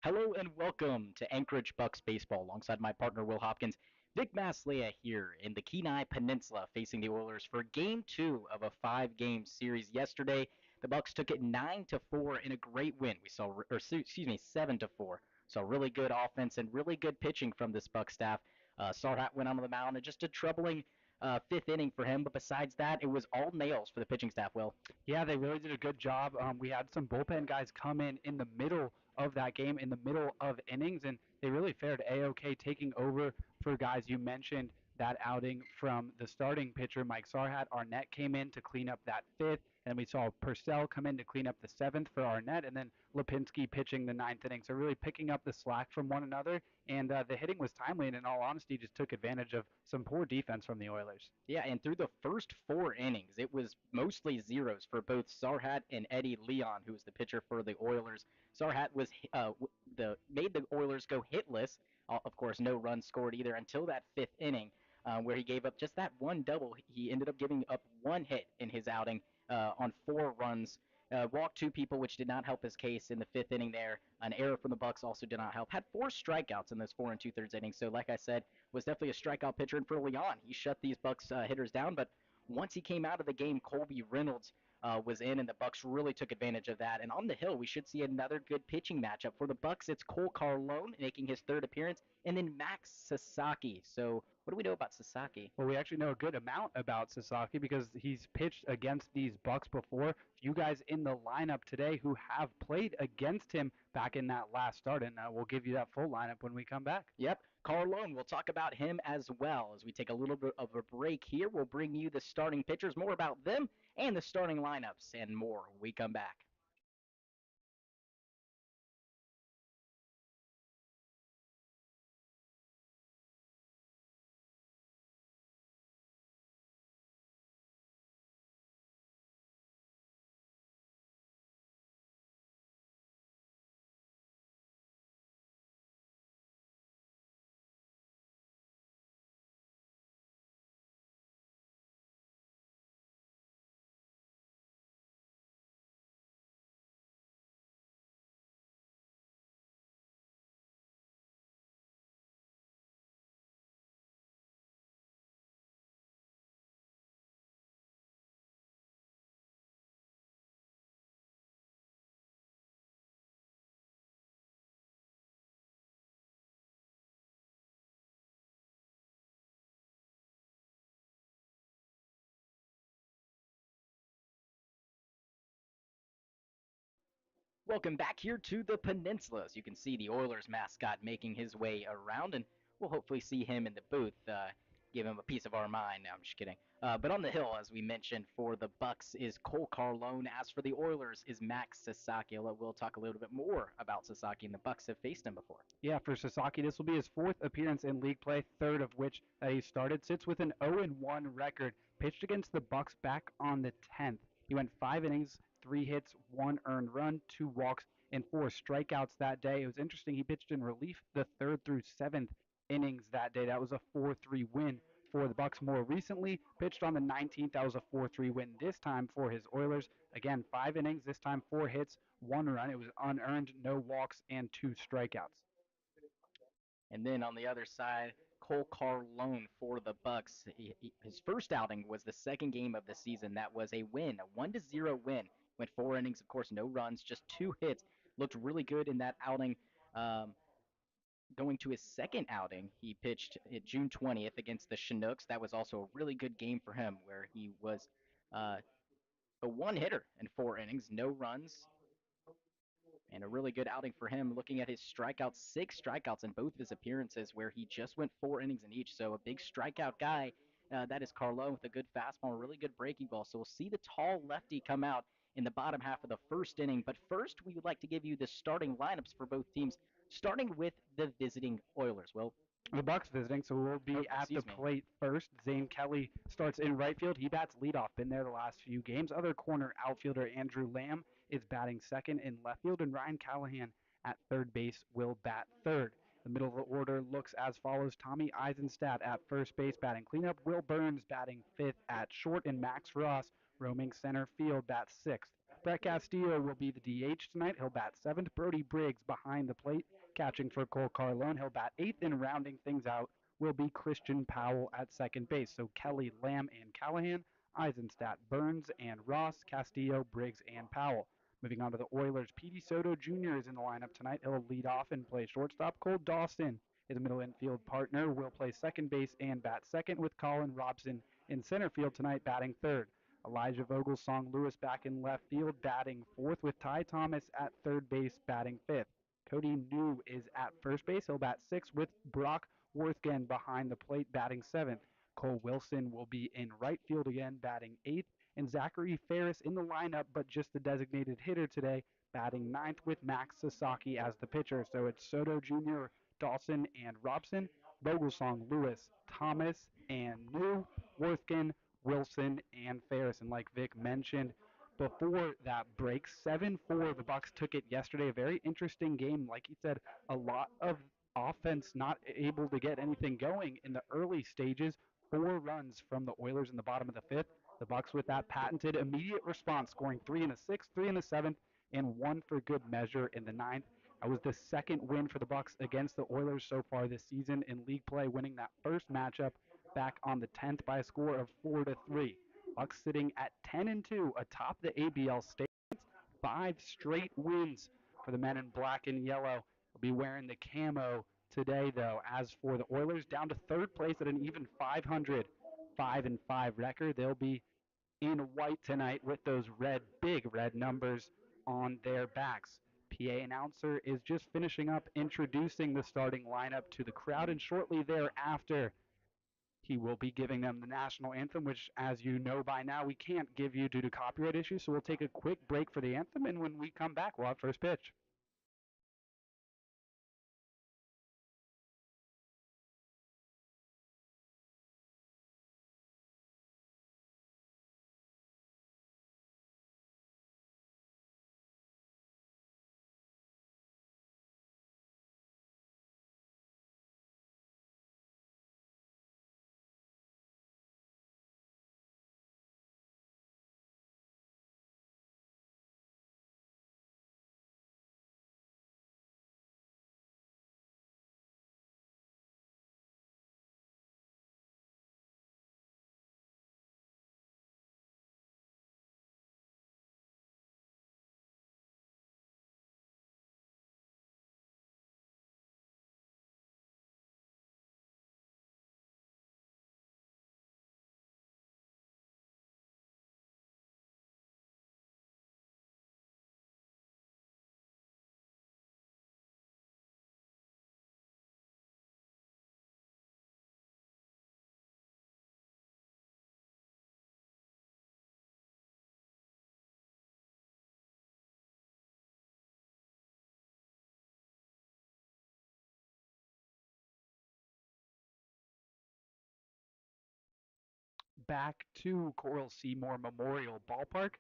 Hello and welcome to Anchorage Bucs baseball alongside my partner Will Hopkins. Vic Maslea here in the Kenai Peninsula facing the Oilers for game 2 of a 5-game series yesterday. The Bucs took it 9-4 in a great win. We saw or excuse me, 7-4. So really good offense and really good pitching from this Bucs staff. Sarhat went on the mound and just a troubling fifth inning for him, but besides that, it was all nails for the pitching staff. Will. Yeah, they really did a good job. We had some bullpen guys come in the middle of that game, in the middle of innings, and they really fared a-okay, taking over for guys. You mentioned that outing from the starting pitcher, Mike Sarhat. Arnett came in to clean up that fifth, and we saw Purcell come in to clean up the seventh for Arnett, and then Lipinski pitching the ninth inning. So really picking up the slack from one another, and the hitting was timely, and in all honesty, just took advantage of some poor defense from the Oilers. Yeah, and through the first 4 innings, it was mostly zeros for both Sarhat and Eddie Leon, who was the pitcher for the Oilers. Sarhat was the made the Oilers go hitless. Of course, no runs scored either until that fifth inning, where he gave up just that one double. He ended up giving up one hit in his outing on 4 runs. Walked 2 people, which did not help his case in the fifth inning there. An error from the Bucs also did not help. Had 4 strikeouts in those 4 and 2/3 innings. So, like I said, was definitely a strikeout pitcher. And for Leon, he shut these Bucs hitters down. But once he came out of the game, Colby Reynolds was in, and the Bucs really took advantage of that. And on the hill, we should see another good pitching matchup for the Bucs. It's Cole Carlone making his third appearance, and then Max Sasaki. So, what do we know about Sasaki? Well, we actually know a good amount about Sasaki because he's pitched against these Bucks before. You guys in the lineup today who have played against him back in that last start, and we'll give you that full lineup when we come back. Yep, Carlone. We'll talk about him as well as we take a little bit of a break here. We'll bring you the starting pitchers, more about them, and the starting lineups, and more when we come back. Welcome back here to the Peninsula. As you can see, the Oilers mascot making his way around, and we'll hopefully see him in the booth, give him a piece of our mind. No, I'm just kidding. But on the hill, as we mentioned, for the Bucs is Cole Carlone. As for the Oilers, is Max Sasaki. We'll talk a little bit more about Sasaki, and the Bucs have faced him before. Yeah, for Sasaki, this will be his fourth appearance in league play, third of which that he started. Sits with an 0-1 record. Pitched against the Bucks back on the 10th. He went 5 innings, 3 hits, 1 earned run, 2 walks, and 4 strikeouts that day. It was interesting. He pitched in relief the third through seventh innings that day. That was a 4-3 win for the Bucks. More recently, pitched on the 19th. That was a 4-3 win this time for his Oilers. Again, 5 innings. This time 4 hits, 1 run. It was unearned, no walks, and 2 strikeouts. And then on the other side, Cole Carlone for the Bucs. His first outing was the second game of the season. That was a win, a 1-0 win. Went 4 innings, of course, no runs, just 2 hits. Looked really good in that outing. Um, Going to his second outing, he pitched June 20th against the Chinooks. That was also a really good game for him, where he was uh, a one hitter in 4 innings, no runs, and a really good outing for him. Looking at his strikeouts, 6 strikeouts in both of his appearances, where he just went 4 innings in each. So a big strikeout guy. That is Carlo with a good fastball, a really good breaking ball. So we'll see the tall lefty come out in the bottom half of the first inning. But first, we would like to give you the starting lineups for both teams, starting with the visiting Oilers. Well, The Bucks visiting, so we'll be at the excuse me. plate first. Zane Kelly starts in right field. He bats leadoff. Been there the last few games. Other corner outfielder Andrew Lamb is batting second in left field, and Ryan Callahan at third base will bat third. The middle of the order looks as follows: Tommy Eisenstadt at first base batting cleanup. Will Burns batting fifth at short, and Max Ross roaming center field bats sixth. Brett Castillo will be the DH tonight. He'll bat seventh. Brody Briggs behind the plate Catching for Cole Carlone, he'll bat eighth, and rounding things out will be Christian Powell at second base. So Kelly, Lamb, and Callahan, Eisenstadt, Burns, and Ross, Castillo, Briggs, and Powell. Moving on to the Oilers, Petey Soto Jr. is in the lineup tonight. He'll lead off and play shortstop. Cole Dawson, his middle infield partner, will play second base and bat second, with Colin Robson in center field tonight batting third. Elijah Vogelsong Lewis back in left field batting fourth, with Ty Thomas at third base batting fifth. Cody New is at first base. He'll bat sixth, with Brock Worthgen behind the plate batting seventh. Cole Wilson will be in right field again batting eighth, and Zachary Ferris in the lineup, but just the designated hitter today, batting ninth, with Max Sasaki as the pitcher. So it's Soto Jr., Dawson, and Robson, Vogelsong, Lewis, Thomas, and New, Worthgen, Wilson, and Ferris. And like Vic mentioned before that break, 7-4, the Bucs took it yesterday. A very interesting game. Like he said, a lot of offense not able to get anything going in the early stages. 4 runs from the Oilers in the bottom of the fifth. The Bucs with that patented immediate response, scoring 3 in the sixth, 3 in the seventh, and 1 for good measure in the ninth. That was the second win for the Bucs against the Oilers so far this season in league play, winning that first matchup back on the 10th by a score of 4-3. Bucs sitting at 10-2 atop the ABL state. 5 straight wins for the men in black and yellow. They'll be wearing the camo today, though. As for the Oilers, down to third place at an even 500, 5-5 record. They'll be in white tonight with those big red numbers on their backs. PA announcer is just finishing up introducing the starting lineup to the crowd, and shortly thereafter, he will be giving them the national anthem, which, as you know by now, we can't give you due to copyright issues. So we'll take a quick break for the anthem, and when we come back, we'll have first pitch. Back to Coral Seymour Memorial Ballpark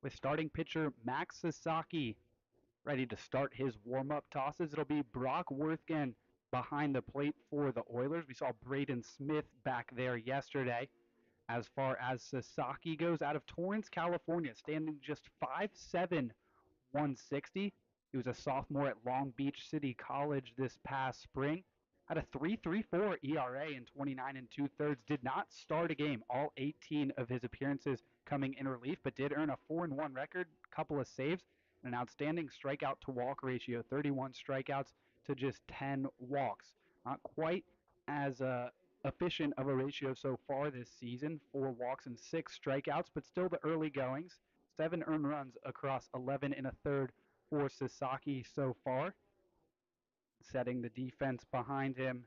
with starting pitcher Max Sasaki ready to start his warm-up tosses. It'll be Brock Worthgen behind the plate for the Oilers. We saw Braden Smith back there yesterday. As far as Sasaki goes, out of Torrance, California, standing just 5'7", 160. He was a sophomore at Long Beach City College this past spring. Had a 3.34 ERA in 29 and 2/3. Did not start a game all 18 of his appearances coming in relief, but did earn a 4-1 record, couple of saves, and an outstanding strikeout to walk ratio, 31 strikeouts to just 10 walks. Not quite as efficient of a ratio so far this season, 4 walks and 6 strikeouts, but still the early goings. 7 earned runs across 11 and a third for Sasaki so far. Setting the defense behind him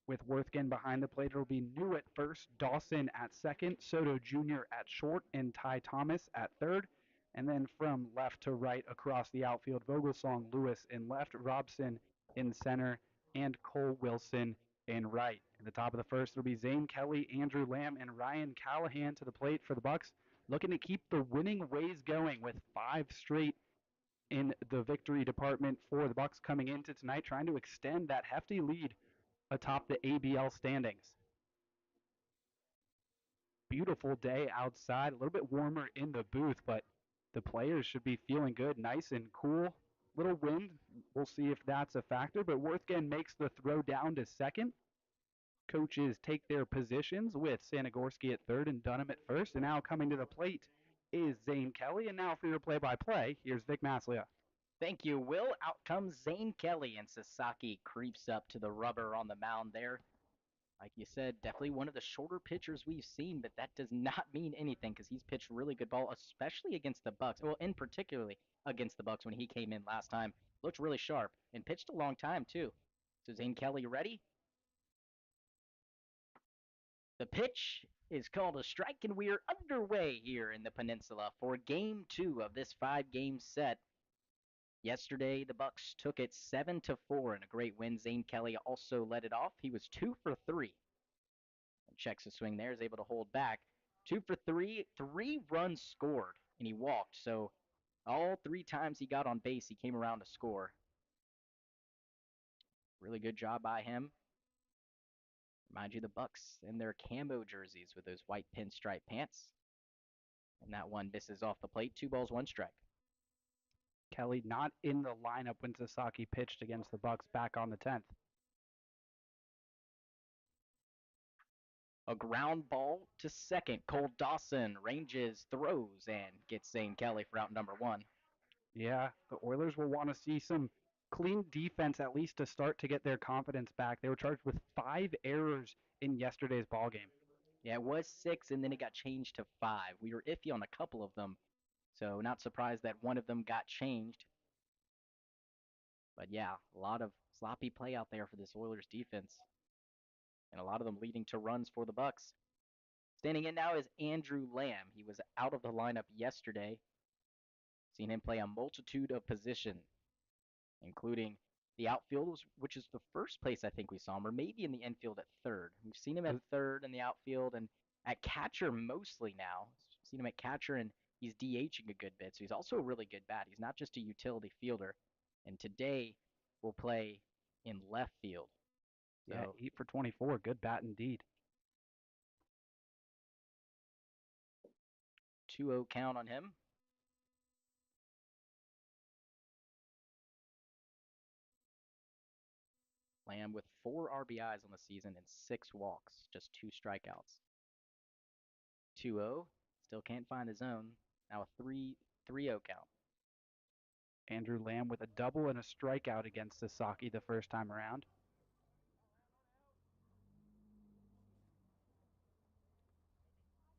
with Worthgen behind the plate. It'll be New at first, Dawson at second, Soto Jr. at short, and Ty Thomas at third. And then from left to right across the outfield, Vogelsong, Lewis in left, Robson in center, and Cole Wilson in right. In the top of the first, it'll be Zane Kelly, Andrew Lamb, and Ryan Callahan to the plate for the Bucs, looking to keep the winning ways going with 5 straight in the victory department for the Bucs coming into tonight, trying to extend that hefty lead atop the ABL standings. Beautiful day outside, a little bit warmer in the booth, but the players should be feeling good, nice and cool. Little wind. We'll see if that's a factor, but Worthgen makes the throw down to second. Coaches take their positions with Sanagorski at third and Dunham at first. And now coming to the plate is Zane Kelly. And now for your play-by-play, here's Vic Maslia. Thank you, Will. Out comes Zane Kelly, and Sasaki creeps up to the rubber on the mound there. Like you said, definitely one of the shorter pitchers we've seen, but that does not mean anything because he's pitched really good ball, especially against the Bucs. Well, in particularly against the Bucs when he came in last time. Looked really sharp and pitched a long time too. So Zane Kelly ready? The pitch is called a strike, and we are underway here in the Peninsula for Game 2 of this 5-game set. Yesterday, the Bucs took it 7-4 in a great win. Zane Kelly also led it off. He was 2 for 3. And checks the swing there, is able to hold back. 2 for 3, 3 runs scored, and he walked. So all 3 times he got on base, he came around to score. Really good job by him. Remind you, the Bucs in their camo jerseys with those white pinstripe pants. And that one misses off the plate. 2 balls, 1 strike. Kelly not in the lineup when Sasaki pitched against the Bucs back on the 10th. A ground ball to second. Cole Dawson ranges, throws, and gets Zane Kelly for out number 1. Yeah, the Oilers will want to see some clean defense at least to start to get their confidence back. They were charged with 5 errors in yesterday's ball game. Yeah, it was 6, and then it got changed to 5. We were iffy on a couple of them, so not surprised that one of them got changed. But yeah, a lot of sloppy play out there for this Oilers defense, and a lot of them leading to runs for the Bucs. Standing in now is Andrew Lamb. He was out of the lineup yesterday. Seen him play a multitude of positions, including the outfield, which is the first place I think we saw him, or maybe in the infield at third. We've seen him at third in the outfield and at catcher mostly now. Seen him at catcher, and he's DHing a good bit, so he's also a really good bat. He's not just a utility fielder. And today will play in left field. So, yeah, 8 for 24. Good bat indeed. 2-0 count on him. Lamb with 4 RBIs on the season and 6 walks, just 2 strikeouts. 2-0, still can't find the zone. Now a 3-0 count. Andrew Lamb with a double and a strikeout against Sasaki the first time around.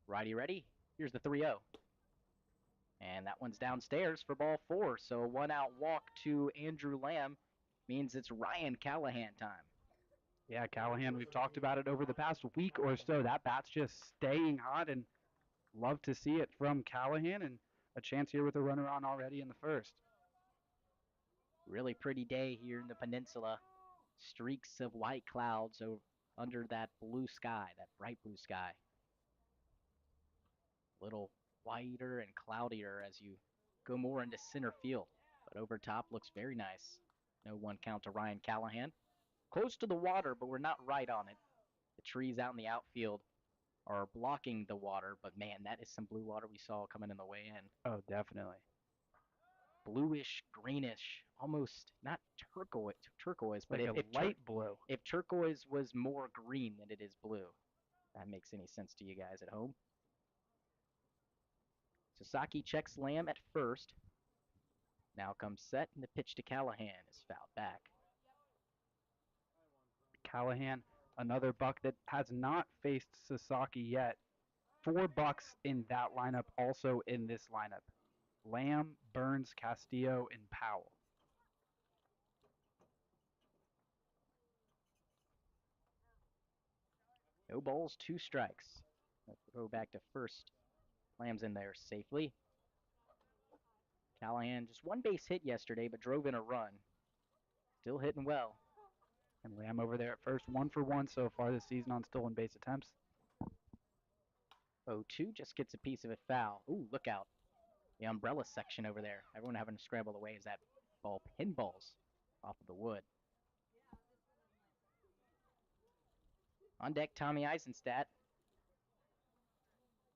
Righty ready. Here's the 3-0. And that one's downstairs for ball 4. So a 1-out walk to Andrew Lamb means it's Ryan Callahan time. Yeah, Callahan, we've talked about it over the past week or so. That bat's just staying hot, and love to see it from Callahan, and a chance here with a runner on already in the first. Really pretty day here in the Peninsula. Streaks of white clouds under that blue sky, that bright blue sky. A little whiter and cloudier as you go more into center field. But over top looks very nice. No 1 count to Ryan Callahan. Close to the water, but we're not right on it. The trees out in the outfield are blocking the water, but man, that is some blue water we saw coming in the way in. Oh, definitely. Bluish, greenish, almost not turquoise, but like if light blue. If turquoise was more green than it is blue, if that makes any sense to you guys at home. Sasaki checks Lamb at first. Now comes set, and the pitch to Callahan is fouled back. Callahan, another Buck that has not faced Sasaki yet. 4 Bucks in that lineup, also in this lineup. Lamb, Burns, Castillo, and Powell. No balls, 2 strikes. Let's throw back to first. Lamb's in there safely. Callahan just 1 base hit yesterday, but drove in a run. Still hitting well. And Lamb over there at first, 1 for 1 so far this season on stolen base attempts. 0-2 just gets a piece of it foul. Ooh, look out. The umbrella section over there. Everyone having to scramble away as that ball pinballs off of the wood. On deck, Tommy Eisenstadt.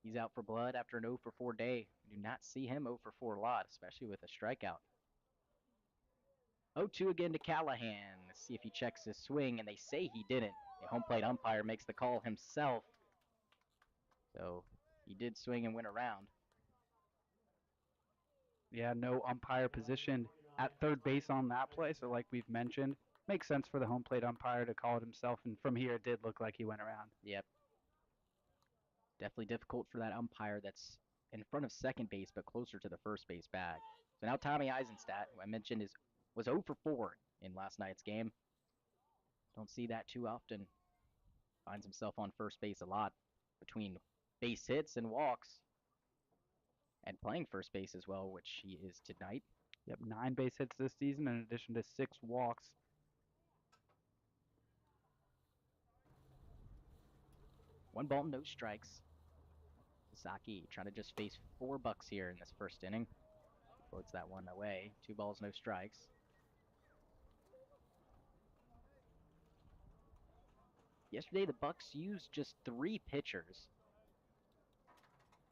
He's out for blood after an 0 for 4 day. We do not see him 0 for 4 a lot, especially with a strikeout. 0-2 again to Callahan. Let's see if he checks his swing, and they say he didn't. The home plate umpire makes the call himself. So he did swing and went around. Yeah, no umpire positioned at third base on that play. So, like we've mentioned, makes sense for the home plate umpire to call it himself. And from here, it did look like he went around. Yep. Definitely difficult for that umpire that's in front of second base but closer to the first base bag. So now Tommy Eisenstadt, who I mentioned was 0 for 4 in last night's game. Don't see that too often. Finds himself on first base a lot between base hits and walks. And playing first base as well, which he is tonight. Yep, 9 base hits this season in addition to 6 walks. 1 ball, no strikes. Sasaki trying to just face 4 Bucs here in this first inning. Floats that one away. 2 balls, no strikes. Yesterday, the Bucs used just 3 pitchers,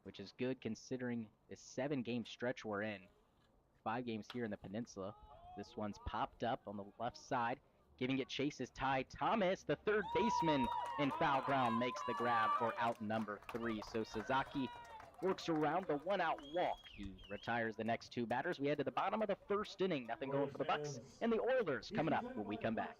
which is good considering the 7-game stretch we're in. 5 games here in the Peninsula. This one's popped up on the left side. Giving it chase is Ty Thomas, the third baseman in foul ground, makes the grab for out number 3. So Sasaki works around the 1-out walk. He retires the next 2 batters. We head to the bottom of the first inning. Nothing going for the Bucs and the Oilers coming up when we come back.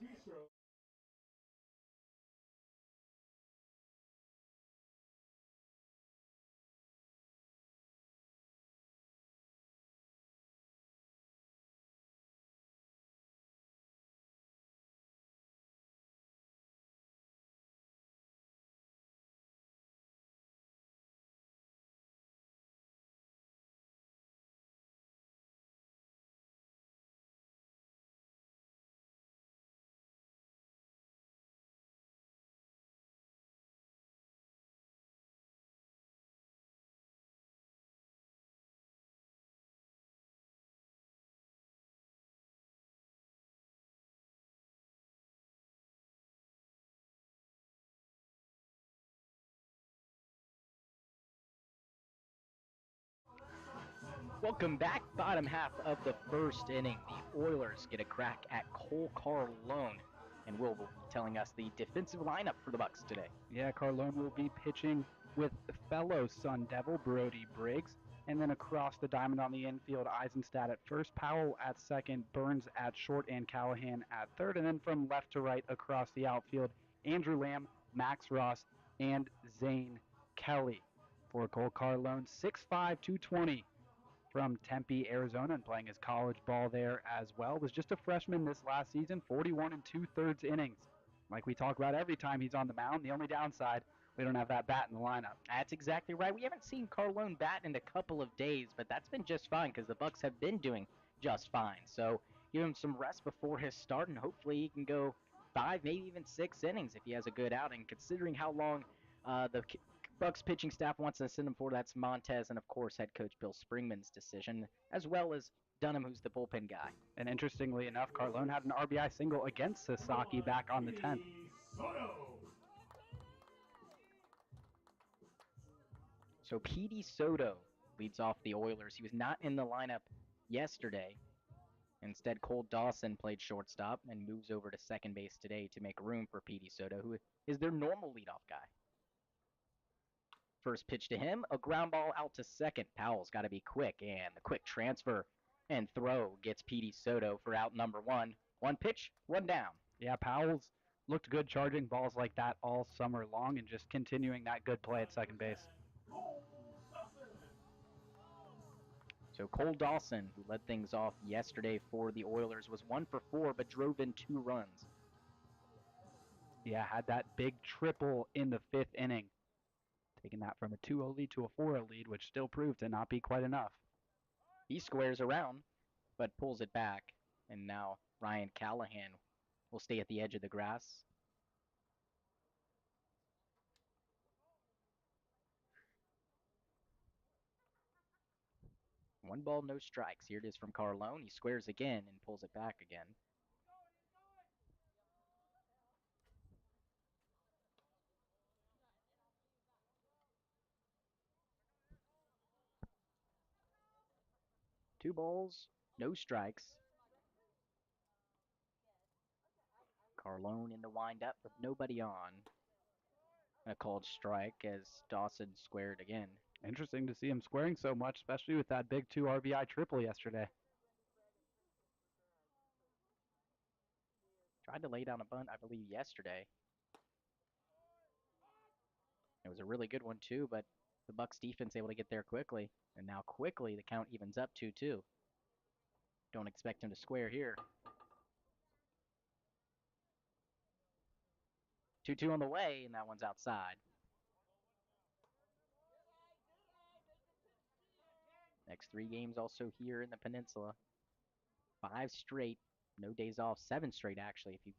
Welcome back, bottom half of the first inning. The Oilers get a crack at Cole Carlone, and Will be telling us the defensive lineup for the Bucs today. Yeah, Carlone will be pitching with fellow Sun Devil Brody Briggs, and then across the diamond on the infield, Eisenstadt at first, Powell at second, Burns at short, and Callahan at third. And then from left to right across the outfield, Andrew Lamb, Max Ross, and Zane Kelly. For Cole Carlone, 6'5", 220 from Tempe, Arizona, and playing his college ball there as well. Was just a freshman this last season, 41 2/3 innings. Like we talk about every time he's on the mound, the only downside, we don't have that bat in the lineup. That's exactly right. We haven't seen Carlone bat in a couple of days, but that's been just fine because the Bucs have been doing just fine. So give him some rest before his start, and hopefully he can go 5, maybe even 6 innings if he has a good outing. Considering how long the Bucs pitching staff wants to send him for, that's Montez and of course head coach Bill Springman's decision, as well as Dunham, who's the bullpen guy. And interestingly enough, Carlone had an RBI single against Sasaki back on the 10th. So Petey Soto leads off the Oilers. He was not in the lineup yesterday. Instead, Cole Dawson played shortstop and moves over to second base today to make room for Petey Soto, who is their normal leadoff guy. First pitch to him, a ground ball out to second. Powell's got to be quick, and the quick transfer and throw gets Petey Soto for out number 1. 1 pitch, 1 down. Yeah, Powell's looked good charging balls like that all summer long and just continuing that good play at second base. So Cole Dawson, who led things off yesterday for the Oilers, was 1 for 4 but drove in 2 runs. Yeah, had that big triple in the 5th inning, taking that from a 2-0 lead to a 4-0 lead, which still proved to not be quite enough. He squares around, but pulls it back, and now Ryan Callahan will stay at the edge of the grass. One ball, no strikes. Here it is from Carlone. He squares again and pulls it back again. Two balls, no strikes. Carlone in the windup with nobody on. A called strike as Dawson squared again. Interesting to see him squaring so much, especially with that big 2 RBI triple yesterday. Tried to lay down a bunt, I believe, yesterday. It was a really good one, too, but the Bucs defense able to get there quickly. And now quickly the count evens up 2-2. Don't expect him to square here. 2-2 on the way, and that one's outside. Next 3 games also here in the Peninsula. 5 straight, no days off, 7 straight actually, if you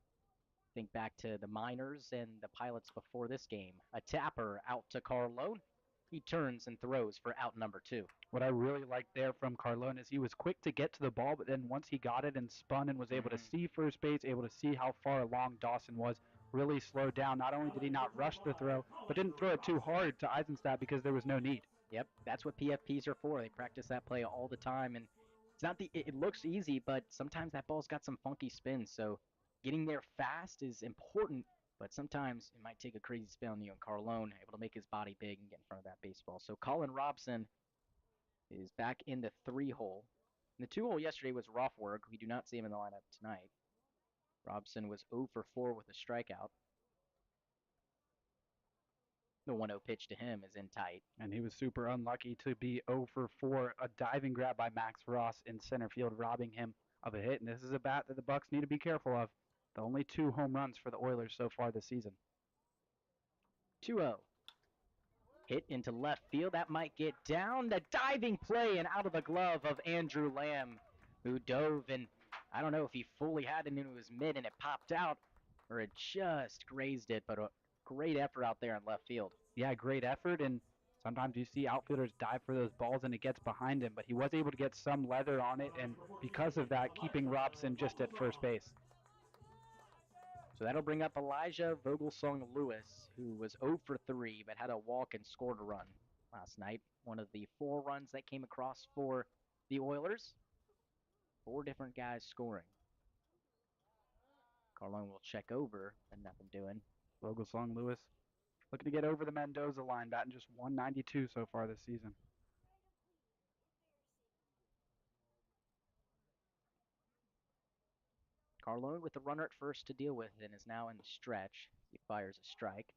think back to the minors and the pilots before this game. A tapper out to Carlone. He turns and throws for out number 2. What I really liked there from Carlone is he was quick to get to the ball, but then once he got it and spun and was able to see first base, able to see how far along Dawson was, really slowed down. Not only did he not rush the throw, but didn't throw it too hard to Eisenstadt because there was no need. Yep, that's what PFPs are for. They practice that play all the time, and it's not it looks easy, but sometimes that ball's got some funky spins. So getting there fast is important, but sometimes it might take a crazy spin on you. And Carlone able to make his body big and get in front of that baseball. So Colin Robson is back in the 3-hole. The 2-hole yesterday was rough work. We do not see him in the lineup tonight. Robson was 0 for 4 with a strikeout. The 1-0 pitch to him is in tight. And he was super unlucky to be 0 for 4, a diving grab by Max Ross in center field, robbing him of a hit. And this is a bat that the Bucs need to be careful of. The only 2 home runs for the Oilers so far this season. 2-0. Hit into left field. That might get down. The diving play and out of the glove of Andrew Lamb, who dove, and I don't know if he fully had it into his mid and it popped out or it just grazed it, but a great effort out there in left field. Yeah, great effort, and sometimes you see outfielders dive for those balls and it gets behind him, but he was able to get some leather on it, and because of that, keeping Robson just at first base. So that'll bring up Elijah Vogelsong Lewis, who was 0 for 3 but had a walk and scored a run last night. One of the 4 runs that came across for the Oilers. 4 different guys scoring. Carlone will check over, and nothing doing. Vogelsong Lewis looking to get over the Mendoza line, batting just 192 so far this season. Carlone with the runner at first to deal with and is now in the stretch. He fires a strike.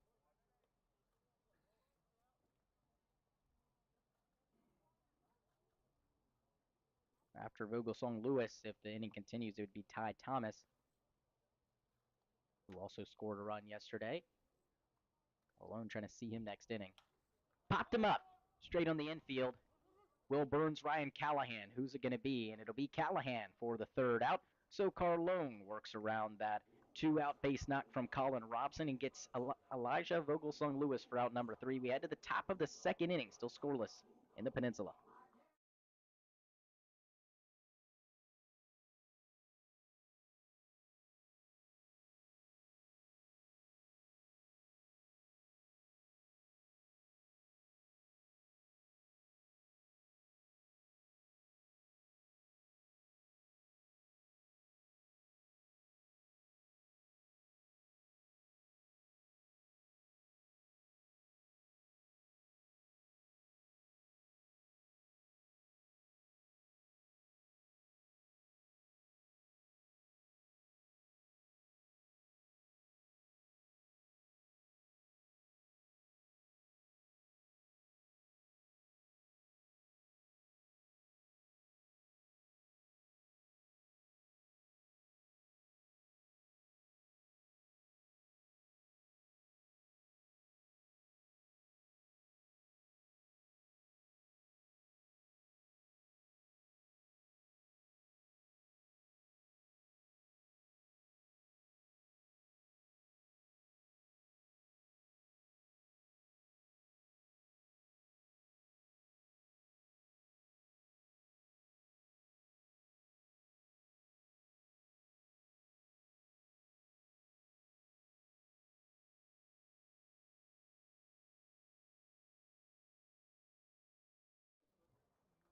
After Vogelsong Lewis, if the inning continues, it would be Ty Thomas, who also scored a run yesterday. Carlone trying to see him next inning. Popped him up straight on the infield. Will Burns, Ryan Callahan. Who's it going to be? And it'll be Callahan for the 3rd out. So Carlone works around that 2-out base knock from Colin Robson and gets Elijah Vogelsong Lewis for out number 3. We head to the top of the 2nd inning, still scoreless in the Peninsula.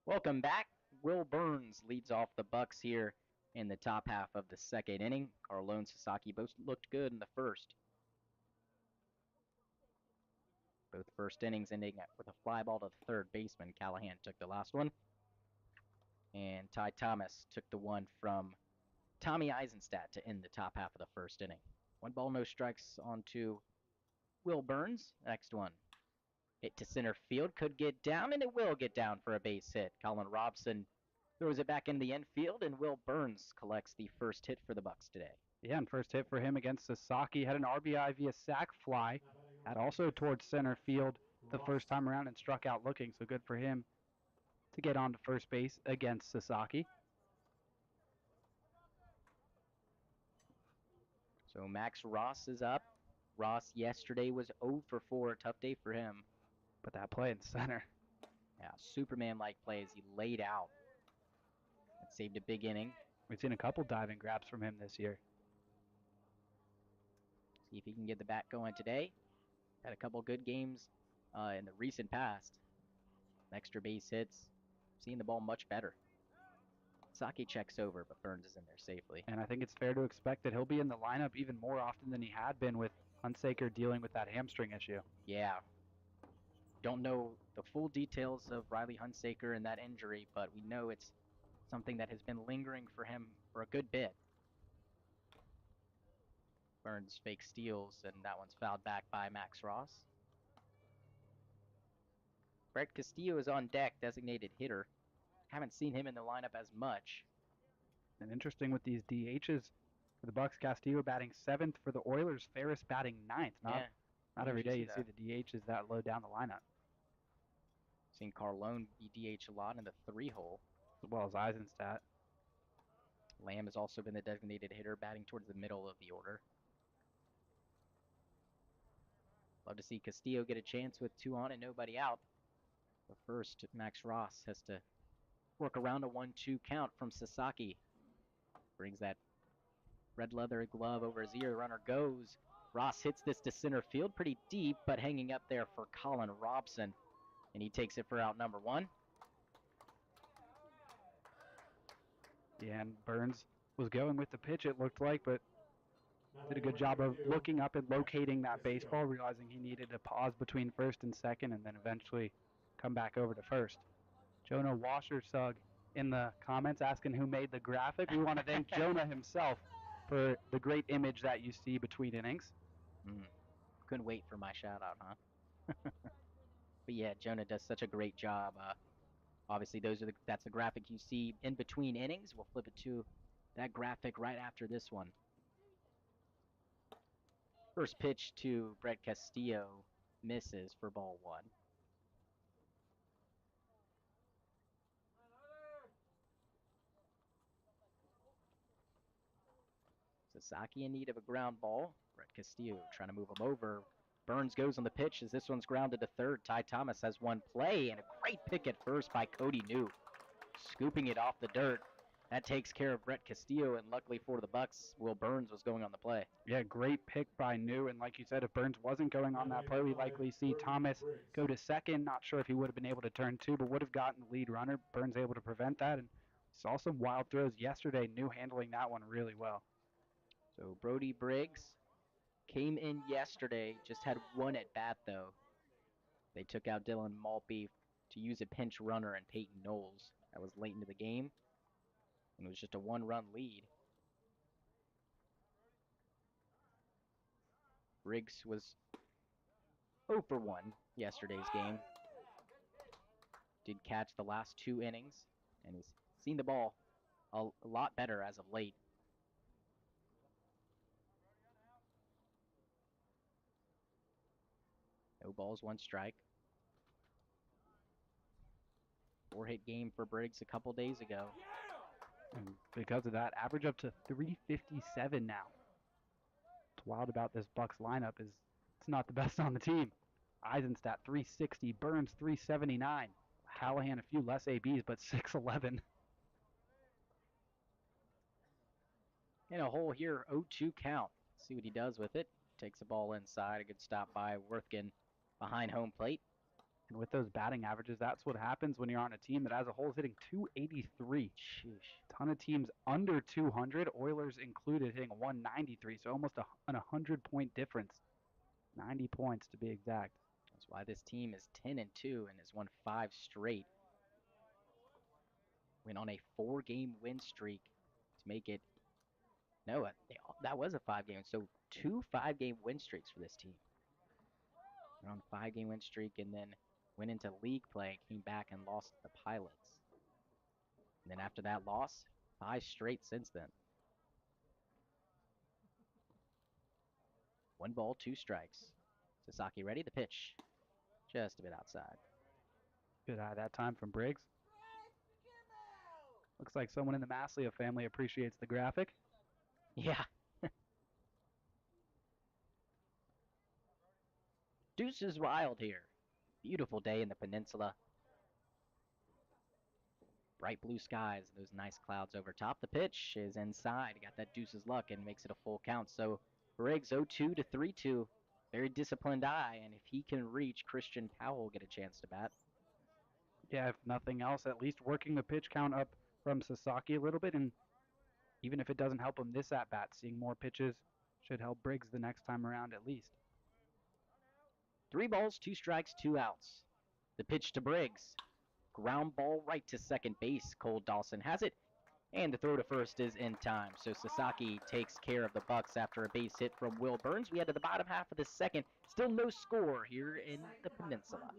Welcome back. Will Burns leads off the Bucs here in the top half of the second inning. Carlone, Sasaki both looked good in the first. Both first innings ending with a fly ball to the third baseman. Callahan took the last one. And Ty Thomas took the one from Tommy Eisenstadt to end the top half of the first inning. 1 ball, no strikes on to Will Burns. Next one. Hit to center field. Could get down, and it will get down for a base hit. Colin Robson throws it back in the infield, and Will Burns collects the first hit for the Bucs today. Yeah, and first hit for him against Sasaki. Had an RBI via sac fly. Had also towards center field the first time around and struck out looking, so good for him to get on to first base against Sasaki. So Max Ross is up. Ross yesterday was 0 for 4. Tough day for him. But that play in center. Yeah, Superman-like play as he laid out. That saved a big inning. We've seen a couple diving grabs from him this year. See if he can get the bat going today. Had a couple good games in the recent past. Extra base hits. Seeing the ball much better. Saki checks over, but Burns is in there safely. And I think it's fair to expect that he'll be in the lineup even more often than he had been with Hunsaker dealing with that hamstring issue. Yeah. Don't know the full details of Riley Hunsaker and that injury, but we know it's something that has been lingering for him for a good bit. Burns fake steals, and that one's fouled back by Max Ross. Brett Castillo is on deck, designated hitter. Haven't seen him in the lineup as much. And interesting with these DHs for the Bucs, Castillo batting 7th for the Oilers, Ferris batting 9th. Not every day you see the DHs that low down the lineup. Seen Carlone be DH a lot in the 3-hole. As well as Eisenstadt. Lamb has also been the designated hitter, batting towards the middle of the order. Love to see Castillo get a chance with 2 on and nobody out. But first, Max Ross has to work around a 1-2 count from Sasaki. Brings that red leather glove over his ear. Runner goes. Ross hits this to center field pretty deep, but hanging up there for Colin Robson. And he takes it for out number 1. Yeah, and Burns was going with the pitch, it looked like, but did a good job of looking up and locating that baseball, realizing he needed to pause between first and second, and then eventually come back over to first. Jonah Washersug in the comments asking who made the graphic. We want to thank Jonah himself for the great image that you see between innings. Couldn't wait for my shout out, huh? But yeah, Jonah does such a great job. Obviously, that's the graphic you see in between innings. We'll flip it to that graphic right after this one. First pitch to Brett Castillo misses for ball 1. Sasaki in need of a ground ball. Brett Castillo trying to move him over. Burns goes on the pitch as this one's grounded to third. Ty Thomas has one play, and a great pick at first by Cody New. Scooping it off the dirt. That takes care of Brett Castillo, and luckily for the Bucs, Will Burns was going on the play. Yeah, great pick by New, and like you said, if Burns wasn't going on that play, we'd likely see Thomas go to second. Not sure if he would have been able to turn 2, but would have gotten the lead runner. Burns able to prevent that, and saw some wild throws yesterday. New handling that one really well. So Brody Briggs came in yesterday, just had 1 at bat though. They took out Dylan Maltby to use a pinch runner and Peyton Knowles. That was late into the game, and it was just a 1-run lead. Briggs was 0 for 1 yesterday's game. Did catch the last 2 innings, and he's seen the ball a lot better as of late. No balls, 1 strike. 4-hit game for Briggs a couple days ago. And because of that, average up to 357 now. What's wild about this Bucs lineup is it's not the best on the team. Eisenstadt 360, Burns 379. Callahan a few less ABs, but 611. In a hole here, 0-2 count. See what he does with it. Takes the ball inside. A good stop by Worthgen behind home plate. And with those batting averages, that's what happens when you're on a team that as a whole is hitting 283. Sheesh. Ton of teams under 200, Oilers included, hitting 193, so almost a 100-point difference. 90 points to be exact. That's why this team is 10-2 and has won 5 straight. Went on a 4-game win streak to make it. No, that was a 5-game. So 2 5-game win streaks for this team. They're on a 5-game win streak and then went into league play, came back and lost to the Pilots. And then after that loss, 5 straight since then. 1 ball, 2 strikes. Sasaki ready, the pitch. Just a bit outside. Good eye that time from Briggs. Looks like someone in the Maslia family appreciates the graphic. Yeah. Deuce is wild here. Beautiful day in the peninsula. Bright blue skies, those nice clouds over top. The pitch is inside. Got that Deuce's luck and makes it a full count. So Briggs 0-2 to 3-2. Very disciplined eye, and if he can reach, Christian Powell will get a chance to bat. Yeah, if nothing else, at least working the pitch count up from Sasaki a little bit, and even if it doesn't help him this at-bat, seeing more pitches should help Briggs the next time around at least. 3 balls, 2 strikes, 2 outs. The pitch to Briggs. Ground ball right to second base. Cole Dawson has it, and the throw to first is in time. So Sasaki takes care of the Bucs after a base hit from Will Burns. We head to the bottom half of the second. Still no score here in the Peninsula.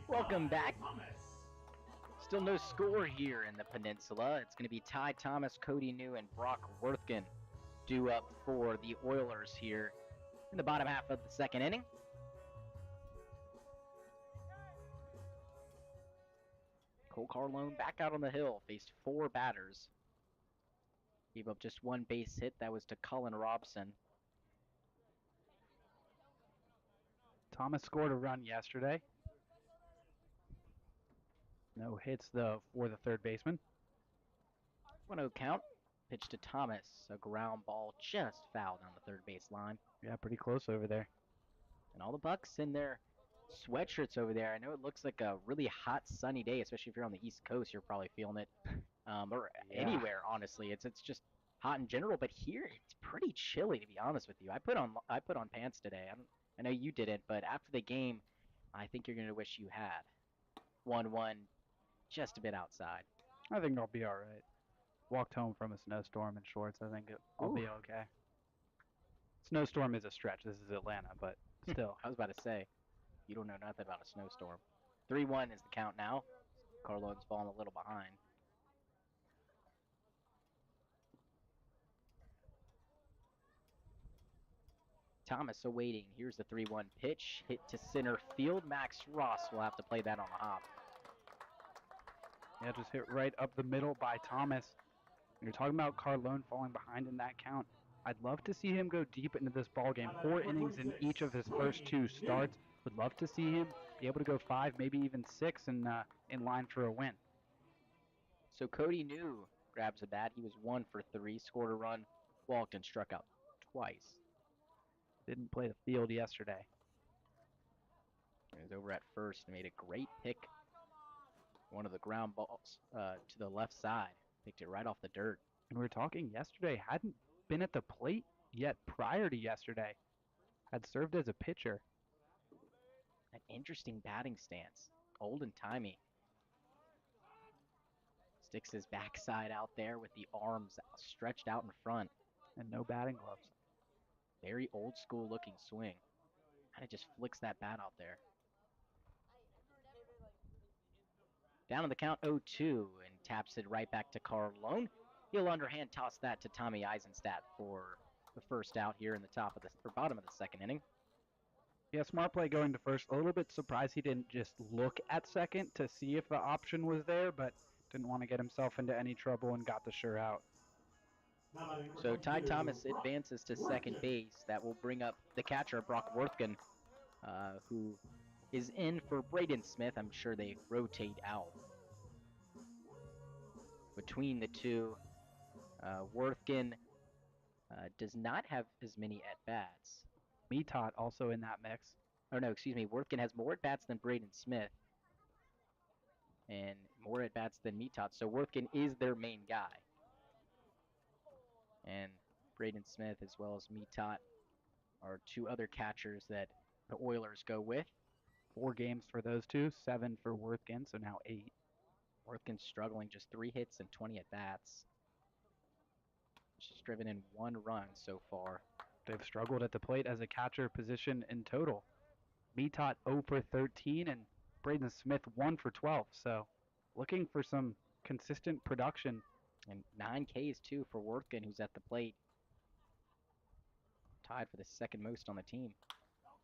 Welcome back. Still no score here in the Peninsula. It's going to be Ty Thomas, Cody New, and Brock Worthgen due up for the Oilers here in the bottom half of the second inning. Cole Carlone back out on the hill, faced 4 batters. Gave up just 1 base hit. That was to Cullen Robson. Thomas scored a run yesterday. No hits, though, for the third baseman. 1-0 count. Pitch to Thomas. A ground ball just fouled on the third base line. Yeah, pretty close over there. And all the Bucs in their sweatshirts over there. I know it looks like a really hot, sunny day, especially if you're on the East Coast. You're probably feeling it, or anywhere. Honestly, it's just hot in general. But here, it's pretty chilly, to be honest with you. I put on pants today. I know you didn't, but after the game, I think you're gonna wish you had. 1-1, just a bit outside. I think I'll be all right. Walked home from a snowstorm in shorts. I think I'll be okay. Snowstorm is a stretch. This is Atlanta, but still. I was about to say, you don't know nothing about a snowstorm. 3-1 is the count now. Carlone's falling a little behind. Thomas awaiting. Here's the 3-1 pitch. Hit to center field. Max Ross will have to play that on the hop. Yeah, just hit right up the middle by Thomas. You're talking about Carlone falling behind in that count. I'd love to see him go deep into this ball game. 4 innings in each of his first 2 starts. Would love to see him be able to go 5, maybe even 6, and in line for a win. So Cody New grabs a bat. He was 1 for 3, scored a run, walked, and struck out twice. Didn't play the field yesterday. He was over at first and made a great pick. One of the ground balls to the left side. Picked it right off the dirt. And we were talking yesterday, hadn't been at the plate yet prior to yesterday. Had served as a pitcher. An interesting batting stance. Old and timey. Sticks his backside out there with the arms stretched out in front. And no batting gloves. Very old school looking swing. Kind of just flicks that bat out there. Down on the count 0-2 and taps it right back to Carlone. He'll underhand toss that to Tommy Eisenstadt for the first out here in the bottom of the second inning. Yeah, smart play going to first. A little bit surprised he didn't just look at second to see if the option was there, but didn't want to get himself into any trouble and got the sure out. So Ty Thomas advances to second base. That will bring up the catcher, Brock Worthgen, who is in for Braden Smith. I'm sure they rotate out between the two. Worthgen does not have as many at-bats. Metot also in that mix. Oh, no, excuse me. Worthgen has more at-bats than Braden Smith and more at-bats than Metot. So Worthgen is their main guy. And Braden Smith as well as Metot are 2 other catchers that the Oilers go with. 4 games for those 2, 7 for Worthgen, so now 8. Worthgen's struggling, just 3 hits and 20 at-bats. Just driven in 1 run so far. They've struggled at the plate as a catcher position in total. Metot 0 for 13 and Braden Smith 1 for 12. So looking for some consistent production. And 9 Ks too for Worthgen, who's at the plate. Tied for the second most on the team.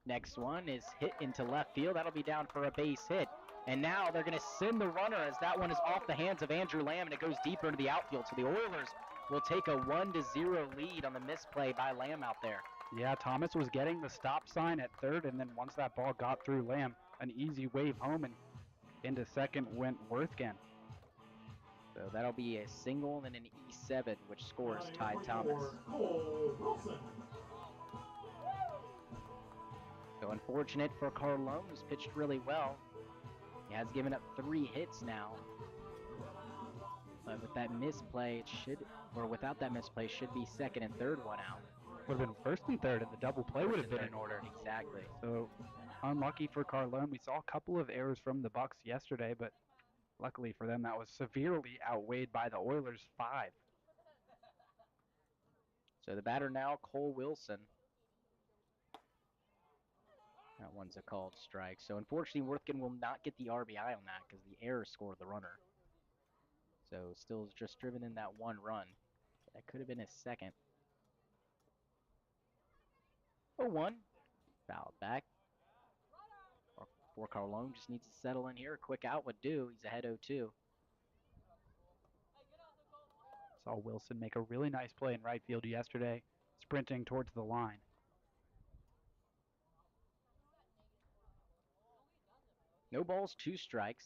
Next one is hit into left field. That'll be down for a base hit. And now they're going to send the runner as that one is off the hands of Andrew Lamb and it goes deeper into the outfield. So the Oilers will take a 1-0 lead on the misplay by Lamb out there. Yeah, Thomas was getting the stop sign at third, and then once that ball got through Lamb, an easy wave home, and into second went Worthgen. So that'll be a single and an E7, which scores Ty Thomas. So unfortunate for Carlone, who's pitched really well. He has given up 3 hits now. But with that misplay, without that misplay, should be second and third one out. Would have been first and third, and the double play would have been in order. Exactly. So unlucky for Carlone. We saw a couple of errors from the Bucs yesterday, but luckily for them, that was severely outweighed by the Oilers' 5. So the batter now, Cole Wilson. That one's a called strike. So unfortunately, Worthgen will not get the RBI on that because the error scored the runner. So still just driven in that 1 run. That could have been his second. 0-1. Fouled back. For Carlone, just needs to settle in here. A quick out would do. He's ahead 0-2. Saw Wilson make a really nice play in right field yesterday, sprinting towards the line. No balls, 2 strikes.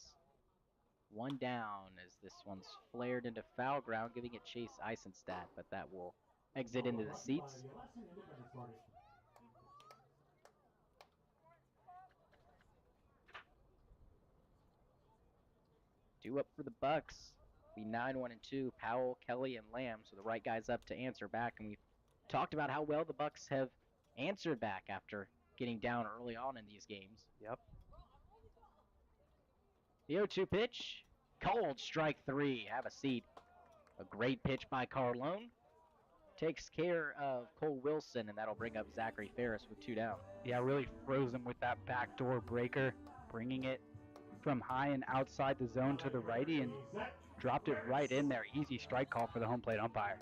1 down as this one's flared into foul ground, giving it Chase Eisenstadt, but that will exit into the seats. Due up for the Bucs. Be 9-1-2, Powell, Kelly, and Lamb. So the right guy's up to answer back. And we've talked about how well the Bucs have answered back after getting down early on in these games. Yep. The 0-2 pitch. Cold strike 3. Have a seat. A great pitch by Carlone. Takes care of Cole Wilson, and that'll bring up Zachary Ferris with 2 down. Yeah, really froze him with that backdoor breaker, bringing it from high and outside the zone to the righty and dropped it right in there. Easy strike call for the home plate umpire.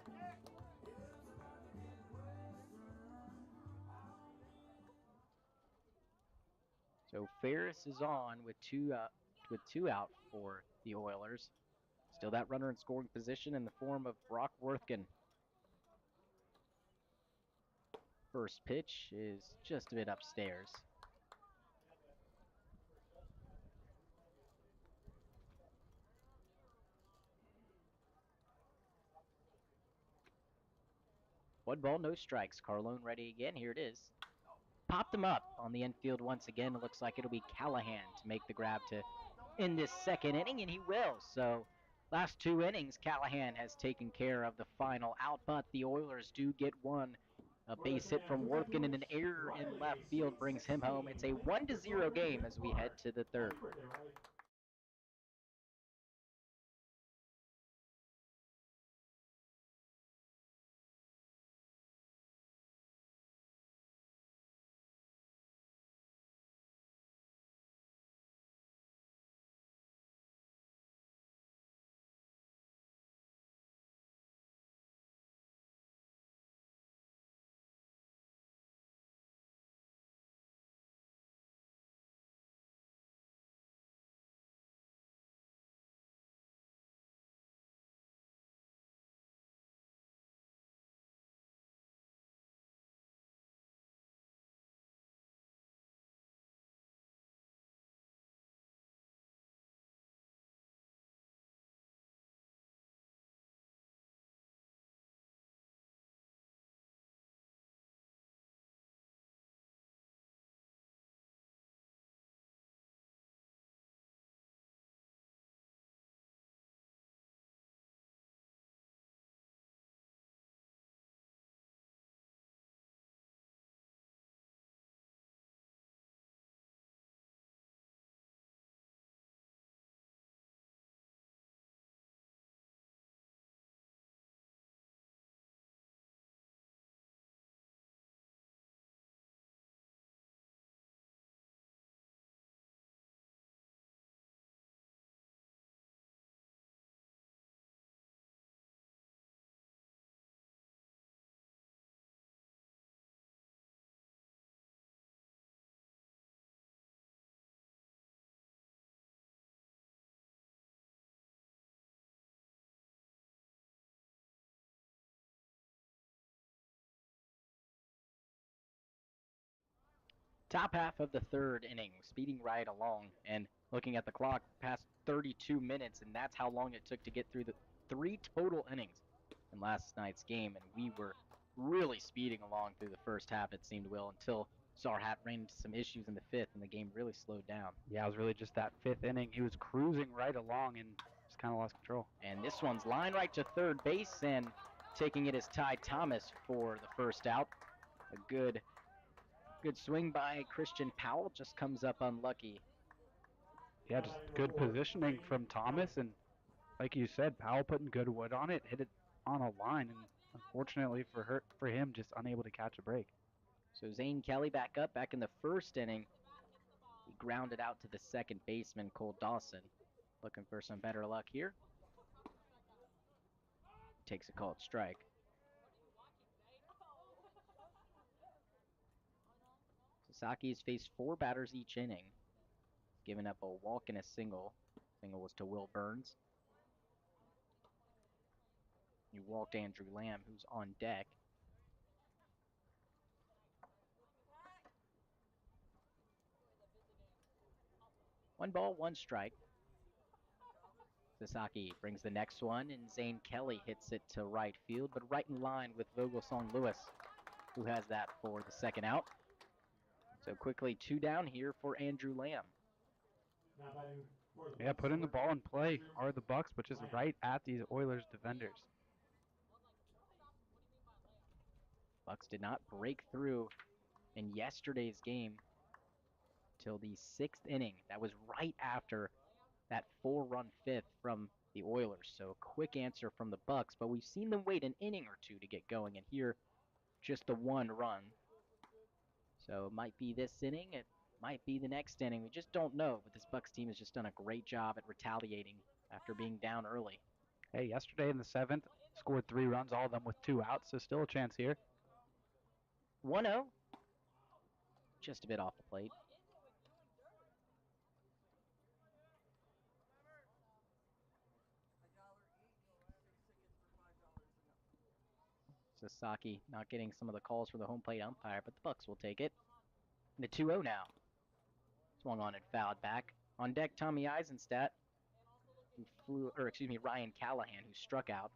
So Ferris is on with two out for the Oilers. Still that runner in scoring position in the form of Brock Worthgen. First pitch is just a bit upstairs. One ball, no strikes. Carlone ready again. Here it is. Popped him up on the infield once again. It looks like it'll be Callahan to make the grab to end this second inning, and he will. So last two innings, Callahan has taken care of the final out, but the Oilers do get one. A base hit from Worthgen and an error in left field brings him home. It's a 1-0 game as we head to the third. Top half of the third inning, speeding right along, and looking at the clock, past 32 minutes, and that's how long it took to get through the 3 total innings in last night's game, and we were really speeding along through the first half, it seemed, Will, until Sarhat ran into some issues in the fifth, and the game really slowed down. Yeah, it was really just that fifth inning. He was cruising right along and just kind of lost control. And this one's line right to third base, and taking it is Ty Thomas for the first out. A good swing by Christian Powell, just comes up unlucky. Yeah, just good positioning from Thomas, and like you said, Powell putting good wood on it, hit it on a line, and unfortunately for him, just unable to catch a break. So Zane Kelly back up, back in the first inning. He grounded out to the second baseman, Cole Dawson. Looking for some better luck here. Takes a called strike. Sasaki's faced 4 batters each inning, giving up a walk and a single. Single was to Will Burns. He walked Andrew Lamb, who's on deck. One ball, one strike. Sasaki brings the next one, and Zane Kelly hits it to right field, but right in line with Vogelsong Lewis, who has that for the second out. So quickly 2 down here for Andrew Lamb. Yeah, putting the ball in play are the Bucs, but just right at these Oilers defenders. Bucs did not break through in yesterday's game till the 6th inning. That was right after that 4-run fifth from the Oilers. So a quick answer from the Bucs, but we've seen them wait an inning or two to get going, and here just the 1 run. So it might be this inning, it might be the next inning. We just don't know, but this Bucs team has just done a great job at retaliating after being down early. Hey, yesterday in the 7th, scored 3 runs, all of them with 2 outs, so still a chance here. 1-0, just a bit off the plate. Sasaki not getting some of the calls for the home plate umpire, but the Bucs will take it. And the 2-0 now. Swung on and fouled back. On deck, Tommy Eisenstadt, Ryan Callahan, who struck out.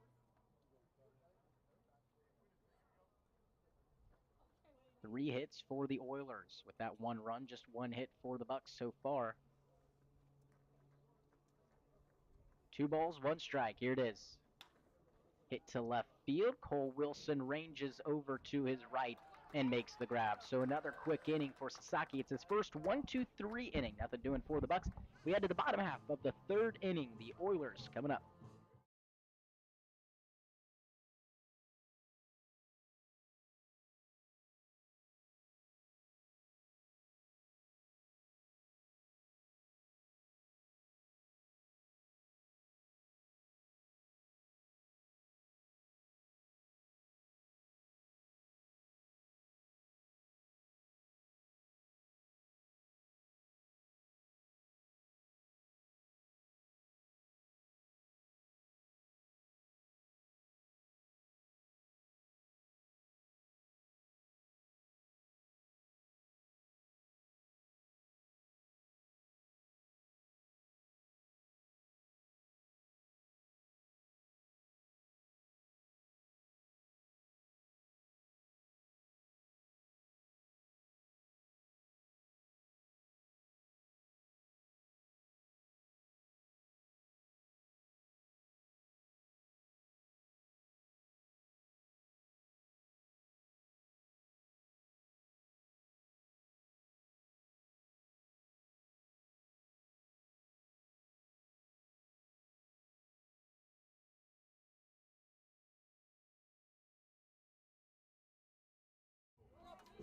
Three hits for the Oilers with that one run, just one hit for the Bucs so far. 2 balls, 1 strike. Here it is. Hit to left field. Cole Wilson ranges over to his right and makes the grab. So another quick inning for Sasaki. It's his first 1-2-3 inning. Nothing doing for the Bucs. We head to the bottom half of the 3rd inning. The Oilers coming up.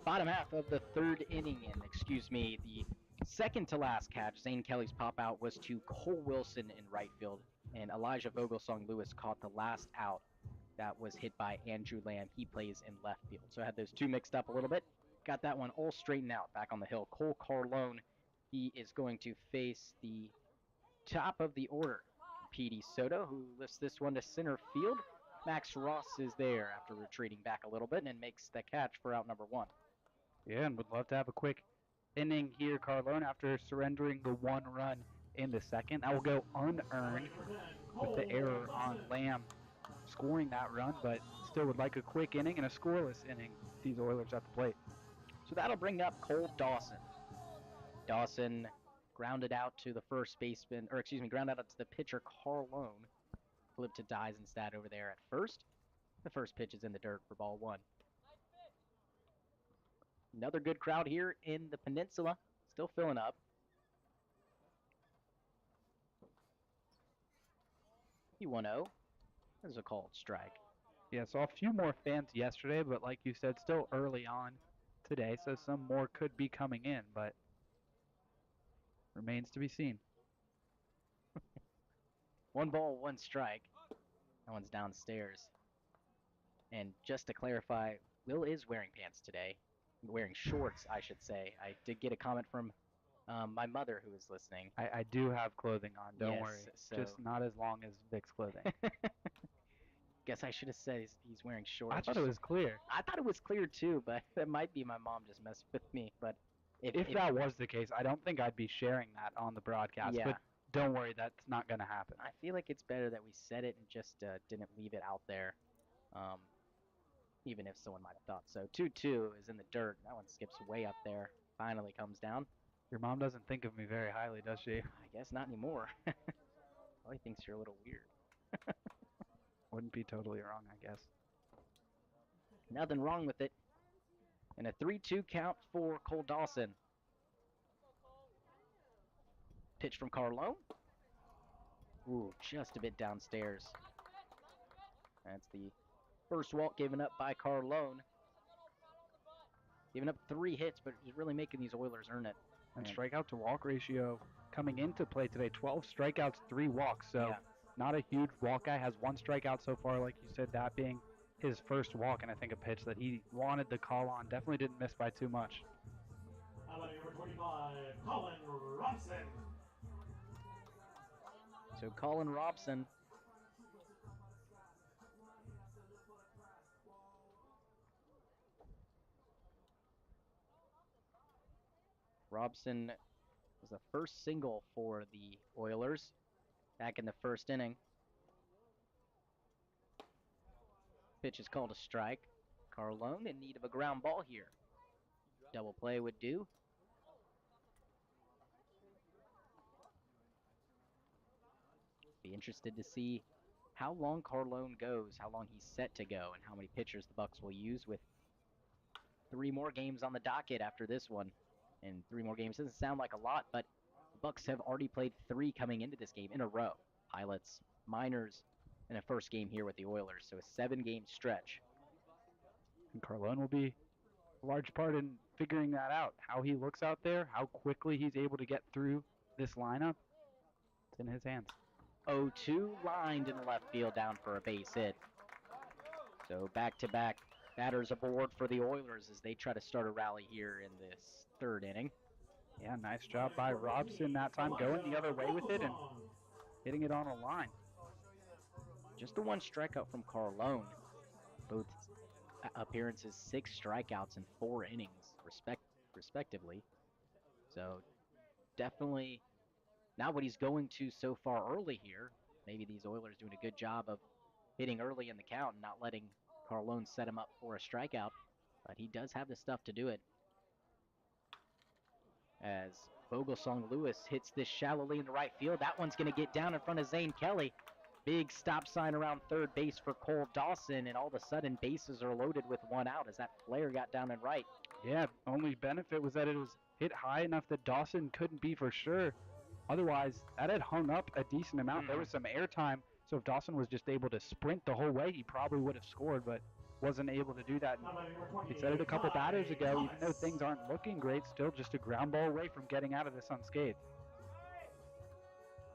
Bottom half of the 3rd inning, and the second to last catch, Zane Kelly's pop out was to Cole Wilson in right field, and Elijah Vogelsong Lewis caught the last out. That was hit by Andrew Lamb. He plays in left field. So I had those two mixed up a little bit. Got that one all straightened out back on the hill. Cole Carlone, he is going to face the top of the order. Petey Soto, who lifts this one to center field. Max Ross is there after retreating back a little bit and makes the catch for out number 1. Yeah, and would love to have a quick inning here, Carlone, after surrendering the 1 run in the second. That will go unearned with the error on Lamb scoring that run, but still would like a quick inning and a scoreless inning. These Oilers at the plate. So that'll bring up Cole Dawson. Dawson grounded out to the first baseman, grounded out to the pitcher Carlone. Flipped to Eisenstadt over there at first. The first pitch is in the dirt for ball 1. Another good crowd here in the Peninsula. Still filling up. The 1-0. This is a called strike. Yeah, saw a few more fans yesterday, but like you said, still early on today, so some more could be coming in, but remains to be seen. 1 ball, 1 strike. That one's downstairs. And just to clarify, Will is wearing pants today. Wearing shorts, I should say. I did get a comment from my mother who is listening. I do have clothing on, don't Yes, worry. so Just not as long as Vic's clothing. Guess I should have said he's wearing shorts. I thought it was clear. I thought it was clear too, but that might be my mom just messing with me. But if that was the case, I don't think I'd be sharing that on the broadcast. Yeah. But don't worry, that's not going to happen. I feel like it's better that we said it and just didn't leave it out there, even if someone might have thought so. 2-2 is in the dirt. That one skips way up there. Finally comes down. Your mom doesn't think of me very highly, does she? I guess not anymore. Probably thinks you're a little weird. Wouldn't be totally wrong, I guess. Nothing wrong with it. And a 3-2 count for Cole Dawson. Pitch from Carlone. Ooh, just a bit downstairs. That's the first walk given up by Carlone. Giving up 3 hits, but he's really making these Oilers earn it. And strikeout to walk ratio coming into play today, 12 strikeouts, 3 walks. So yeah. Not a huge walk guy, has 1 strikeout so far, like you said, that being his first walk, and I think a pitch that he wanted the call on. Definitely didn't miss by too much. How about number 25, Colin Robson? So Colin Robson Robson was the first single for the Oilers back in the first inning. Pitch is called a strike. Carlone in need of a ground ball here. Double play would do. Be interested to see how long Carlone goes, how long he's set to go, and how many pitchers the Bucs will use with 3 more games on the docket after this one. And 3 more games doesn't sound like a lot, but the Bucs have already played 3 coming into this game in a row. Pilots, Miners, and a first game here with the Oilers, so a 7-game stretch. And Carlone will be a large part in figuring that out, how he looks out there, how quickly he's able to get through this lineup. It's in his hands. 0-2 lined in left field down for a base hit. So back-to-back batters aboard for the Oilers as they try to start a rally here in this 3rd inning. Yeah, nice job by Robson that time, going the other way with it and hitting it on a line. Just the 1 strikeout from Carlone. Both appearances, 6 strikeouts in 4 innings, respectively. So definitely not what he's going to so far early here. Maybe these Oilers doing a good job of hitting early in the count and not letting Carlone set him up for a strikeout. But he does have the stuff to do it. As Vogelsong Lewis hits this shallowly in the right field. That one's going to get down in front of Zane Kelly. Big stop sign around 3rd base for Cole Dawson, and all of a sudden bases are loaded with 1 out as that flare got down and right. Yeah, only benefit was that it was hit high enough that Dawson couldn't be for sure. Otherwise, that had hung up a decent amount. There was some air time, so if Dawson was just able to sprint the whole way, he probably would have scored, but wasn't able to do that. And we said it a couple batters ago, even though things aren't looking great, still just a ground ball away from getting out of this unscathed.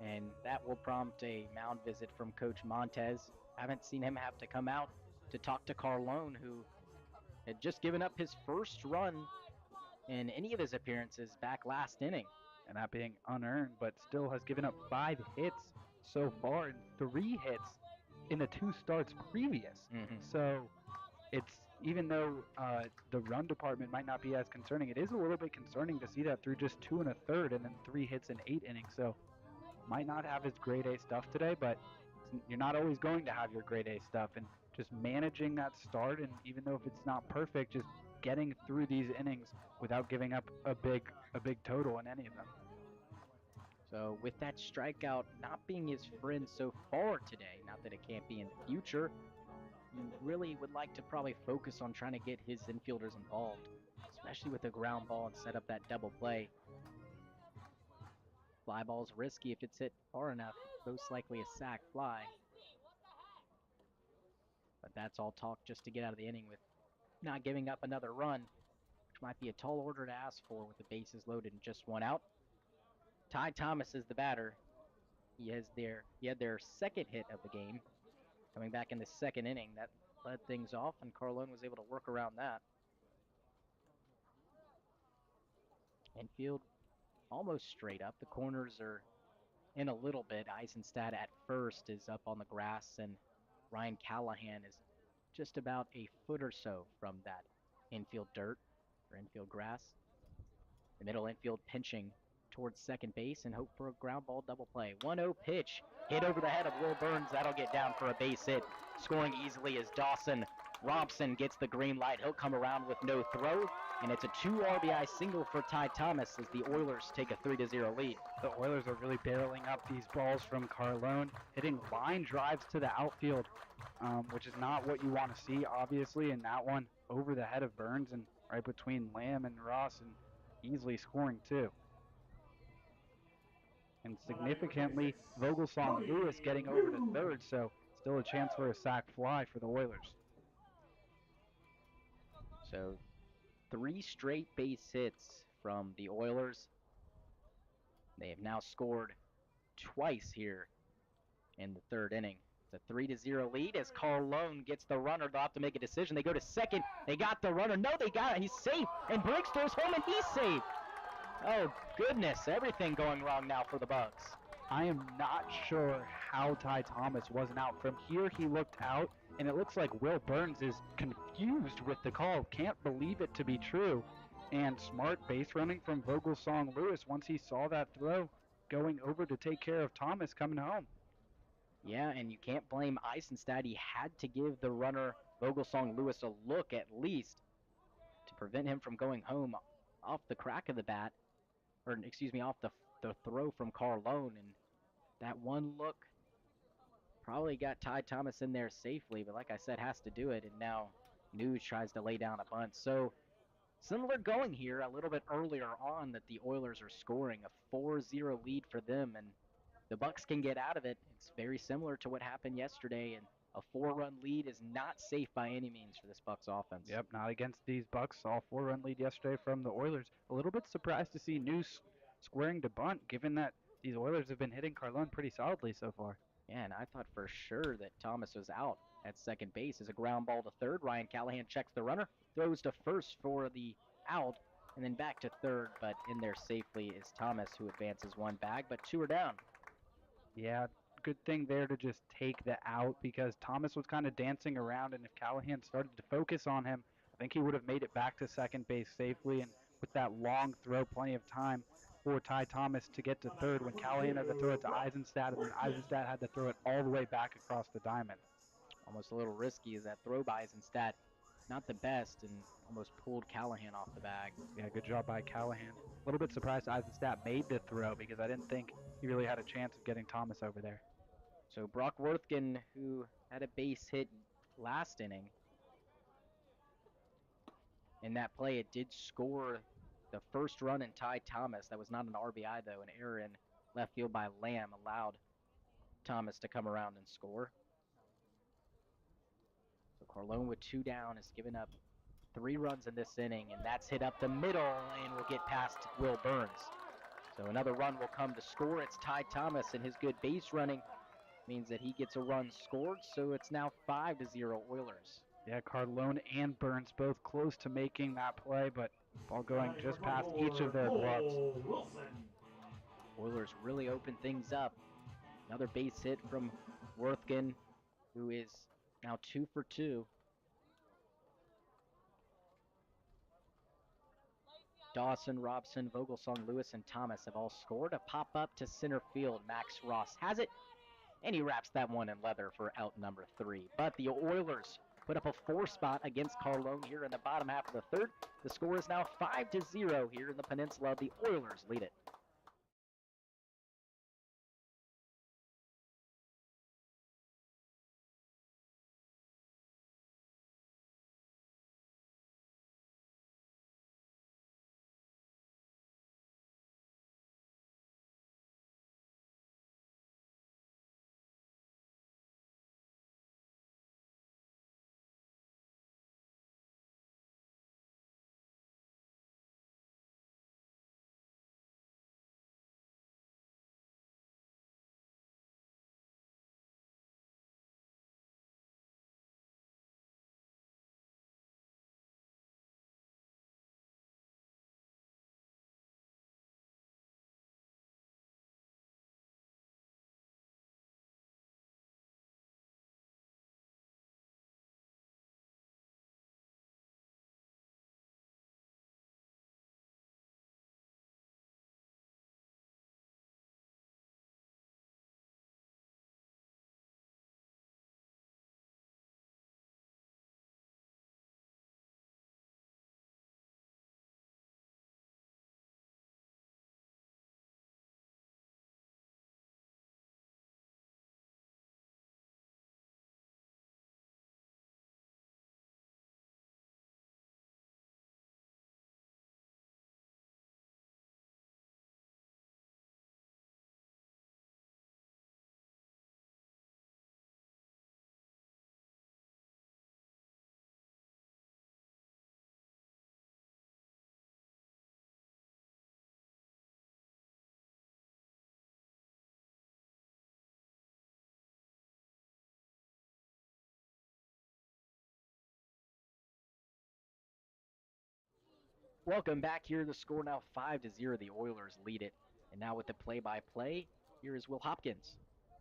And that will prompt a mound visit from Coach Montez. Haven't seen him have to come out to talk to Carlone, who had just given up his first run in any of his appearances back last inning. And that being unearned, but still has given up 5 hits so far and 3 hits in the 2 starts previous. So it's, even though the run department might not be as concerning, it is a little bit concerning to see that through just 2 1/3 and then 3 hits in 8 innings. So might not have his grade A stuff today, but you're not always going to have your grade A stuff, and just managing that start, and even though if it's not perfect, just getting through these innings without giving up a big total in any of them. So with that strikeout not being his friend so far today, not that it can't be in the future, you really would like to probably focus on trying to get his infielders involved, especially with a ground ball and set up that double play. Fly ball's risky if it's hit far enough, most likely a sac fly. But that's all talk just to get out of the inning with not giving up another run, which might be a tall order to ask for with the bases loaded and just 1 out. Ty Thomas is the batter. He had their 2nd hit of the game, coming back in the 2nd inning. That led things off, and Carlone was able to work around that. Infield almost straight up. The corners are in a little bit. Eisenstadt at first is up on the grass, and Ryan Callahan is just about a foot or so from that infield dirt or infield grass. The middle infield pinching towards second base and hope for a ground ball double play. 1-0 pitch hit over the head of Will Burns. That'll get down for a base hit. Scoring easily is Dawson. Robson gets the green light. He'll come around with no throw, and it's a 2 RBI single for Ty Thomas as the Oilers take a 3-0 lead. The Oilers are really barreling up these balls from Carlone, hitting line drives to the outfield, which is not what you want to see, obviously, and that one over the head of Burns and right between Lamb and Ross, and easily scoring too. And significantly, Vogelsong Lewis getting over to third, so still a chance for a sac fly for the Oilers. So 3 straight base hits from the Oilers. They have now scored twice here in the 3rd inning. It's a 3-0 lead as Carlone gets the runner. They'll have to make a decision. They go to second. They got the runner. No, they got it. He's safe. And Briggs throws home, and he's safe. Oh, goodness. Everything going wrong now for the Bucs. I am not sure how Ty Thomas wasn't out. From here, he looked out, and it looks like Will Burns is confused with the call. Can't believe it to be true. And smart base running from Vogelsong Lewis once he saw that throw, going over to take care of Thomas coming home. Yeah, and you can't blame Eisenstadt. He had to give the runner Vogelsong Lewis a look at least to prevent him from going home off the crack of the bat, or excuse me, off the throw from Carlone. And that one look probably got Ty Thomas in there safely, but like I said, has to do it. And now News tries to lay down a bunt. So similar going here a little bit earlier on that the Oilers are scoring a 4-0 lead for them, and the Bucs can get out of it. It's very similar to what happened yesterday, and a 4-run lead is not safe by any means for this Bucs offense. Yep, not against these Bucs. All 4-run lead yesterday from the Oilers. A little bit surprised to see News squaring to bunt, given that these Oilers have been hitting Carlone pretty solidly so far. Yeah, and I thought for sure that Thomas was out at second base as a ground ball to third. Ryan Callahan checks the runner, throws to first for the out, and then back to third, but in there safely is Thomas, who advances one bag, but two are down. Yeah, good thing there to just take the out because Thomas was kind of dancing around, and if Callahan started to focus on him, I think he would have made it back to second base safely. And with that long throw, plenty of time for Ty Thomas to get to third when Callahan had to throw it to Eisenstadt, and then Eisenstadt had to throw it all the way back across the diamond. Almost a little risky as that throw by Eisenstadt. Not the best, and almost pulled Callahan off the bag. Yeah, good job by Callahan. A little bit surprised Eisenstadt made the throw because I didn't think he really had a chance of getting Thomas over there. So Brock Worthgen, who had a base hit last inning, in that play, it did score the first run in Ty Thomas. That was not an RBI, though. An error in left field by Lamb allowed Thomas to come around and score. So Carlone with two down has given up 3 runs in this inning, and that's hit up the middle and will get past Will Burns. So another run will come to score. It's Ty Thomas, and his good base running means that he gets a run scored, so it's now 5-0 Oilers. Yeah, Carlone and Burns both close to making that play, but ball going just past each of their gloves. Oilers really open things up. Another base hit from Worthgen, who is now 2 for 2. Dawson, Robson, Vogelsong, Lewis, and Thomas have all scored. A pop-up to center field. Max Ross has it, and he wraps that one in leather for out number 3. But the Oilers put up a 4 spot against Carlone here in the bottom half of the third. The score is now 5-0 here in the Peninsula. The Oilers lead it. Welcome back here. The score now 5-0. The Oilers lead it. And now with the play-by-play, here is Will Hopkins.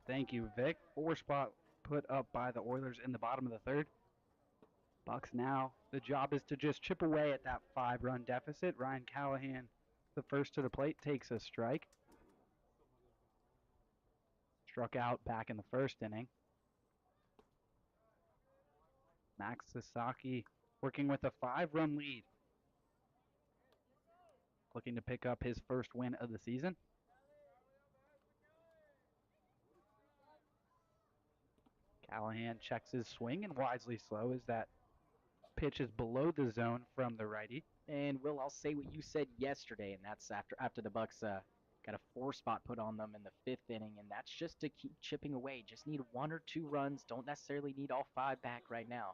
Thank you, Vic. 4 spot put up by the Oilers in the bottom of the third. Bucks now, the job is to just chip away at that 5-run deficit. Ryan Callahan, the first to the plate, takes a strike. Struck out back in the first inning. Max Sasaki working with a 5-run lead. Looking to pick up his first win of the season. Callahan checks his swing and wisely slow as that pitch is below the zone from the righty. And Will, I'll say what you said yesterday, and that's after the Bucks got a 4-spot put on them in the 5th inning, and that's just to keep chipping away. Just need 1 or 2 runs. Don't necessarily need all 5 back right now.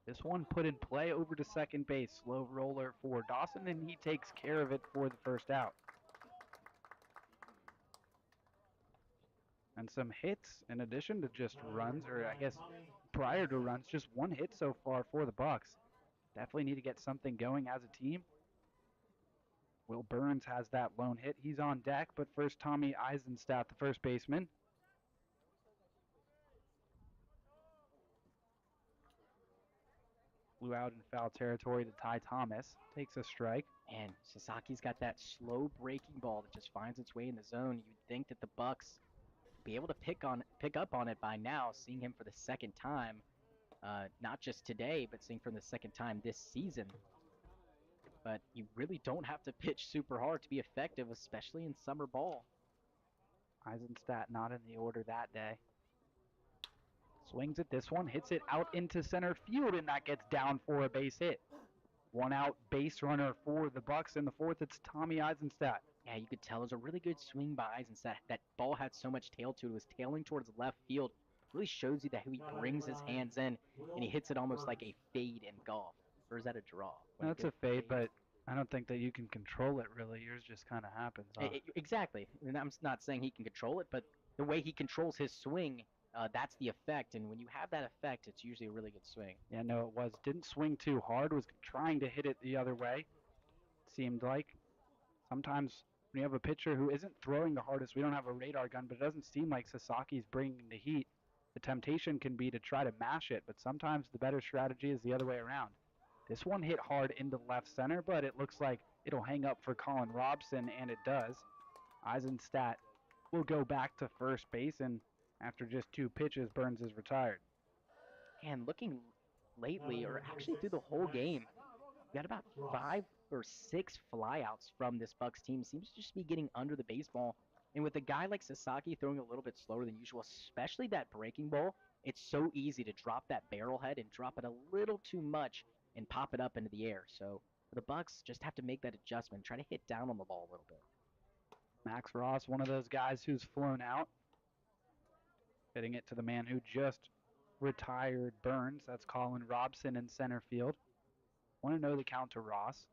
This one put in play over to second base. Slow roller for Dawson, and he takes care of it for the first out. And some hits in addition to just runs, or I guess prior to runs, just 1 hit so far for the Bucks. Definitely need to get something going as a team. Will Burns has that lone hit. He's on deck, but first Tommy Eisenstadt, the first baseman. Flew out in foul territory to Ty Thomas. Takes a strike. And Sasaki's got that slow breaking ball that just finds its way in the zone. You'd think that the Bucks would be able to pick up on it by now, seeing him for the second time. Not just today, but seeing for the second time this season. But you really don't have to pitch super hard to be effective, especially in summer ball. Eisenstadt not in the order that day. Swings at this one, hits it out into center field, and that gets down for a base hit. 1 out base runner for the Bucks. In the 4th, it's Tommy Eisenstadt. Yeah, you could tell it was a really good swing by Eisenstadt. That ball had so much tail to it. It was tailing towards left field. It really shows you that he brings his hands in, and he hits it almost like a fade in golf. Or is that a draw? That's a fade, but I don't think that you can control it, really. Yours just kind of happens. Huh? Exactly. And I'm not saying he can control it, but the way he controls his swing, that's the effect. And when you have that effect, it's usually a really good swing. Yeah, no, it was. Didn't swing too hard. Was trying to hit it the other way, seemed like. Sometimes when you have a pitcher who isn't throwing the hardest, we don't have a radar gun, but it doesn't seem like Sasaki's bringing the heat. The temptation can be to try to mash it, but sometimes the better strategy is the other way around. This one hit hard into left center, but it looks like it'll hang up for Colin Robson, and it does. Eisenstadt will go back to first base, and after just 2 pitches, Burns is retired. And looking lately, or actually through the whole game, we got about 5 or 6 flyouts from this Bucks team. Seems to just be getting under the baseball. And with a guy like Sasaki throwing a little bit slower than usual, especially that breaking ball, it's so easy to drop that barrel head and drop it a little too much and pop it up into the air. So the Bucks just have to make that adjustment, try to hit down on the ball a little bit. Max Ross, one of those guys who's flown out. Hitting it to the man who just retired Burns. That's Colin Robson in center field. Want to know the count to Ross.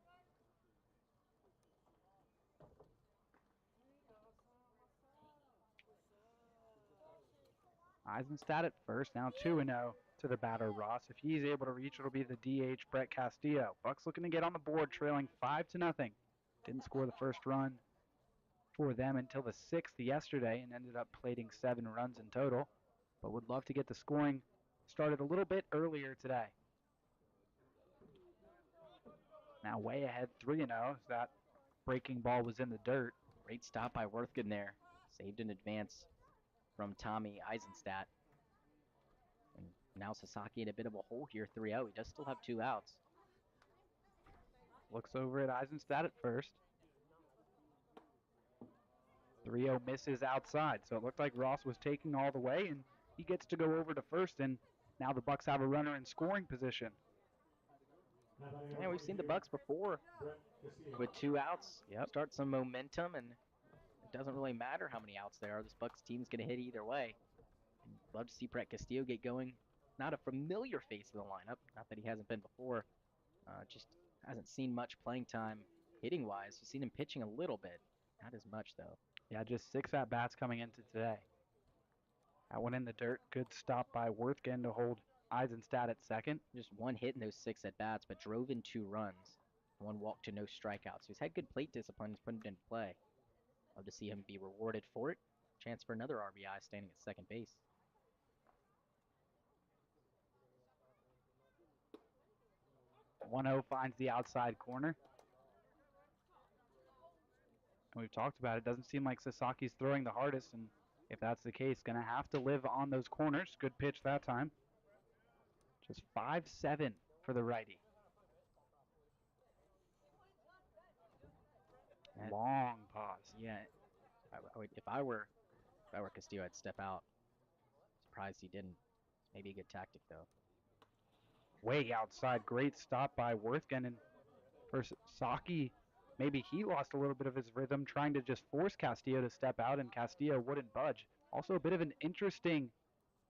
Eisenstadt at first, now 2-0 to the batter Ross. If he's able to reach, it'll be the DH Brett Castillo. Bucks looking to get on the board, trailing 5-0. Didn't score the first run for them until the 6th yesterday and ended up plating 7 runs in total, but would love to get the scoring started a little bit earlier today. Now way ahead 3-0 as that breaking ball was in the dirt. Great stop by Worthgen there. Saved in advance from Tommy Eisenstadt. And now Sasaki in a bit of a hole here, 3-0. He does still have 2 outs. Looks over at Eisenstadt at first. 3-0 misses outside, so it looked like Ross was taking all the way, and he gets to go over to first, and now the Bucks have a runner in scoring position. Yeah, we've seen the Bucks before with 2 outs. Yep. Start some momentum, and it doesn't really matter how many outs there are. This Bucks team's going to hit either way. Love to see Brett Castillo get going. Not a familiar face of the lineup, not that he hasn't been before. Just hasn't seen much playing time hitting-wise. We've seen him pitching a little bit. Not as much, though. Yeah, just 6 at-bats coming into today. That one in the dirt. Good stop by Worthgen to hold Eisenstadt at second. Just 1 hit in those 6 at-bats, but drove in 2 runs. 1 walk to no strikeouts. So he's had good plate discipline. He's put it into play. Love to see him be rewarded for it. Chance for another RBI standing at second base. 1-0 finds the outside corner. And we've talked about it. Doesn't seem like Sasaki's throwing the hardest, and if that's the case, going to have to live on those corners. Good pitch that time. Just 5-7 for the righty. Long pause. Yeah, if I were Castillo, I'd step out. Surprised he didn't. Maybe a good tactic though. Way outside, great stop by Worthgen, and for Saki, maybe he lost a little bit of his rhythm trying to just force Castillo to step out, and Castillo wouldn't budge. Also a bit of an interesting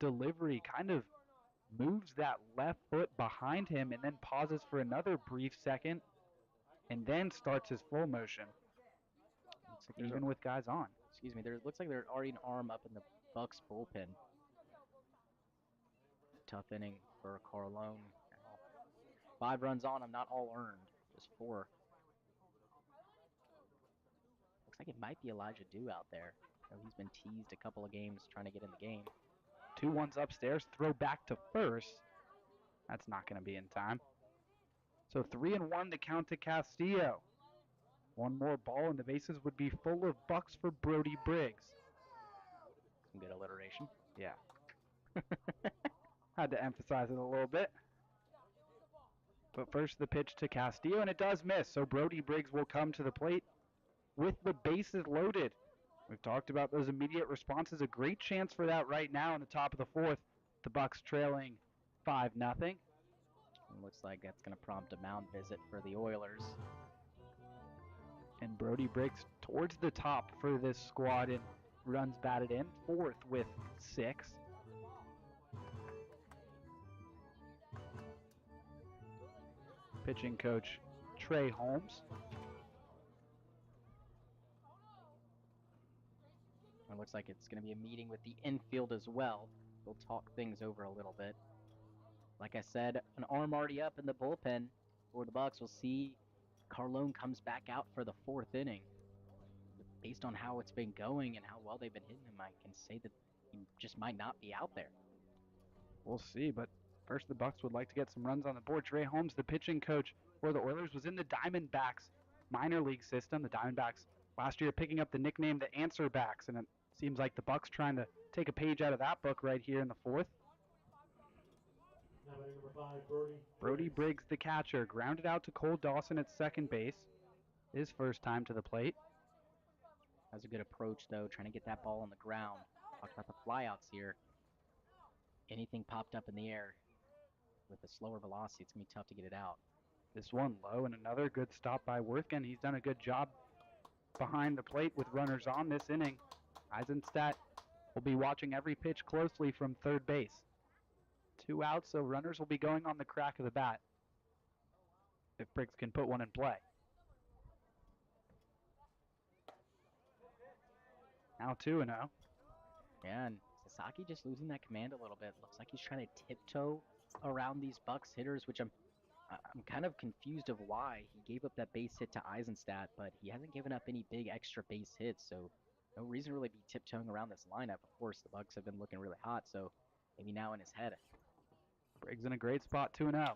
delivery, kind of moves that left foot behind him and then pauses for another brief second and then starts his full motion. Like even with guys on. Excuse me, there looks like there's already an arm up in the Bucs bullpen. Tough inning for Carlone. 5 runs on him, not all earned, just 4. Looks like it might be Elijah Dew out there. He's been teased a couple of games trying to get in the game. 2-1's upstairs, throw back to first. That's not going to be in time. So 3-1 the count to Castillo. One more ball and the bases would be full of Bucs for Brody Briggs. Some good alliteration. Yeah. Had to emphasize it a little bit. But first the pitch to Castillo, and it does miss. So Brody Briggs will come to the plate with the bases loaded. We've talked about those immediate responses. A great chance for that right now in the top of the 4th. The Bucs trailing 5-0. Looks like that's going to prompt a mound visit for the Oilers. And Brody Briggs towards the top for this squad and runs batted in. 4th with 6. Pitching coach Trey Holmes. It looks like it's going to be a meeting with the infield as well. We'll talk things over a little bit. Like I said, an arm already up in the bullpen for the Bucs. We'll see Carlone comes back out for the 4th inning. Based on how it's been going and how well they've been hitting him, I can say that he just might not be out there. We'll see, but first the Bucs would like to get some runs on the board. Trey Holmes, the pitching coach for the Oilers, was in the Diamondbacks minor league system. The Diamondbacks last year picking up the nickname the Answer Backs, and it seems like the Bucs trying to take a page out of that book right here in the 4th. Now batting number 5, Brody Briggs, the catcher, grounded out to Cole Dawson at second base. His first time to the plate. That's a good approach, though, trying to get that ball on the ground. Talk about the flyouts here. Anything popped up in the air with a slower velocity, it's going to be tough to get it out. This one low, and another good stop by Worthgen. He's done a good job behind the plate with runners on this inning. Eisenstadt will be watching every pitch closely from third base. 2 outs, so runners will be going on the crack of the bat if Briggs can put one in play. Now 2-0. Yeah, and Sasaki just losing that command a little bit. Looks like he's trying to tiptoe around these Bucs hitters, which I'm kind of confused of why. He gave up that base hit to Eisenstadt, but he hasn't given up any big extra base hits, so no reason to really be tiptoeing around this lineup. Of course, the Bucs have been looking really hot, so maybe now in his head. Briggs in a great spot, 2-0.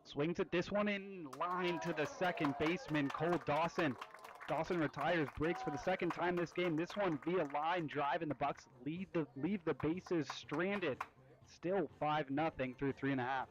Swings at this one in line to the second baseman, Cole Dawson. Dawson retires Briggs for the second time this game. This one via line drive, and the Bucs leave the bases stranded. Still 5-0 through 3.5.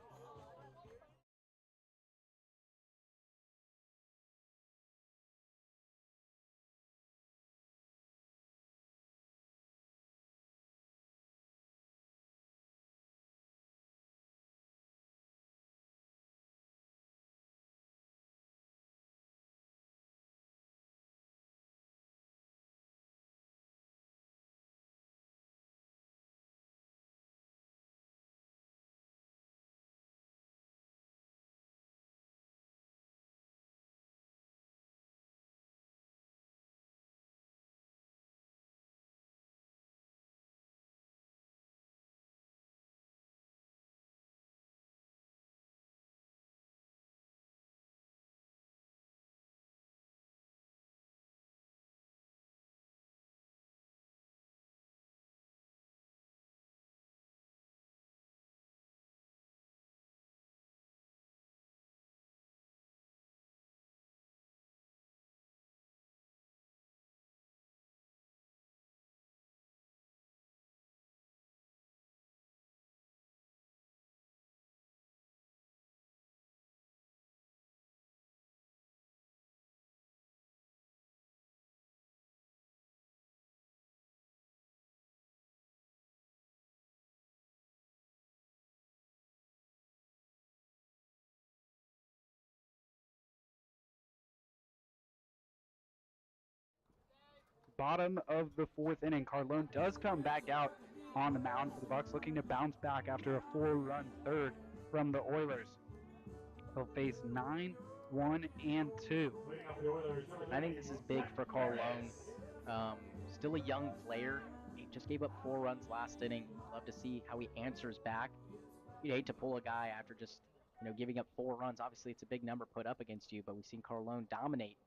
bottom of the fourth inning. Carlone does come back out on the mound for the Bucs, looking to bounce back after a 4-run third from the Oilers. They'll face 9, 1, and 2. I think this is big for Carlone. Still a young player. He just gave up 4 runs last inning. Love to see how he answers back. You'd hate to pull a guy after just giving up 4 runs. Obviously, it's a big number put up against you, but we've seen Carlone dominate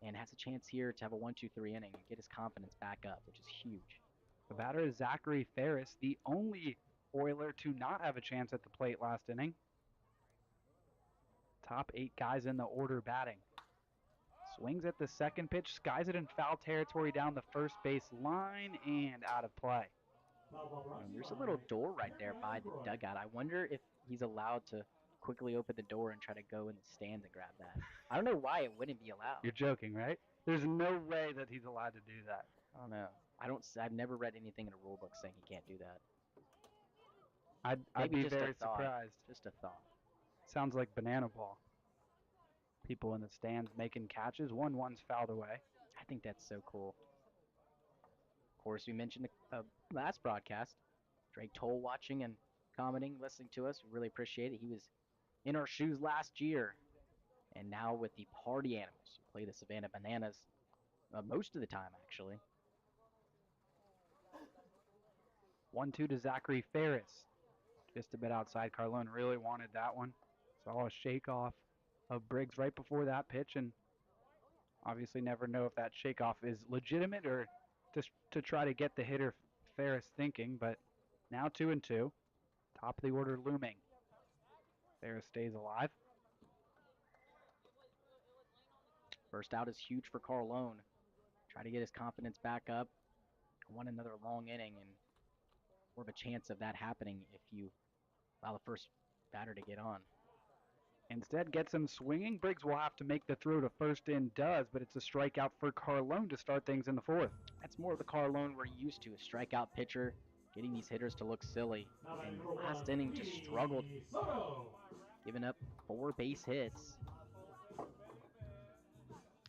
and has a chance here to have a 1-2-3 inning and get his confidence back up, which is huge. The batter is Zachary Ferris, the only Oiler to not have a chance at the plate last inning. Top 8 guys in the order batting. Swings at the second pitch, skies it in foul territory down the first base line and out of play. There's a little door right there by the dugout. I wonder if he's allowed to quickly open the door and try to go in the stands and grab that. I don't know why it wouldn't be allowed. You're joking, right? There's no way that he's allowed to do that. I don't know. I've never read anything in a rule book saying he can't do that. I'd be just very a thought. surprised. Just a thought. Sounds like banana ball. People in the stands making catches. 1-1's fouled away. I think that's so cool. Of course, we mentioned the last broadcast. Drake Toll watching and commenting, listening to us. We really appreciate it. He was in our shoes last year. And now with the Party Animals, who play the Savannah Bananas most of the time, actually. 1-2 to Zachary Ferris. Just a bit outside. Carlone really wanted that one. Saw a shake-off of Briggs right before that pitch, and obviously never know if that shake-off is legitimate or just to try to get the hitter Ferris thinking, but now 2-2. Top of the order looming. Ferris stays alive. First out is huge for Carlone. Try to get his confidence back up. Want another long inning and more of a chance of that happening if you allow the first batter to get on. Instead, gets him swinging. Briggs will have to make the throw to first and does, but it's a strikeout for Carlone to start things in the fourth. That's more of the Carlone we're used to, a strikeout pitcher, getting these hitters to look silly. And last inning just struggled, giving up 4 base hits.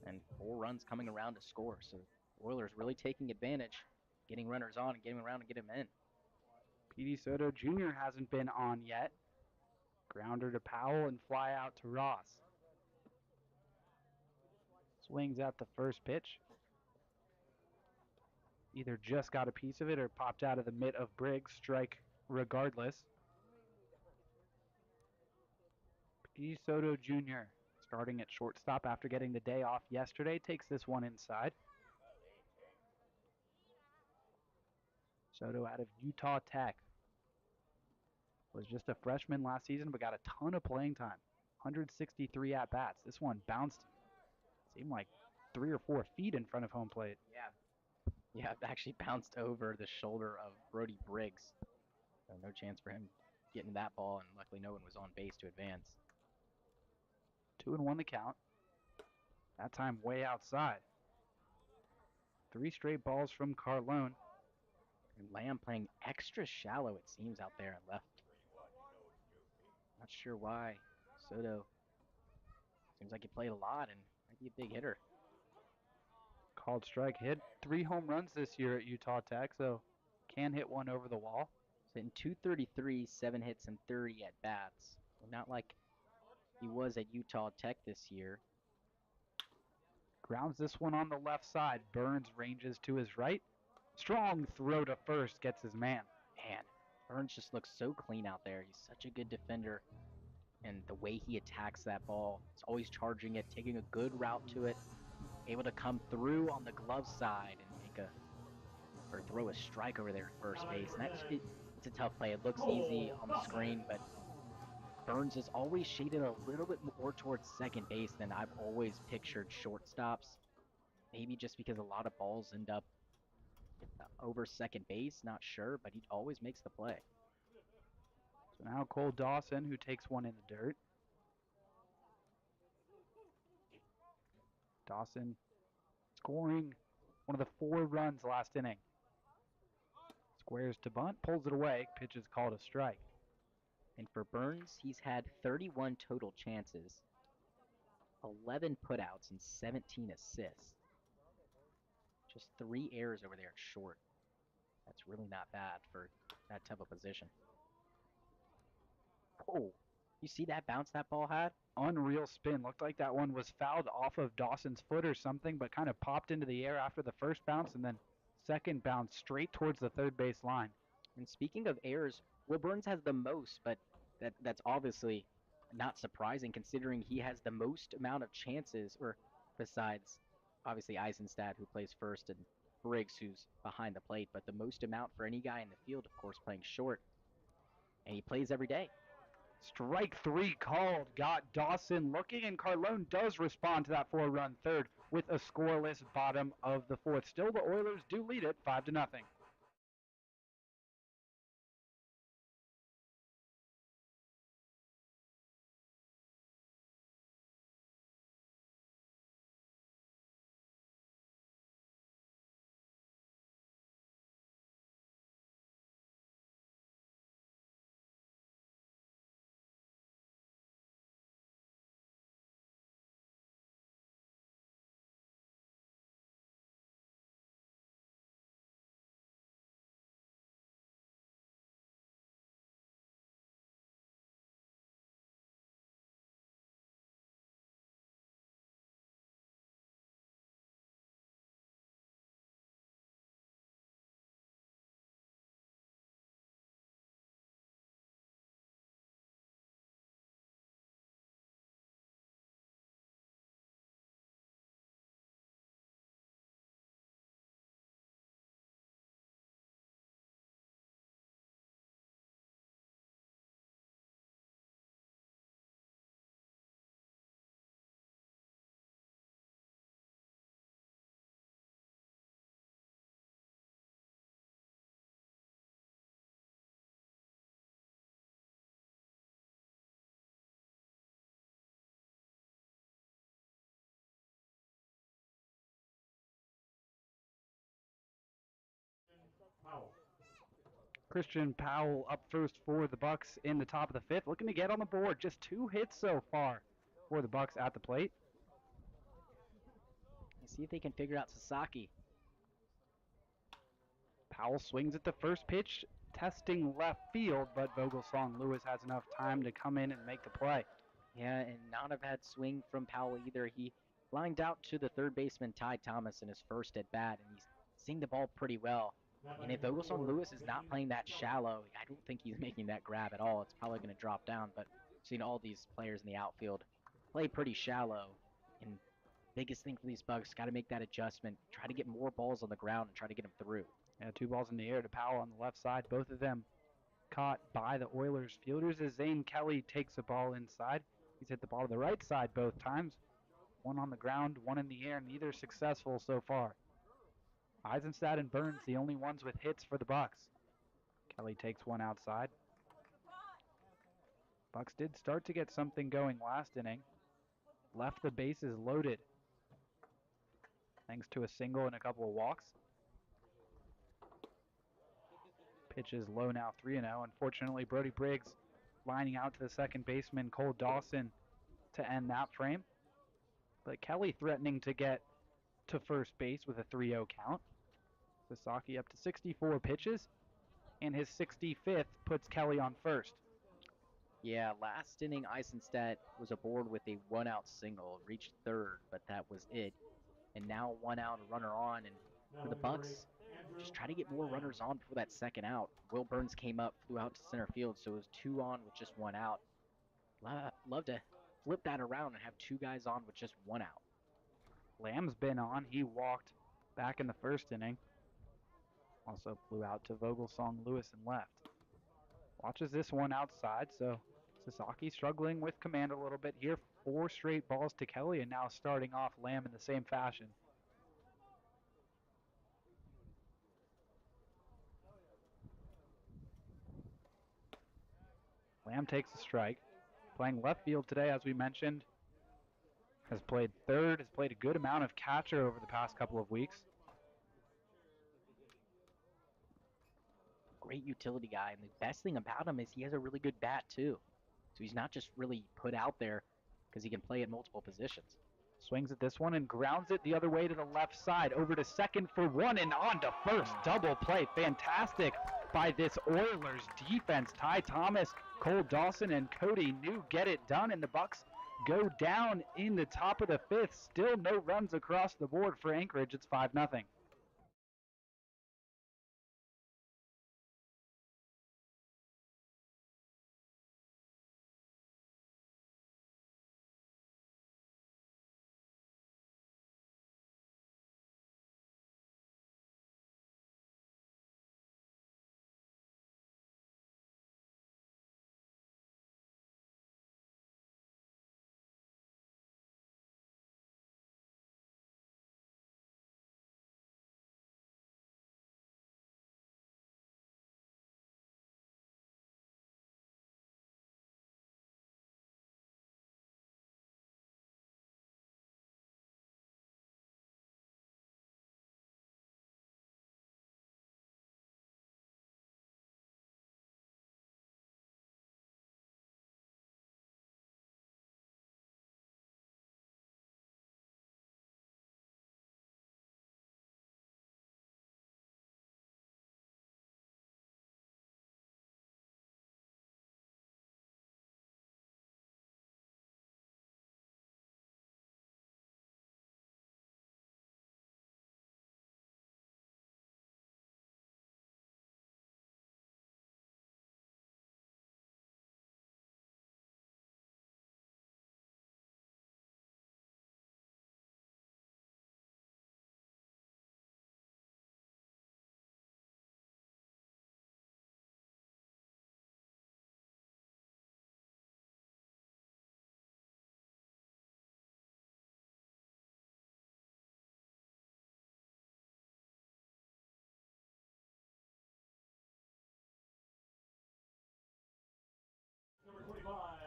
And 4 runs coming around to score. So Oilers really taking advantage, getting runners on and getting around to get them in. P.D. Soto Jr. hasn't been on yet. Grounder to Powell and fly out to Ross. Swings at the first pitch. Either just got a piece of it or popped out of the mitt of Briggs. Strike regardless. P.D. Soto Jr. starting at shortstop after getting the day off yesterday. Takes this one inside. Soto out of Utah Tech. Was just a freshman last season, but got a ton of playing time. 163 at-bats. This one bounced, seemed like 3 or 4 feet in front of home plate. Yeah, it actually bounced over the shoulder of Brody Briggs. So no chance for him getting that ball, and luckily no one was on base to advance. 2-1 the count. That time way outside. 3 straight balls from Carlone. And Lamb playing extra shallow, it seems, out there in left. Not sure why. Soto seems like he played a lot and might be a big hitter. Called strike. Hit 3 home runs this year at Utah Tech, so can hit one over the wall. Hitting .233, 7 hits and 30 at bats. Not like he was at Utah Tech this year. Grounds this one on the left side. Burns ranges to his right. Strong throw to first gets his man. Man, Burns just looks so clean out there. He's such a good defender. And the way he attacks that ball, he's always charging it, taking a good route to it, able to come through on the glove side and throw a strike over there at first base. And it's a tough play. It looks easy on the screen, but Burns is always shaded a little bit more towards second base than I've always pictured shortstops. Maybe just because a lot of balls end up over second base, not sure, but he always makes the play. So now Cole Dawson, who takes one in the dirt. Dawson scoring one of the 4 runs last inning. Squares to bunt, pulls it away, pitch is called a strike. And for Burns, he's had 31 total chances, 11 putouts, and 17 assists. Just 3 errors over there at short. That's really not bad for that type of position. Oh, you see that bounce that ball had? Unreal spin. Looked like that one was fouled off of Dawson's foot or something, but kind of popped into the air after the first bounce, and then second bounce straight towards the third base line. And speaking of errors, Will Burns has the most, but that's obviously not surprising considering he has the most amount of chances, or besides obviously Eisenstadt, who plays first, and Briggs, who's behind the plate, but the most amount for any guy in the field, of course, playing short. And he plays every day. Strike 3 called. Got Dawson looking, and Carlone does respond to that 4-run third with a scoreless bottom of the fourth. Still, the Oilers do lead it 5-0. Powell. Christian Powell up first for the Bucs in the top of the fifth, looking to get on the board. Just 2 hits so far for the Bucs at the plate. And see if they can figure out Sasaki. Powell swings at the first pitch, testing left field, but Vogelsong Lewis has enough time to come in and make the play. Yeah, and not a bad swing from Powell either. He lined out to the third baseman Ty Thomas in his first at bat, and he's seeing the ball pretty well. And if Vogelsong Lewis is not playing that shallow, I don't think he's making that grab at all. It's probably going to drop down, but I've seen all these players in the outfield play pretty shallow. And biggest thing for these Bucs, got to make that adjustment, try to get more balls on the ground and try to get them through. Yeah, 2 balls in the air to Powell on the left side, both of them caught by the Oilers fielders as Zane Kelly takes the ball inside. He's hit the ball to the right side both times. 1 on the ground, 1 in the air, neither successful so far. Eisenstadt and Burns, the only ones with hits for the Bucs. Kelly takes 1 outside. Bucs did start to get something going last inning. Left the bases loaded, thanks to a single and a couple of walks. Pitch is low now, 3-0. Unfortunately, Brody Briggs lining out to the second baseman, Cole Dawson, to end that frame. But Kelly threatening to get to first base with a 3-0 count. Sasaki up to 64 pitches, and his 65th puts Kelly on first. Yeah, last inning Eisenstadt was aboard with a 1-out single, reached third, but that was it. And now 1 out, a runner on, and for the Bucs, just try to get more runners on before that second out. Will Burns came up, flew out to center field, so it was 2 on with just 1 out. Love to flip that around and have 2 guys on with just 1 out. Lamb's been on. He walked back in the first inning. Also flew out to Vogelsong Lewis and left. Watches this one outside, so Sasaki struggling with command a little bit here. 4 straight balls to Kelly, and now starting off Lamb in the same fashion. Lamb takes a strike. Playing left field today, as we mentioned. Has played third, has played a good amount of catcher over the past couple of weeks. Great utility guy, and the best thing about him is he has a really good bat too. So he's not just really put out there because he can play at multiple positions. Swings at this one and grounds it the other way to the left side. Over to second for one and on to first. Double play. Fantastic by this Oilers defense. Ty Thomas, Cole Dawson, and Cody New get it done, and the Bucs go down in the top of the fifth. Still no runs across the board for Anchorage. It's 5-0.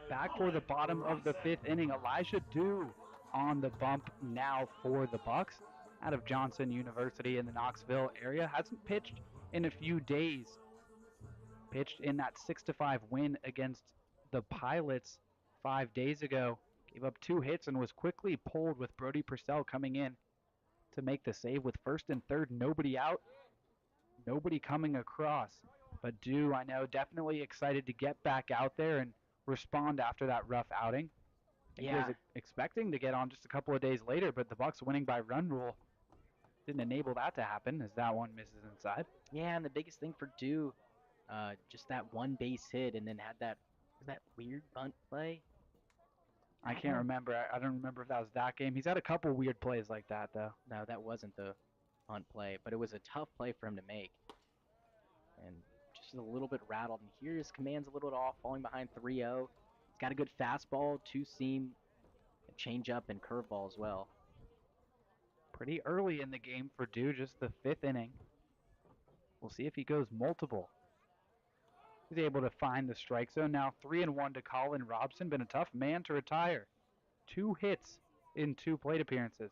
Back for the bottom of the fifth inning, Elijah Dew on the bump now for the Bucs. Out of Johnson University in the Knoxville area. Hasn't pitched in a few days. Pitched in that 6-5 win against the Pilots 5 days ago. Gave up 2 hits and was quickly pulled with Brody Purcell coming in to make the save with first and third. Nobody out, nobody coming across. But Dew, I know, definitely excited to get back out there and respond after that rough outing. He was expecting to get on just a couple of days later, but the Bucs winning by run rule didn't enable that to happen as that one misses inside. Yeah, and the biggest thing for Dew, just that one base hit, and then had that weird bunt play. I can't remember. I don't remember if that was that game. He's had a couple weird plays like that, though. No, that wasn't the bunt play, but it was a tough play for him to make. And just a little bit rattled. And here his command's a little bit off, falling behind 3-0. He's got a good fastball, 2-seam, a changeup, and curveball as well. Pretty early in the game for Dew, just the 5th inning. We'll see if he goes multiple. He's able to find the strike zone. Now 3-1 to Colin Robson. Been a tough man to retire. 2 hits in 2 plate appearances.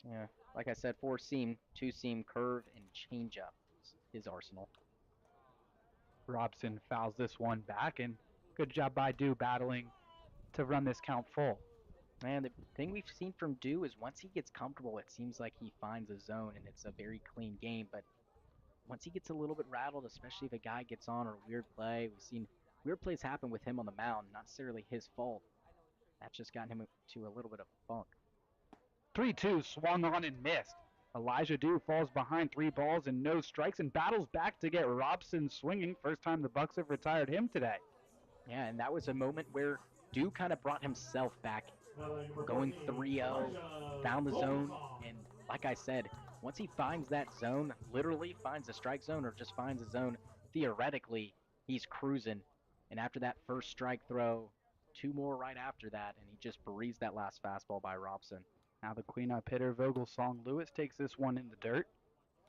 Yeah, like I said, 4-seam, 2-seam, curve, and changeup is his arsenal. Robson fouls this one back, and good job by Dew battling to run this count full. Man, the thing we've seen from Dew is once he gets comfortable, it seems like he finds a zone, and it's a very clean game. But once he gets a little bit rattled, especially if a guy gets on or a weird play, we've seen weird plays happen with him on the mound, not necessarily his fault. That's just gotten him to a little bit of a funk. 3-2 swung on and missed. Elijah Dew falls behind 3 balls and no strikes and battles back to get Robson swinging. First time the Bucs have retired him today. Yeah, and that was a moment where Dew kind of brought himself back, going 3-0, found the zone, and like I said, once he finds that zone, literally finds a strike zone or just finds a zone, theoretically, he's cruising. And after that first strike throw, 2 more right after that, and he just breezed that last fastball by Robson. Now the cleanup hitter, Vogelsong Lewis, takes this one in the dirt.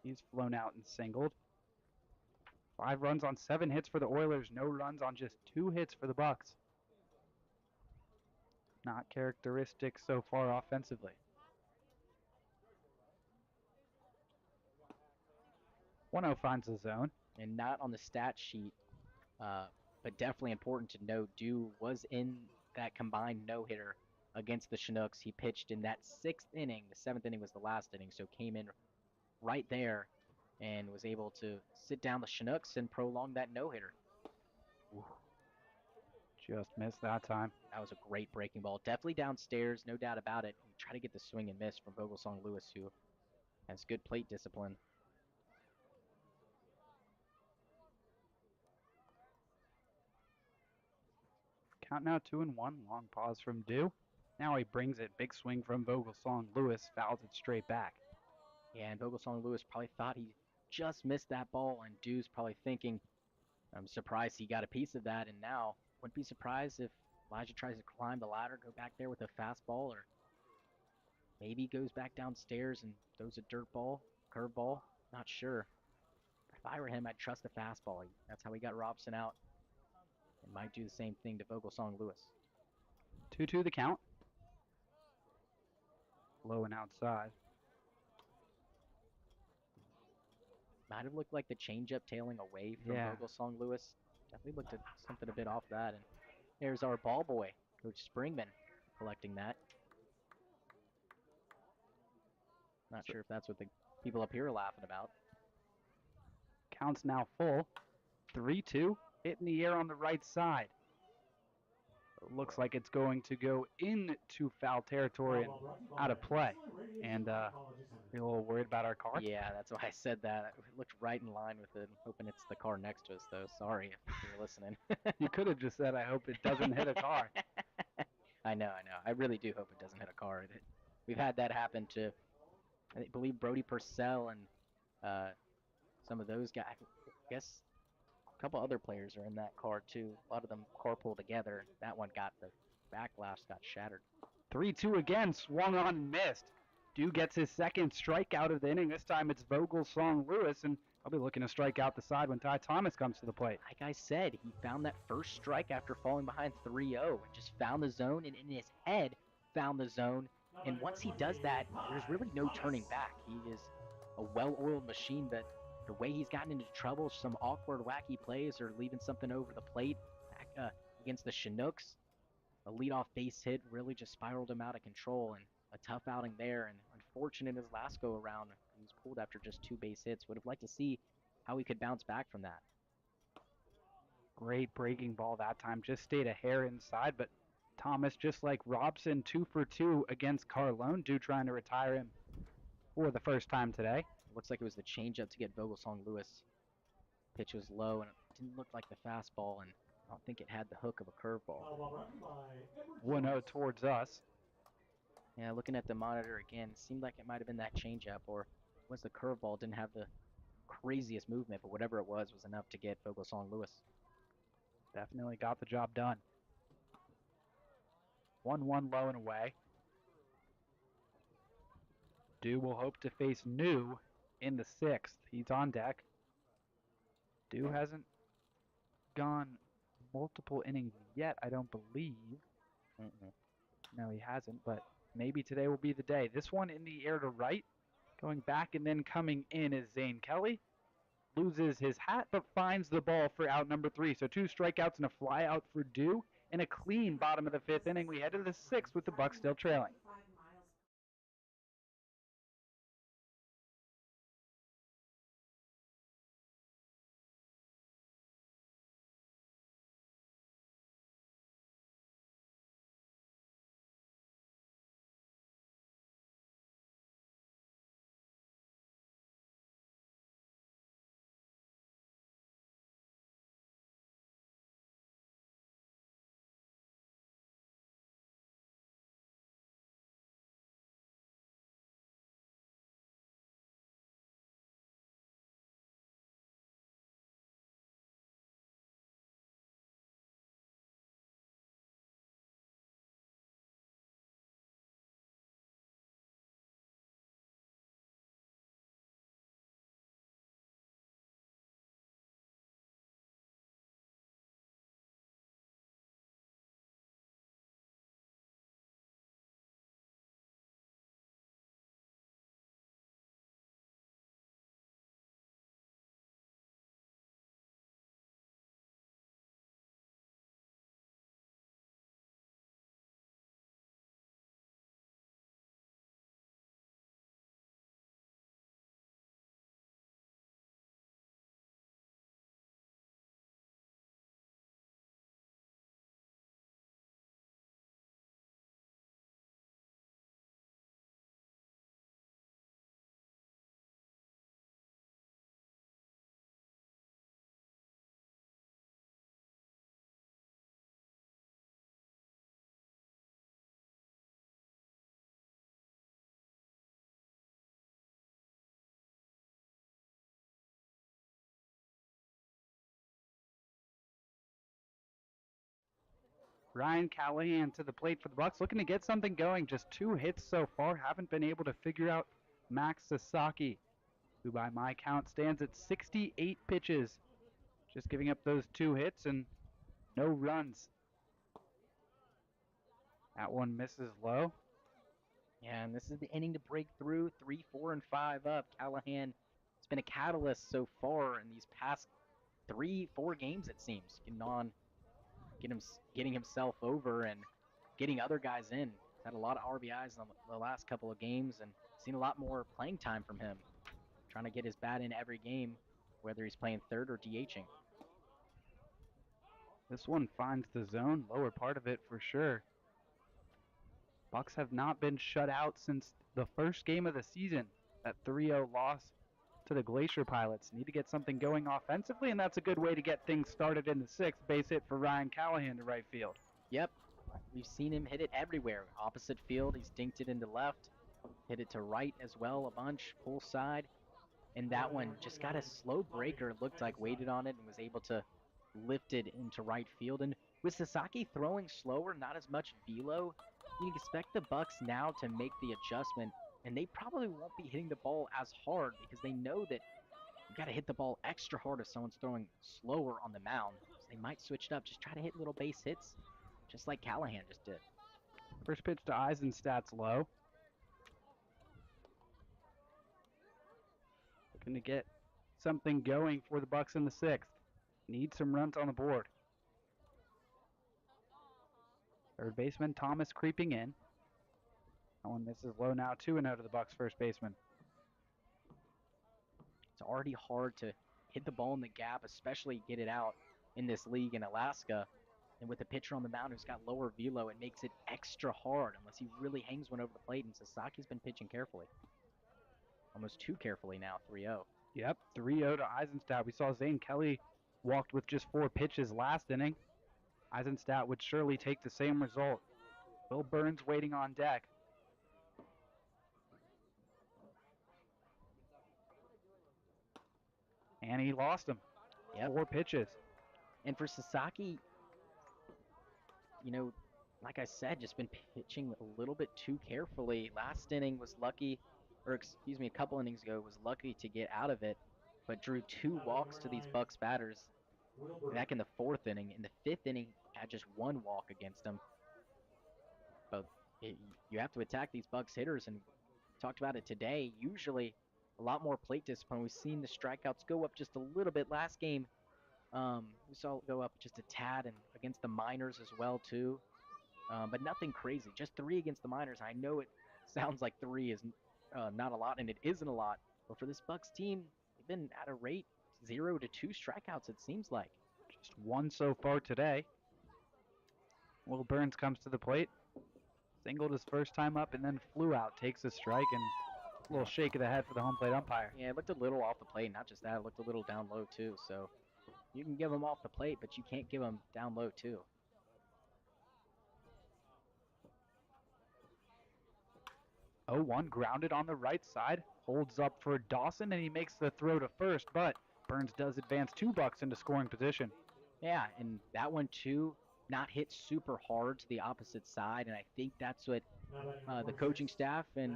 He's flown out and singled. 5 runs on 7 hits for the Oilers, no runs on just 2 hits for the Bucs. Not characteristic so far offensively. 1-0 finds the zone. And not on the stat sheet, but definitely important to note, Dew was in that combined no-hitter against the Chinooks. He pitched in that 6th inning. The 7th inning was the last inning, so came in right there and was able to sit down the Chinooks and prolong that no-hitter. Just missed that time. That was a great breaking ball. Definitely downstairs, no doubt about it. He tried to get the swing and miss from Vogelsong Lewis, who has good plate discipline. Count now 2-1. Long pause from Dew. Now he brings it. Big swing from Vogelsong Lewis. Fouls it straight back. Yeah, and Vogelsong Lewis probably thought he just missed that ball, and Dew's probably thinking, I'm surprised he got a piece of that, and now wouldn't be surprised if Elijah tries to climb the ladder, go back there with a fastball, or maybe goes back downstairs and throws a dirt ball, curveball. Not sure. If I were him, I'd trust the fastball. That's how he got Robson out. And might do the same thing to Vogelsong Lewis. 2-2 the count. Low and outside. Might have looked like the changeup tailing away from Vogelsong Lewis. Definitely looked at something a bit off that. And there's our ball boy, Coach Springman, collecting that. Not sure if that's what the people up here are laughing about. Count's now full. 3-2. Hit in the air on the right side. It looks like it's going to go into foul territory and out of play. And be a little worried about our car. Yeah, that's why I said that. It looked right in line with it. I'm hoping it's the car next to us, though. Sorry if you're listening. You could have just said, I hope it doesn't hit a car. I know. I really do hope it doesn't hit a car. We've had that happen to, I believe, Brody Purcell and some of those guys. I guess a couple other players are in that car, too. A lot of them carpool together. That one got the backlash, got shattered. 3-2 again, swung on and missed. Dew gets his second strikeout of the inning. This time it's Vogelsong Lewis, and I'll be looking to strike out the side when Ty Thomas comes to the plate. Like I said, he found that first strike after falling behind 3-0 and just found the zone, and in his head found the zone. And once he does that, there's really no turning back. He is a well-oiled machine, but the way he's gotten into trouble, some awkward, wacky plays or leaving something over the plate against the Chinooks, a leadoff base hit really just spiraled him out of control, and a tough outing there, and unfortunate in his last go-around. He was pulled after just 2 base hits. Would have liked to see how he could bounce back from that. Great breaking ball that time. Just stayed a hair inside, but Thomas, just like Robson, 2 for 2 against Carlone. Dew trying to retire him for the first time today. Looks like it was the changeup to get Vogelsong Lewis. Pitch was low, and it didn't look like the fastball, and I don't think it had the hook of a curveball. 1-0 towards us. Yeah, looking at the monitor again, it seemed like it might have been that changeup, or was the curveball. Didn't have the craziest movement, but whatever it was enough to get Vogelsong Lewis. Definitely got the job done. 1-1 low and away. Dew will hope to face New in the 6th. He's on deck. Dew hasn't gone multiple innings yet, I don't believe. No, he hasn't, but maybe today will be the day. This one in the air to right. Going back and then coming in is Zane Kelly. Loses his hat, but finds the ball for out number 3. So 2 strikeouts and a fly out for Dew. And a clean bottom of the 5th inning. We head to the 6th with the Bucs still trailing. Ryan Callahan to the plate for the Bucs, looking to get something going. Just 2 hits so far. Haven't been able to figure out Max Sasaki, who by my count stands at 68 pitches. Just giving up those 2 hits and no runs. That one misses low. Yeah, and this is the inning to break through. 3, 4, and 5 up. Callahan has been a catalyst so far in these past 3, 4 games, it seems. Getting himself over and getting other guys in. He's had a lot of RBIs in the last couple of games and seen a lot more playing time from him. Trying to get his bat in every game, whether he's playing third or DHing. This one finds the zone, lower part of it for sure. Bucs have not been shut out since the first game of the season. That 3-0 loss to the Glacier Pilots. Need to get something going offensively, and that's a good way to get things started in the 6th. Base hit for Ryan Callahan to right field. Yep, we've seen him hit it everywhere. Opposite field, he's dinked it into left. Hit it to right as well, a bunch, pull side. And that one just got a slow breaker, looked like waited on it and was able to lift it into right field. And with Sasaki throwing slower, not as much velo, you can expect the Bucs now to make the adjustment, and they probably won't be hitting the ball as hard because they know that you got to hit the ball extra hard if someone's throwing slower on the mound. So they might switch it up, just try to hit little base hits, just like Callahan just did. First pitch to Eisenstadt's low. Looking to get something going for the Bucs in the 6th. Need some runs on the board. Third baseman Thomas creeping in. That one misses low now, 2-0 to the Bucs first baseman. It's already hard to hit the ball in the gap, especially get it out in this league in Alaska. And with a pitcher on the mound who's got lower velo, it makes it extra hard unless he really hangs one over the plate. And Sasaki's been pitching carefully. Almost too carefully now, 3-0. Yep, 3-0 to Eisenstadt. We saw Zane Kelly walked with just 4 pitches last inning. Eisenstadt would surely take the same result. Will Burns waiting on deck. And he lost him. Yep. 4 pitches. And for Sasaki, you know, like I said, just been pitching a little bit too carefully. Last inning was lucky, or excuse me, a couple innings ago was lucky to get out of it, but drew 2 walks to these Bucs batters back in the 4th inning. In the 5th inning, had just 1 walk against him. But you have to attack these Bucs hitters, and talked about it today. Usually a lot more plate discipline. We've seen the strikeouts go up just a little bit last game. We saw it go up just a tad, and against the Miners as well too. But nothing crazy. Just 3 against the Miners. I know it sounds like 3 is not a lot, and it isn't a lot. But for this Bucs team, they've been at a rate 0 to 2 strikeouts, it seems like. Just 1 so far today. Will Burns comes to the plate. Singled his first time up and then flew out. Takes a strike and a little shake of the head for the home plate umpire. Yeah, it looked a little off the plate. Not just that, it looked a little down low too. So you can give him off the plate, but you can't give him down low too. Oh, 1 grounded on the right side. Holds up for Dawson, and he makes the throw to first, but Burns does advance 2 Bucs into scoring position. Yeah, and that one too, not hit super hard to the opposite side, and I think that's what the coaching staff and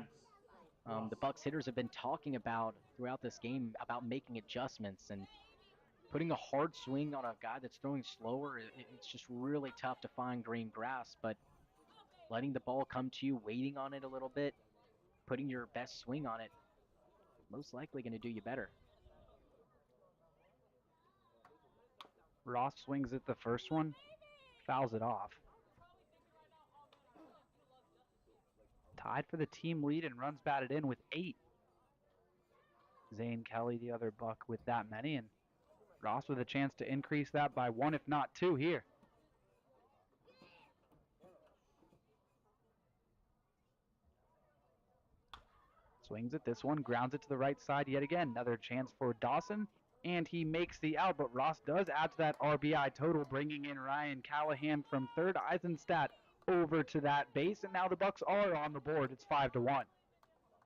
the Bucs hitters have been talking about throughout this game, about making adjustments and putting a hard swing on a guy that's throwing slower. It's just really tough to find green grass, but letting the ball come to you, waiting on it a little bit, putting your best swing on it, most likely going to do you better. Ross swings at the first one, fouls it off. Tied for the team lead and runs batted in with 8. Zane Kelly, the other Buck, with that many, and Ross with a chance to increase that by 1, if not 2 here. Swings at this one, grounds it to the right side yet again. Another chance for Dawson, and he makes the out, but Ross does add to that RBI total, bringing in Ryan Callahan from third. Eisenstadt over to that base, and now the Bucs are on the board. It's 5-1.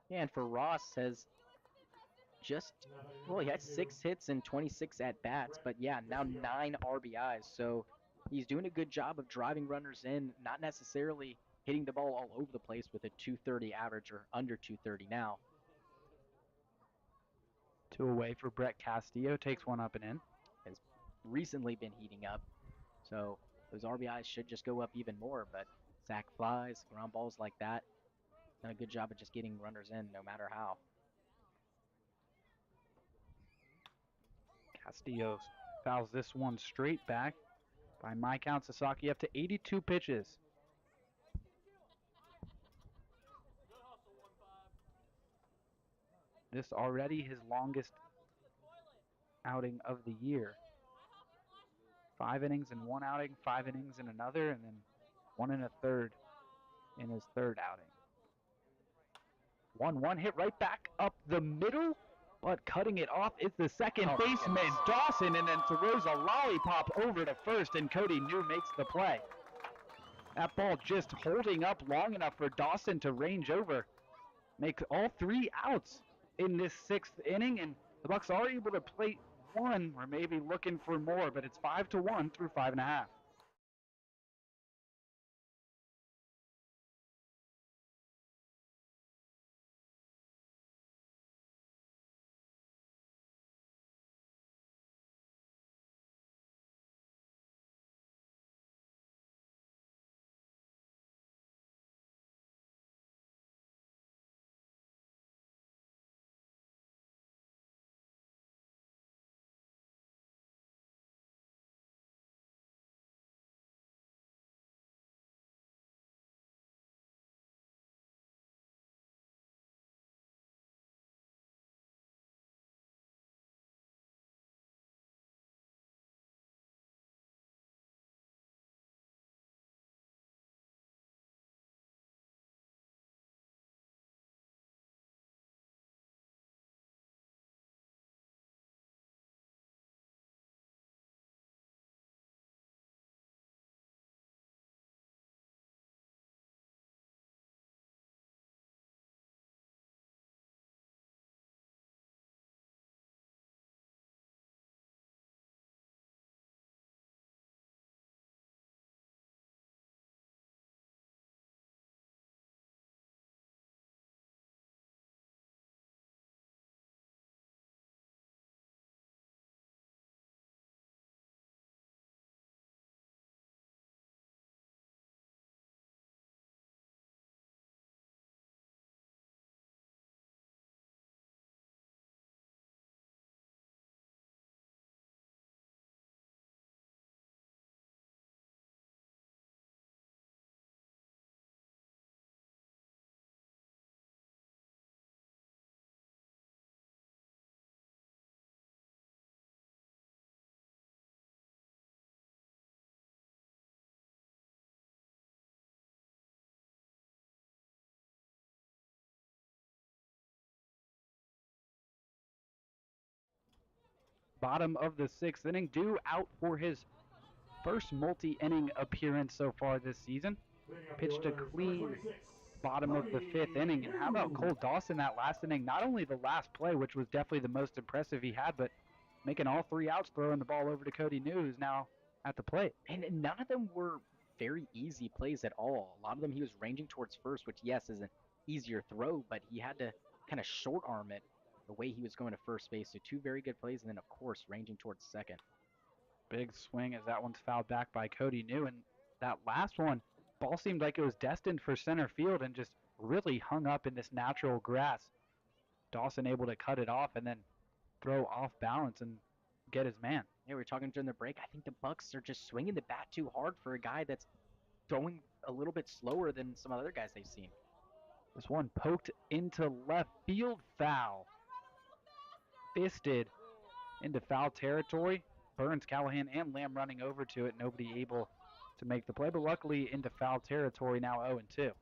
Yeah, and for Ross has just, well, he had 6 hits and 26 at-bats, but yeah, now 9 RBIs, so He's doing a good job of driving runners in, not necessarily hitting the ball all over the place with a 230 average or under 230 now. 2 away for Brett Castillo, takes one up and in. Has recently been heating up, so those RBIs should just go up even more, but sac flies, ground balls like that, done a good job of just getting runners in no matter how. Castillo fouls this one straight back. By my count, Sasaki up to 82 pitches. This already his longest outing of the year. 5 innings in one outing, 5 innings in another, and then 1 1/3 in his third outing. 1-1 hit right back up the middle, but cutting it off is the second baseman, Dawson, and then throws a lollipop over to first, and Cody New makes the play. That ball just holding up long enough for Dawson to range over. Makes all 3 outs in this 6th inning, and the Bucs are able to play one. We're maybe looking for more, but it's 5-1 through 5.5. Bottom of the 6th inning, due out for his first multi-inning appearance so far this season. Pitched a clean bottom of the 5th inning. And how about Cole Dawson that last inning? Not only the last play, which was definitely the most impressive he had, but making all 3 outs, throwing the ball over to Cody New, who's now at the plate. And none of them were very easy plays at all. A lot of them he was ranging towards first, which, yes, is an easier throw, but he had to kind of short arm it the way he was going to first base. So 2 very good plays, and then, of course, ranging towards second. Big swing as that one's fouled back by Cody New. And that last one, ball seemed like it was destined for center field and just really hung up in this natural grass. Dawson able to cut it off and then throw off balance and get his man. Yeah, we were talking during the break. I think the Bucs are just swinging the bat too hard for a guy that's throwing a little bit slower than some other guys they've seen. This one poked into left field, foul. Fisted into foul territory. Burns, Callahan, and Lamb running over to it. Nobody able to make the play, but luckily into foul territory, now 0-2.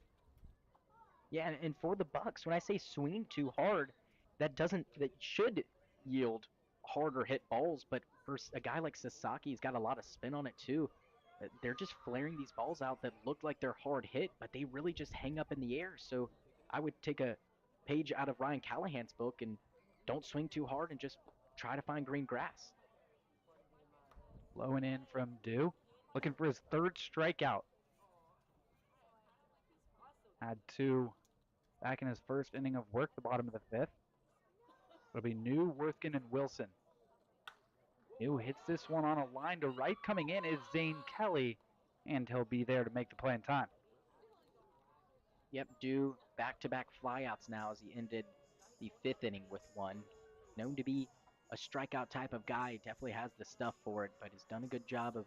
Yeah, and for the Bucs, when I say swinging too hard, that should yield harder hit balls, but for a guy like Sasaki, he's got a lot of spin on it too. They're just flaring these balls out that look like they're hard hit, but they really just hang up in the air. So I would take a page out of Ryan Callahan's book and don't swing too hard and just try to find green grass. Blowing in from Dew. looking for his third strikeout. Had 2 back in his first inning of work, the bottom of the 5th. It'll be New, Worthkin, and Wilson. New hits this one on a line to right. Coming in is Zane Kelly, and he'll be there to make the play in time. Yep, Dew back-to-back flyouts now as he ended the 5th inning with one. Known to be a strikeout type of guy, definitely has the stuff for it, but has done a good job of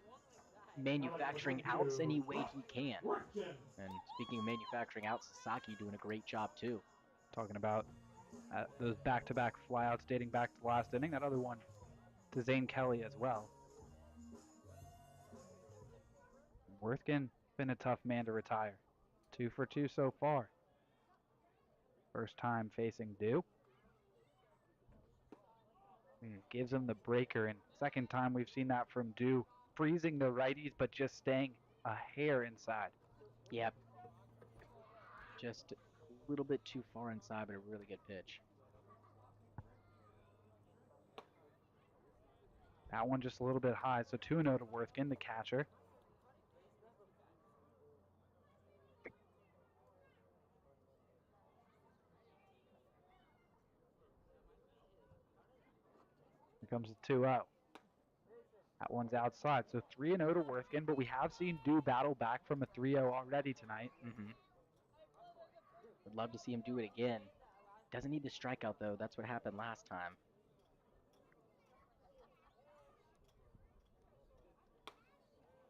manufacturing outs any way he can. And speaking of manufacturing outs, Sasaki doing a great job too. Talking about those back-to-back flyouts dating back to last inning. That other one to Zane Kelly as well. Worthkin been a tough man to retire. 2 for 2 so far. First time facing Dew. Gives him the breaker, and second time we've seen that from Dew, freezing the righties but just staying a hair inside. Yep. Just a little bit too far inside, but a really good pitch. That one just a little bit high, so 2-0 to Worthkin, the catcher. Here comes the 2-0. That one's outside, so 3-0 to Worthkin, but we have seen Dew battle back from a 3-0 already tonight. Would love to see him do it again. Doesn't need the strikeout, though. That's what happened last time.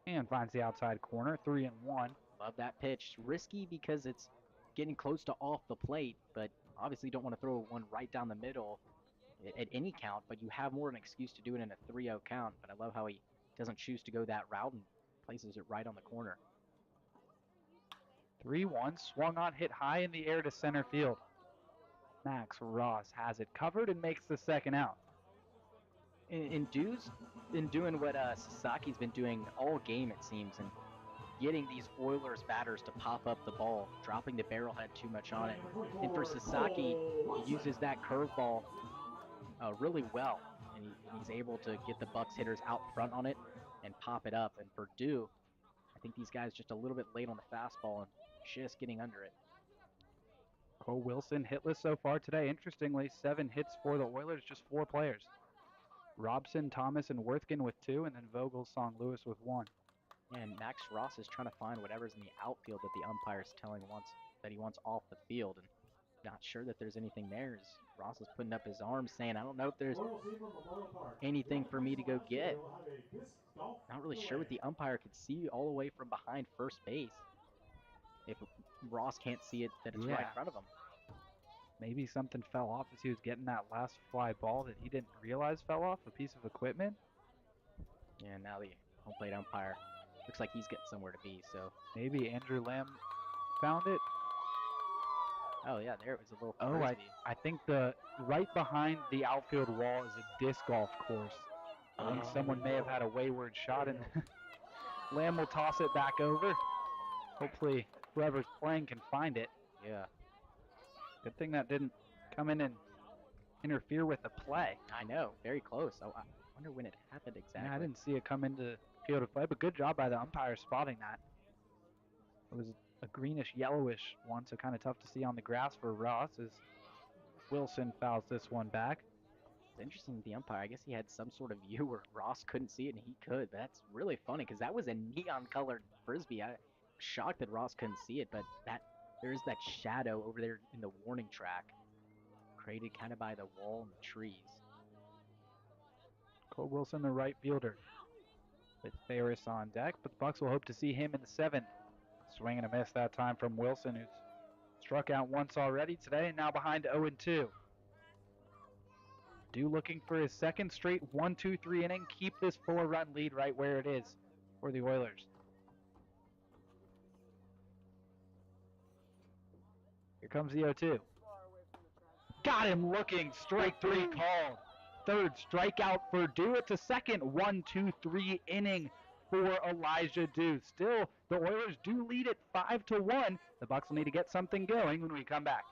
And finds the outside corner, 3-1. Love that pitch. Risky because it's getting close to off the plate, but obviously don't want to throw one right down the middle at any count, but you have more of an excuse to do it in a 3-0 count. But I love how he doesn't choose to go that route and places it right on the corner. 3-1, swung on, hit high in the air to center field. Max Ross has it covered and makes the second out. And Dew's been doing what Sasaki's been doing all game, it seems, and getting these Oilers batters to pop up the ball, dropping the barrel head too much on it. And for Sasaki, he uses that curveball really well, and he's able to get the Bucs hitters out front on it and pop it up. And for Dew, I think these guys just a little bit late on the fastball and just getting under it. Cole Wilson hitless so far today. Interestingly, 7 hits for the Oilers, just 4 players. Robson, Thomas, and Worthkin with 2, and then Vogel, Song Lewis with 1. And Max Ross is trying to find whatever's in the outfield that the umpire's telling that he wants off the field, and not sure that there's anything there. As Ross is putting up his arms saying, I don't know if there's anything for me to go get. Not really sure what the umpire could see all the way from behind first base. If Ross can't see it, that it's right in front of him. Maybe something fell off as he was getting that last fly ball that he didn't realize fell off, a piece of equipment. Yeah, now the home plate umpire looks like he's getting somewhere to be, so. Maybe Andrew Lamb found it. Oh, yeah, there it was a little frisbee. I think the right behind the outfield wall is a disc golf course. I think someone may have had a wayward shot, and Lamb will toss it back over. Hopefully whoever's playing can find it. Yeah. Good thing that didn't come in and interfere with the play. I know, very close. I wonder when it happened exactly. Yeah, I didn't see it come into the field of play, but good job by the umpire spotting that. It was a greenish yellowish one, so kind of tough to see on the grass for Ross as Wilson fouls this one back. It's interesting, the umpire, I guess he had some sort of view where Ross couldn't see it and he could, but that's really funny because that was a neon colored frisbee. I'm shocked that Ross couldn't see it, but there's that shadow over there in the warning track created kind of by the wall and the trees. Cole Wilson, the right fielder, with Ferris on deck, but the Bucs will hope to see him in the 7th. Swing and a miss that time from Wilson, who's struck out once already today and now behind 0-2. Dew looking for his second straight 1-2-3 inning, keep this 4-run lead right where it is for the Oilers. Here comes the 0-2. Got him looking, strike 3 called. Third strikeout for Dew. It's a second 1-2-3 inning for Elijah Dew. Still, the Oilers do lead it 5-1. The Bucs will need to get something going when we come back.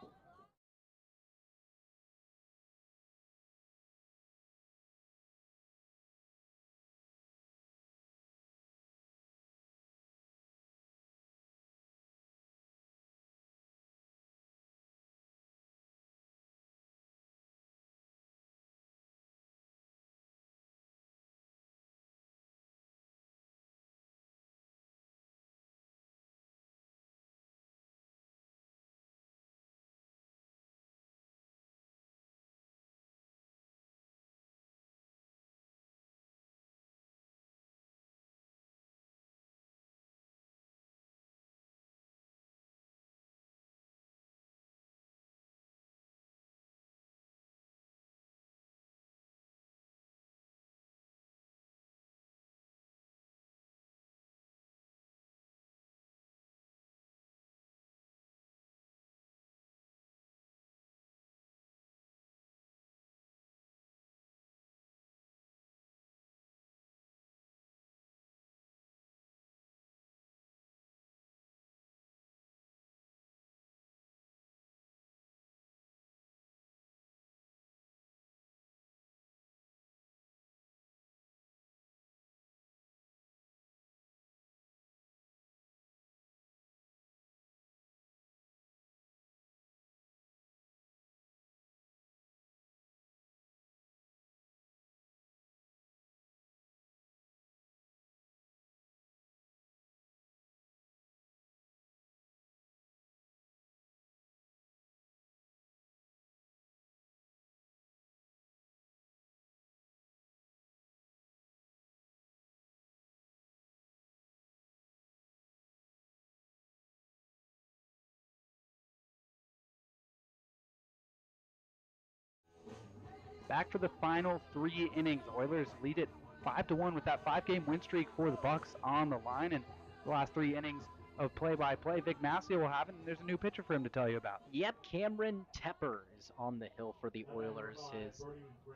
Back for the final 3 innings. The Oilers lead it 5-1 with that 5-game win streak for the Bucs on the line. And the last 3 innings of play-by-play, Vic Massey will have it, and there's a new pitcher for him to tell you about. Yep, Cameron Tepper is on the hill for the Oilers. His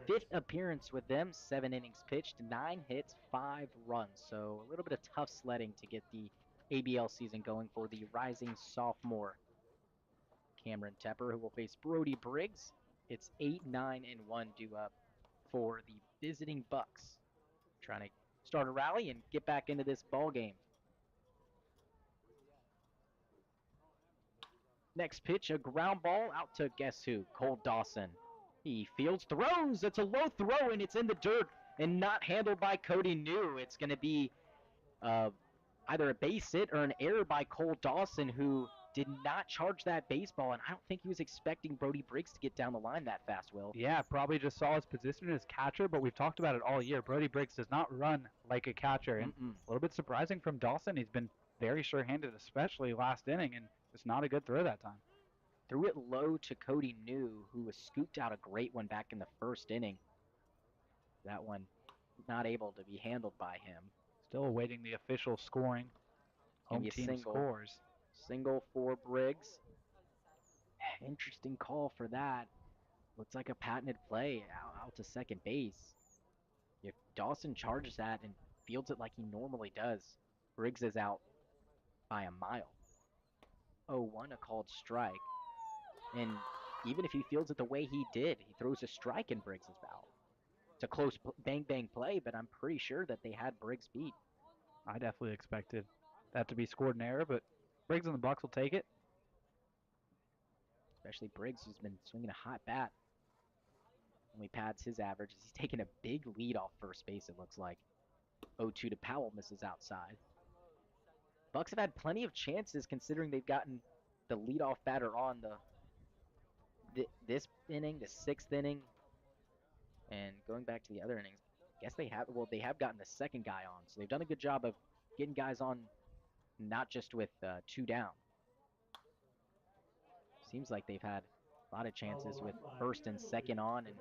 5th appearance with them, 7 innings pitched, 9 hits, 5 runs. So a little bit of tough sledding to get the ABL season going for the rising sophomore Cameron Tepper, who will face Brody Briggs. It's 8-9-1 due up for the visiting Bucs, trying to start a rally and get back into this ball game. Next pitch, a ground ball out to guess who? Cole Dawson. He fields, throws. It's a low throw, and it's in the dirt and not handled by Cody New. It's going to be either a base hit or an error by Cole Dawson, who did not charge that baseball, and I don't think he was expecting Brody Briggs to get down the line that fast, Will. Yeah, probably just saw his position as catcher, but we've talked about it all year. Brody Briggs does not run like a catcher, and a little bit surprising from Dawson. He's been very sure-handed, especially last inning, and it's not a good throw that time. Threw it low to Cody New, who was scooped out a great one back in the 1st inning. That one not able to be handled by him. Still awaiting the official scoring. Home team scores. Single for Briggs. Interesting call for that. Looks like a patented play out to second base. If Dawson charges that and fields it like he normally does, Briggs is out by a mile. 0-1, a called strike. And even if he fields it the way he did, he throws a strike in Briggs' out. It's a close bang-bang play, but I'm pretty sure that they had Briggs beat. I definitely expected that to be scored in error, but Briggs and the Bucs will take it. Especially Briggs, who's been swinging a hot bat. Only pads his average as he's taking a big lead off first base, it looks like. 0-2 to Powell, misses outside. Bucs have had plenty of chances considering they've gotten the leadoff batter on this inning, the 6th inning. And going back to the other innings, I guess they have gotten the second guy on. So they've done a good job of getting guys on, not just with 2 down. Seems like they've had a lot of chances with 1st and 2nd on, and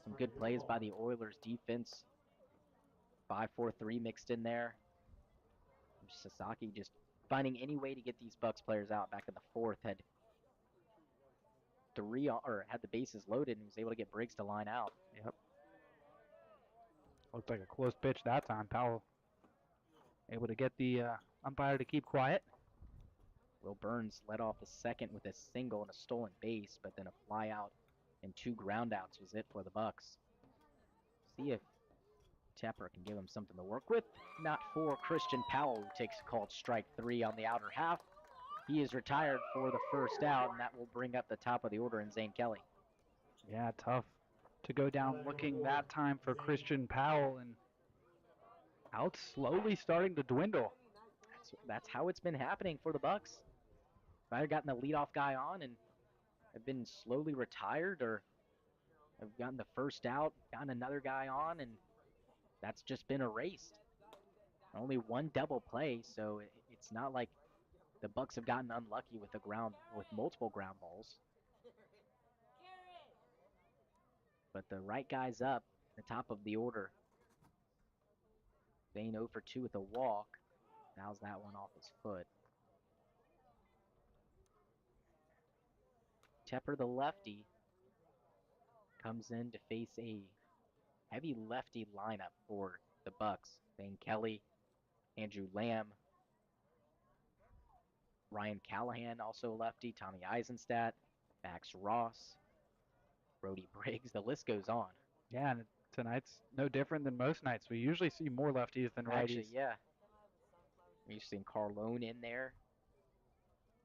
some good plays by the Oilers defense. 5-4-3 mixed in there. Sasaki just finding any way to get these Bucs players out. Back in the 4th, had the bases loaded and was able to get Briggs to line out. Yep. Looked like a close pitch that time. Powell able to get the umpire to keep quiet. Will Burns led off the 2nd with a single and a stolen base, but then a fly out and 2 groundouts was it for the Bucs. See if Tepper can give him something to work with. Not for Christian Powell, who takes a called strike 3 on the outer half. He is retired for the 1st out, and that will bring up the top of the order in Zane Kelly. Yeah, tough to go down looking that time for Christian Powell, and out slowly starting to dwindle. That's how it's been happening for the Bucs. Either gotten the leadoff guy on and have been slowly retired, or have gotten the 1st out, gotten another guy on, and that's just been erased. Only 1 double play, so it's not like the Bucs have gotten unlucky with multiple ground balls. But the right guy's up, the top of the order. Zane 0 for 2 with a walk. Fouls that one off his foot. Tepper, the lefty, comes in to face a heavy lefty lineup for the Bucs. Zane Kelly, Andrew Lamb, Ryan Callahan, also a lefty, Tommy Eisenstadt, Max Ross, Brody Briggs. The list goes on. Yeah, and tonight's no different than most nights. We usually see more lefties than righties. Actually, yeah. We've seen Carlone in there.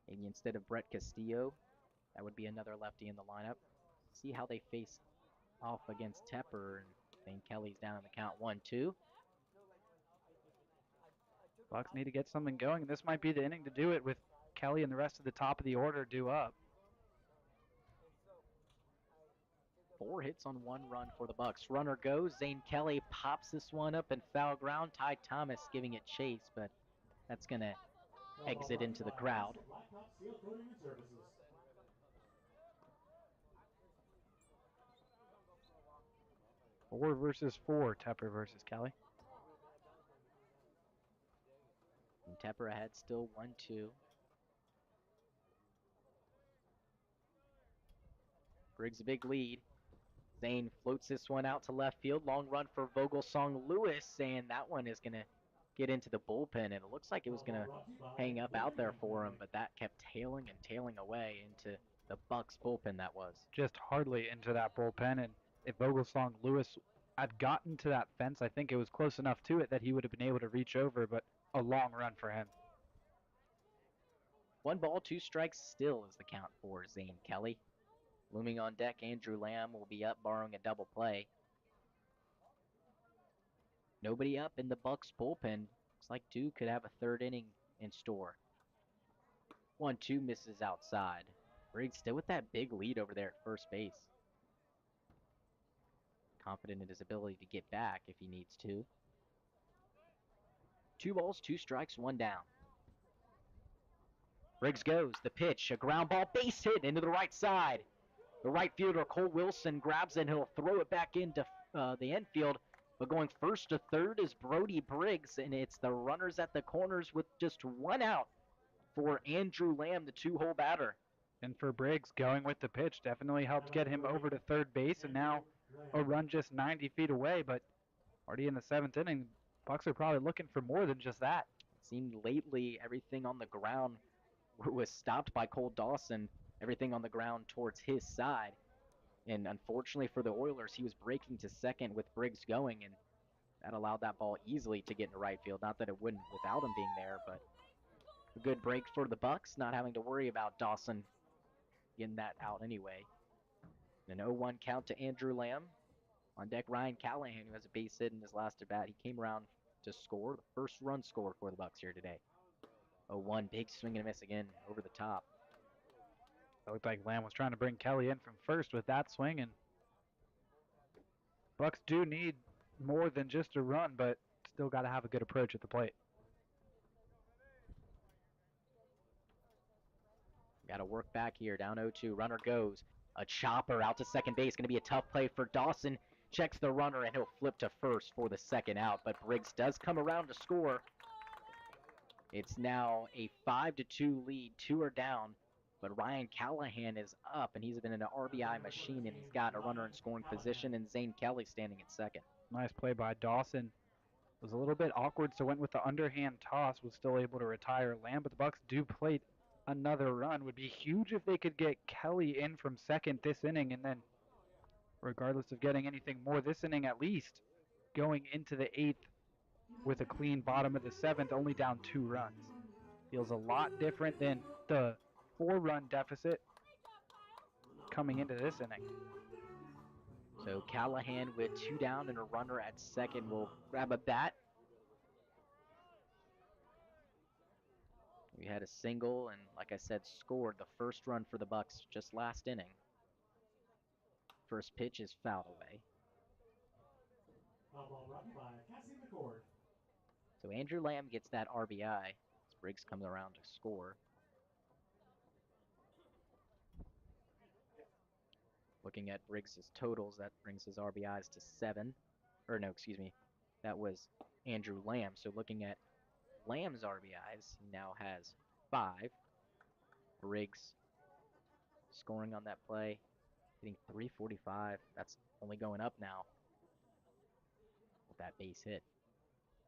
Maybe instead of Brett Castillo, that would be another lefty in the lineup. See how they face off against Tepper, and Zane Kelly's down in the count 1-2. Bucs need to get something going, and this might be the inning to do it with Kelly and the rest of the top of the order due up. 4 hits on 1 run for the Bucs. Runner goes. Zane Kelly pops this one up and foul ground. Ty Thomas giving it chase, but that's going to exit into the crowd. 4 versus 4, Tepper versus Kelly. And Tepper ahead still 1-2. Briggs a big lead. Zane floats this one out to left field. Long run for Vogelsong Lewis, and that one is going to get into the bullpen. And it looks like it was going to hang up out there for him, but that kept tailing and tailing away into the Bucs bullpen that was. Just hardly into that bullpen, and if Vogelsong Lewis had gotten to that fence, I think it was close enough to it that he would have been able to reach over, but a long run for him. 1 ball, 2 strikes still is the count for Zane Kelly. Looming on deck, Andrew Lamb will be up, borrowing a double play. Nobody up in the Bucs bullpen. Looks like Duke could have a third inning in store. 1-2 misses outside. Briggs still with that big lead over there at first base. Confident in his ability to get back if he needs to. 2 balls, 2 strikes, 1 down. Briggs goes, the pitch, a ground ball, base hit into the right side. The right fielder, Cole Wilson, grabs it and he'll throw it back into the infield. But going first to third is Brody Briggs, and it's the runners at the corners with just 1 out for Andrew Lamb, the 2-hole batter. And for Briggs, going with the pitch definitely helped get him over to third base, and now a run just 90 feet away, but already in the 7th inning, Bucs are probably looking for more than just that. It seemed lately everything on the ground was stopped by Cole Dawson, everything on the ground towards his side. And unfortunately for the Oilers, he was breaking to second with Briggs going, and that allowed that ball easily to get into right field. Not that it wouldn't without him being there, but a good break for the Bucs, not having to worry about Dawson getting that out anyway. An 0-1 count to Andrew Lamb. On deck, Ryan Callahan, who has a base hit in his last at bat. He came around to score, the first run scored for the Bucs here today. 0-1, big swing and a miss again over the top. It looked like Lamb was trying to bring Kelly in from first with that swing, and Bucs do need more than just a run, but still got to have a good approach at the plate. Got to work back here, down 0-2. Runner goes. A chopper out to second base. Going to be a tough play for Dawson. Checks the runner, and he'll flip to first for the second out. But Briggs does come around to score. It's now a 5-2 lead. 2 are down. But Ryan Callahan is up, and he's been an RBI machine, and he's got a runner in scoring position, and Zane Kelly standing at second. Nice play by Dawson. Was a little bit awkward, so went with the underhand toss. Was still able to retire Lamb, but the Bucs do plate another run. Would be huge if they could get Kelly in from second this inning, and then regardless of getting anything more this inning at least, going into the 8th with a clean bottom of the 7th, only down 2 runs. Feels a lot different than the 4-run deficit coming into this inning. So Callahan with 2 down and a runner at second will grab a bat. We had a single and, like I said, scored the first run for the Bucs just last inning. First pitch is fouled away. So Andrew Lamb gets that RBI as Briggs comes around to score. Looking at Briggs' totals, that brings his RBIs to 7. Or no, excuse me, that was Andrew Lamb. So looking at Lamb's RBIs, he now has 5. Briggs scoring on that play, hitting .345. That's only going up now with that base hit.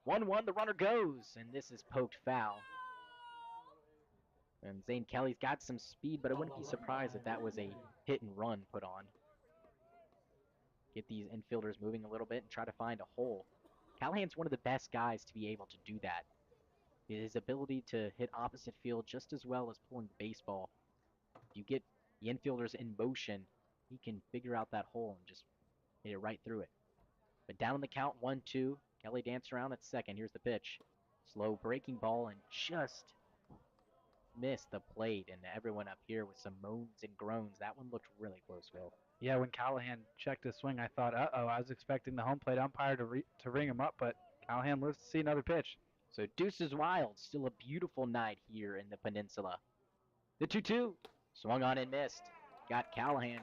1-1, the runner goes, and this is poked foul. And Zane Kelly's got some speed, but I wouldn't be surprised if that was a hit and run put on. Get these infielders moving a little bit and try to find a hole. Callahan's one of the best guys to be able to do that. His ability to hit opposite field just as well as pulling the baseball. If you get the infielders in motion, he can figure out that hole and just hit it right through it. But down on the count, 1-2. Kelly danced around at second. Here's the pitch. Slow breaking ball and just missed the plate. And everyone up here with some moans and groans. That one looked really close, Phil. Yeah, when Callahan checked his swing, I thought, uh-oh, I was expecting the home plate umpire to ring him up, but Callahan lives to see another pitch. So Deuces Wild, still a beautiful night here in the Peninsula. The 2-2, swung on and missed. Got Callahan,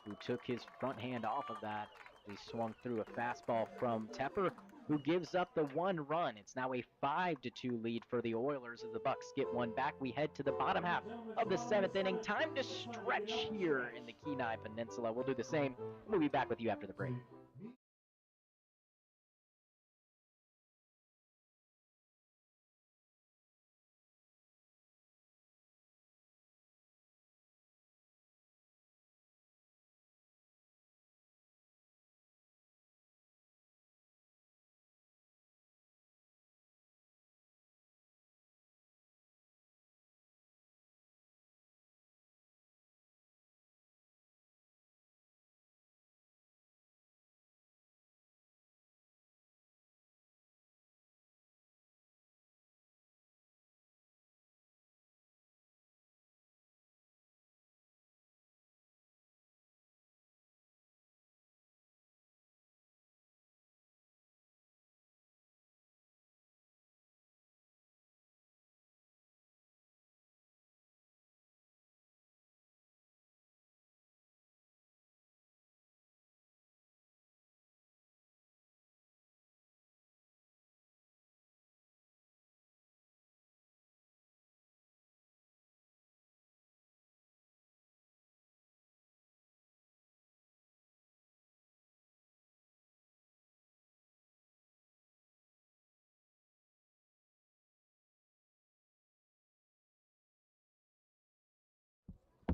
who took his front hand off of that. He swung through a fastball from Tepper, who gives up the 1 run. It's now a 5-2 lead for the Oilers as the Bucs get one back. We head to the bottom half of the 7th inning. Time to stretch here in the Kenai Peninsula. We'll do the same. We'll be back with you after the break.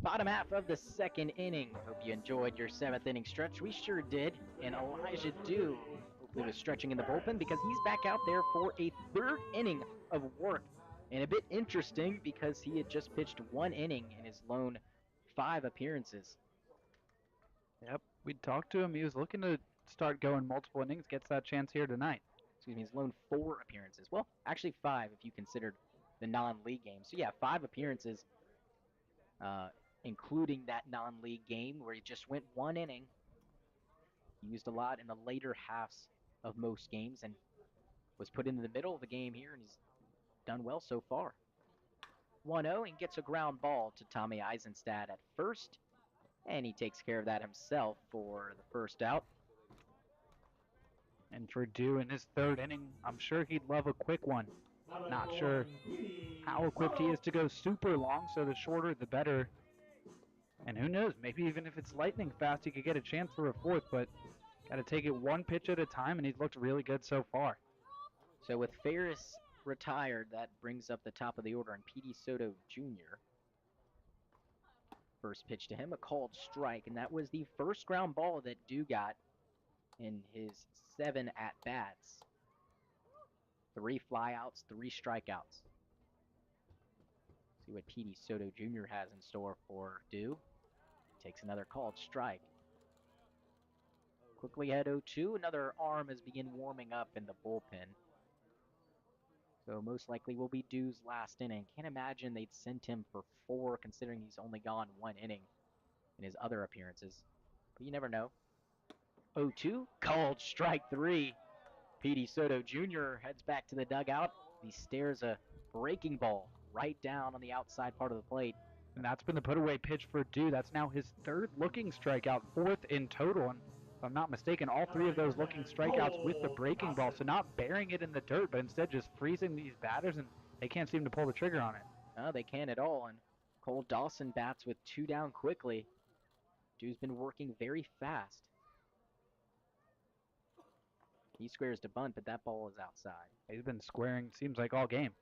Bottom half of the 2nd inning. Hope you enjoyed your 7th inning stretch. We sure did. And Elijah Dew hopefully was stretching in the bullpen because he's back out there for a 3rd inning of work. And a bit interesting because he had just pitched 1 inning in his lone 5 appearances. Yep, we talked to him. He was looking to start going multiple innings, gets that chance here tonight. Excuse me, his lone 4 appearances. Well, actually 5 if you considered the non-league game. So yeah, 5 appearances, including that non-league game where he just went 1 inning. He used a lot in the later halves of most games and was put into the middle of the game here, and he's done well so far. 1-0 and gets a ground ball to Tommy Eisenstadt at first, and he takes care of that himself for the first out. And for Dew in his 3rd inning, I'm sure he'd love a quick one. Not sure how equipped he is to go super long, so the shorter the better. And who knows, maybe even if it's lightning fast, he could get a chance for a 4th, but got to take it 1 pitch at a time, and he's looked really good so far. So with Ferris retired, that brings up the top of the order, and Petey Soto Jr. First pitch to him, a called strike, and that was the first ground ball that Dew got in his 7 at-bats. 3 flyouts, 3 strikeouts. See what Petey Soto Jr. has in store for Dew. Takes another called strike. Quickly head 0-2. Another arm has begun warming up in the bullpen. So most likely will be Dew's last inning. Can't imagine they'd sent him for 4 considering he's only gone 1 inning in his other appearances. But you never know. 0-2. Called strike 3. Petey Soto Jr. heads back to the dugout. He stares a breaking ball right down on the outside part of the plate. And that's been the put-away pitch for Dew. That's now his 3rd looking strikeout, 4th in total. And if I'm not mistaken, all 3 of those looking strikeouts with the breaking ball. So not burying it in the dirt, but instead just freezing these batters, and they can't seem to pull the trigger on it. No, they can't at all. And Cole Dawson bats with 2 down quickly. Dew's been working very fast. He squares to bunt, but that ball is outside. He's been squaring, seems like, all game.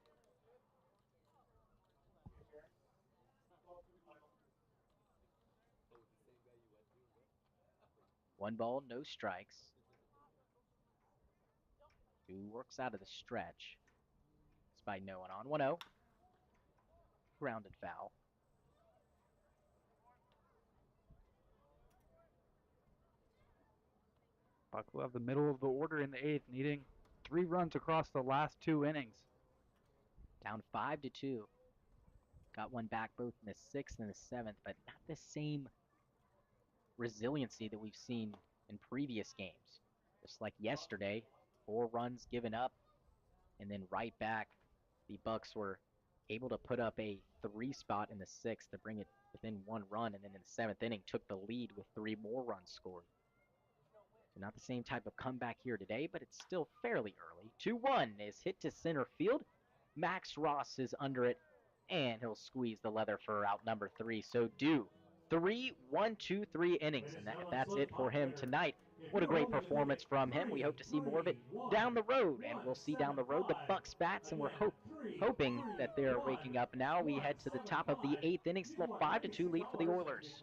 One ball, no strikes. Dew works out of the stretch. Despite no one on. 1-0. Grounded foul. Buck will have the middle of the order in the 8th, needing 3 runs across the last 2 innings. Down 5-2. Got one back both in the 6th and the 7th, but not the same resiliency that we've seen in previous games. Just like yesterday, 4 runs given up, and then right back, the Bucs were able to put up a 3 spot in the 6th to bring it within 1 run, and then in the 7th inning took the lead with 3 more runs scored. So not the same type of comeback here today, but it's still fairly early. 2-1 is hit to center field. Max Ross is under it, and he'll squeeze the leather for out number 3. So due 3 innings, and that's it for him tonight. What a great performance from him. We hope to see more of it down the road, and we'll see down the road the Bucs bats, and we're hoping that they're waking up now. We head to the top of the 8th inning, still 5-2 lead for the Oilers.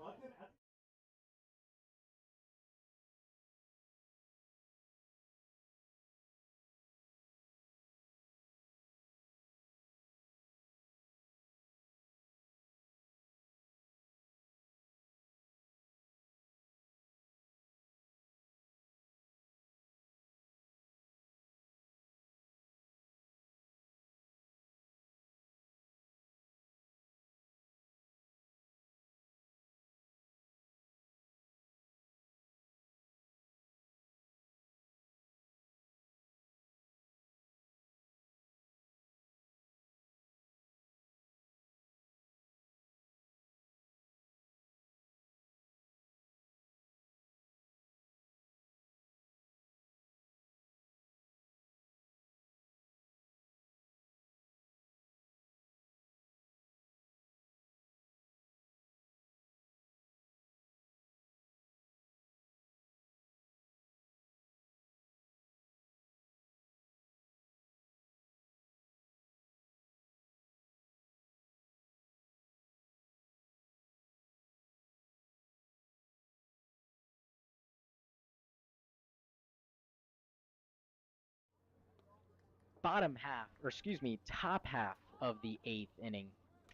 Top half of the 8th inning.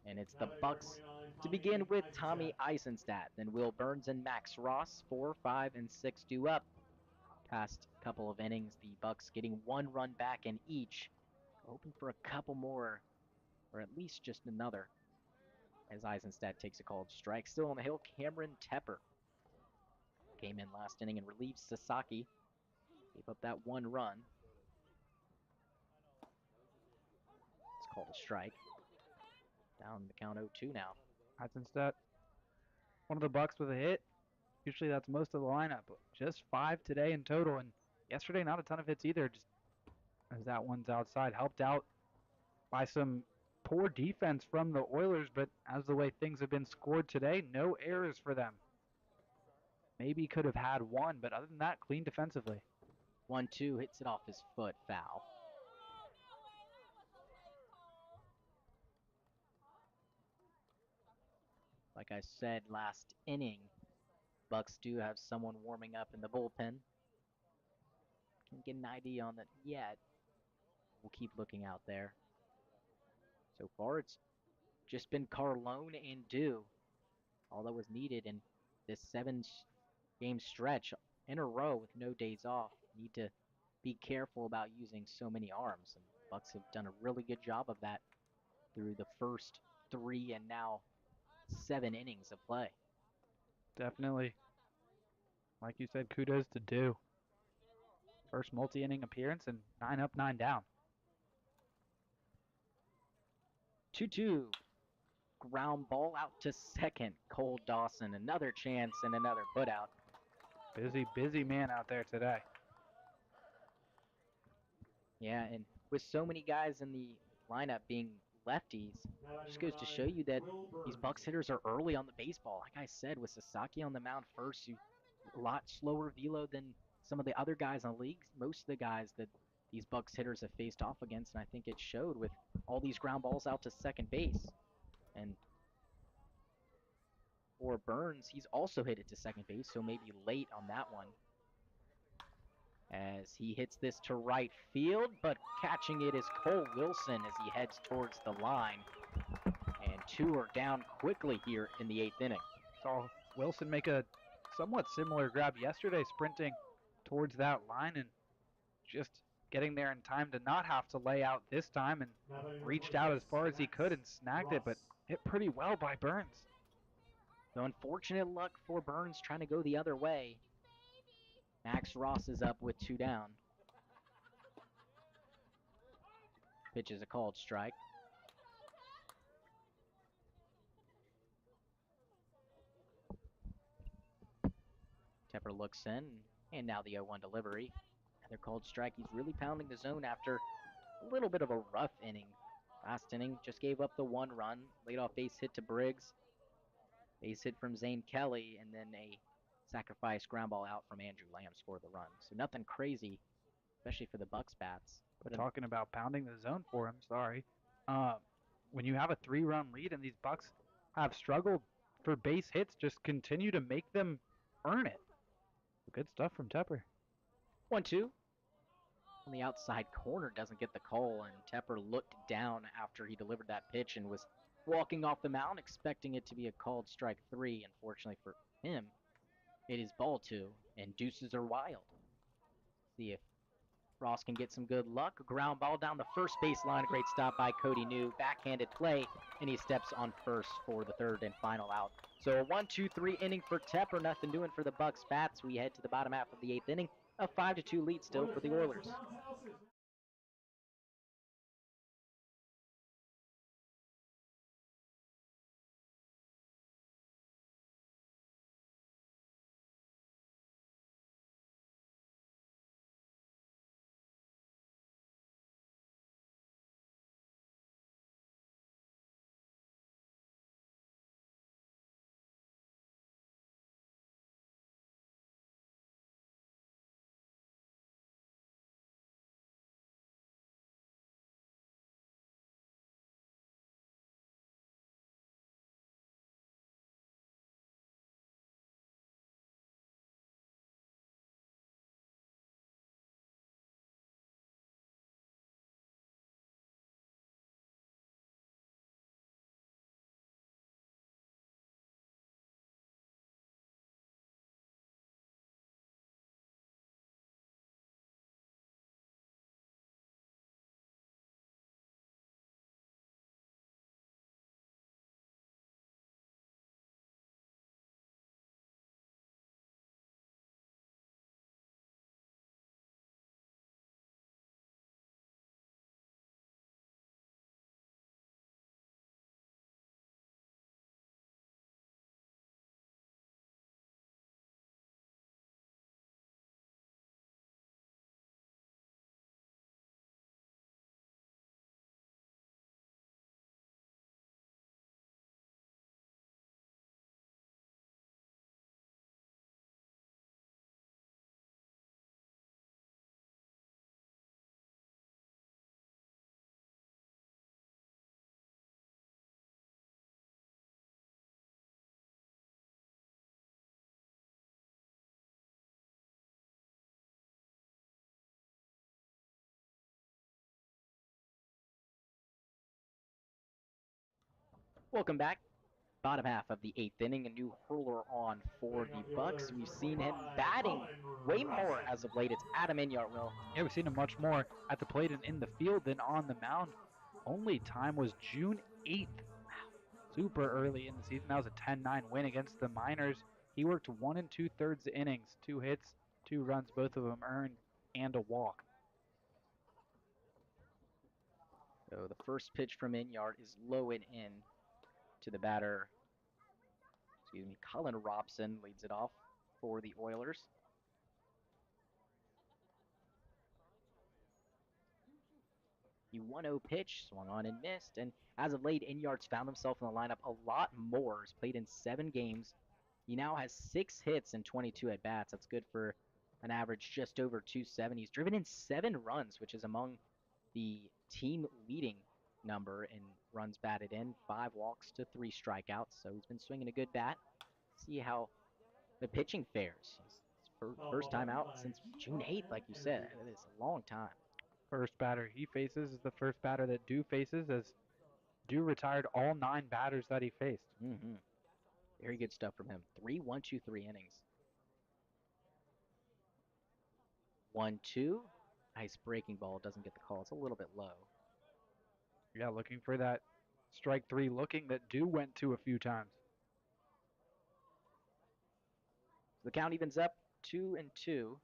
And it's the Bucs to begin with Tommy Eisenstadt. Then Will Burns and Max Ross, 4, 5, and 6 due up. Past couple of innings, the Bucs getting 1 run back in each. Hoping for a couple more, or at least just another. As Eisenstadt takes a called strike. Still on the hill, Cameron Tepper came in last inning and relieved Sasaki. Gave up that 1 run. It's called a strike. Down the count 0-2 now. Eisenstadt, one of the Bucs with a hit. Usually that's most of the lineup, but just 5 today in total. And yesterday, not a ton of hits either. Just as that one's outside, helped out by some poor defense from the Oilers. But as the way things have been scored today, no errors for them. Maybe could have had 1, but other than that, clean defensively. 1-2 hits it off his foot, foul. Like I said last inning, Bucs do have someone warming up in the bullpen. Can't get an idea on that yet. We'll keep looking out there. So far, it's just been Carlone and Dew. All that was needed in this 7-game stretch in a row with no days off. Need to be careful about using so many arms. And Bucs have done a really good job of that through the first 3 and now 7 innings of play. Definitely. Like you said, kudos to Dew. First multi-inning appearance and 9 up, 9 down. 2-2. Ground ball out to second. Cole Dawson, another chance and another putout. Busy man out there today. Yeah, and with so many guys in the lineup being lefties, just goes to show you that these Bucs hitters are early on the baseball. Like I said, with Sasaki on the mound first, a lot slower velo than some of the other guys in the league. Most of the guys that these Bucs hitters have faced off against, and I think it showed with all these ground balls out to second base. And for Burns, he's also hit it to second base, so maybe late on that one. As he hits this to right field, but catching it is Cole Wilson as he heads towards the line. And 2 are down quickly here in the 8th inning. Saw Wilson make a somewhat similar grab yesterday, sprinting towards that line and just getting there in time to not have to lay out this time, and reached out as far as he could and snagged it, but hit pretty well by Burns. So unfortunate luck for Burns trying to go the other way. Max Ross is up with 2 down. Pitch is a called strike. Tepper looks in, And now the 0-1 delivery. Another called strike. He's really pounding the zone after a little bit of a rough inning. Last inning, just gave up the 1 run. Leadoff base hit to Briggs. Base hit from Zane Kelly, and then a sacrifice ground ball out from Andrew Lamb scored the run. So nothing crazy, especially for the Bucs bats. But talking about pounding the zone for him, sorry. When you have a 3-run lead and these Bucs have struggled for base hits, just continue to make them earn it. Good stuff from Tepper. 1-2. On the outside corner, doesn't get the call, and Tepper looked down after he delivered that pitch and was walking off the mound, expecting it to be a called strike 3. Unfortunately for him, it is ball 2, and deuces are wild. See if Ross can get some good luck. A ground ball down the first baseline. Great stop by Cody New. Backhanded play, and he steps on first for the 3rd and final out. So a 1-2-3 inning for Tepper. Nothing doing for the Bucs bats. We head to the bottom half of the 8th inning. A 5-2 lead still for the Oilers. Welcome back. Bottom half of the 8th inning, a new hurler on for the Bucs. We've seen him batting way more as of late. It's Adam Inyart, Will. Yeah, we've seen him much more at the plate and in the field than on the mound. Only time was June 8th. Wow, super early in the season. That was a 10-9 win against the Miners. He worked 1 2/3 innings, 2 hits, 2 runs, both of them earned, and a walk. So the first pitch from Inyart is low and in to the batter. Colin Robson leads it off for the Oilers. The 1-0 pitch, swung on and missed, and as of late, Inyart's found himself in the lineup a lot more. He's played in 7 games. He now has 6 hits and 22 at-bats. That's good for an average just over 270. He's driven in 7 runs, which is among the team leading number in runs batted in. 5 walks to 3 strikeouts, so he's been swinging a good bat. See how the pitching fares. His first time out since June 8th, like you said. It is a long time. First batter he faces is the first batter that Dew faces, as Dew retired all 9 batters that he faced. Very good stuff from him. 3 1-2-3 innings. 1-2. Nice breaking ball. Doesn't get the call. It's a little bit low. Yeah, looking for that strike 3 looking that Dew went to a few times. The count evens up 2-2.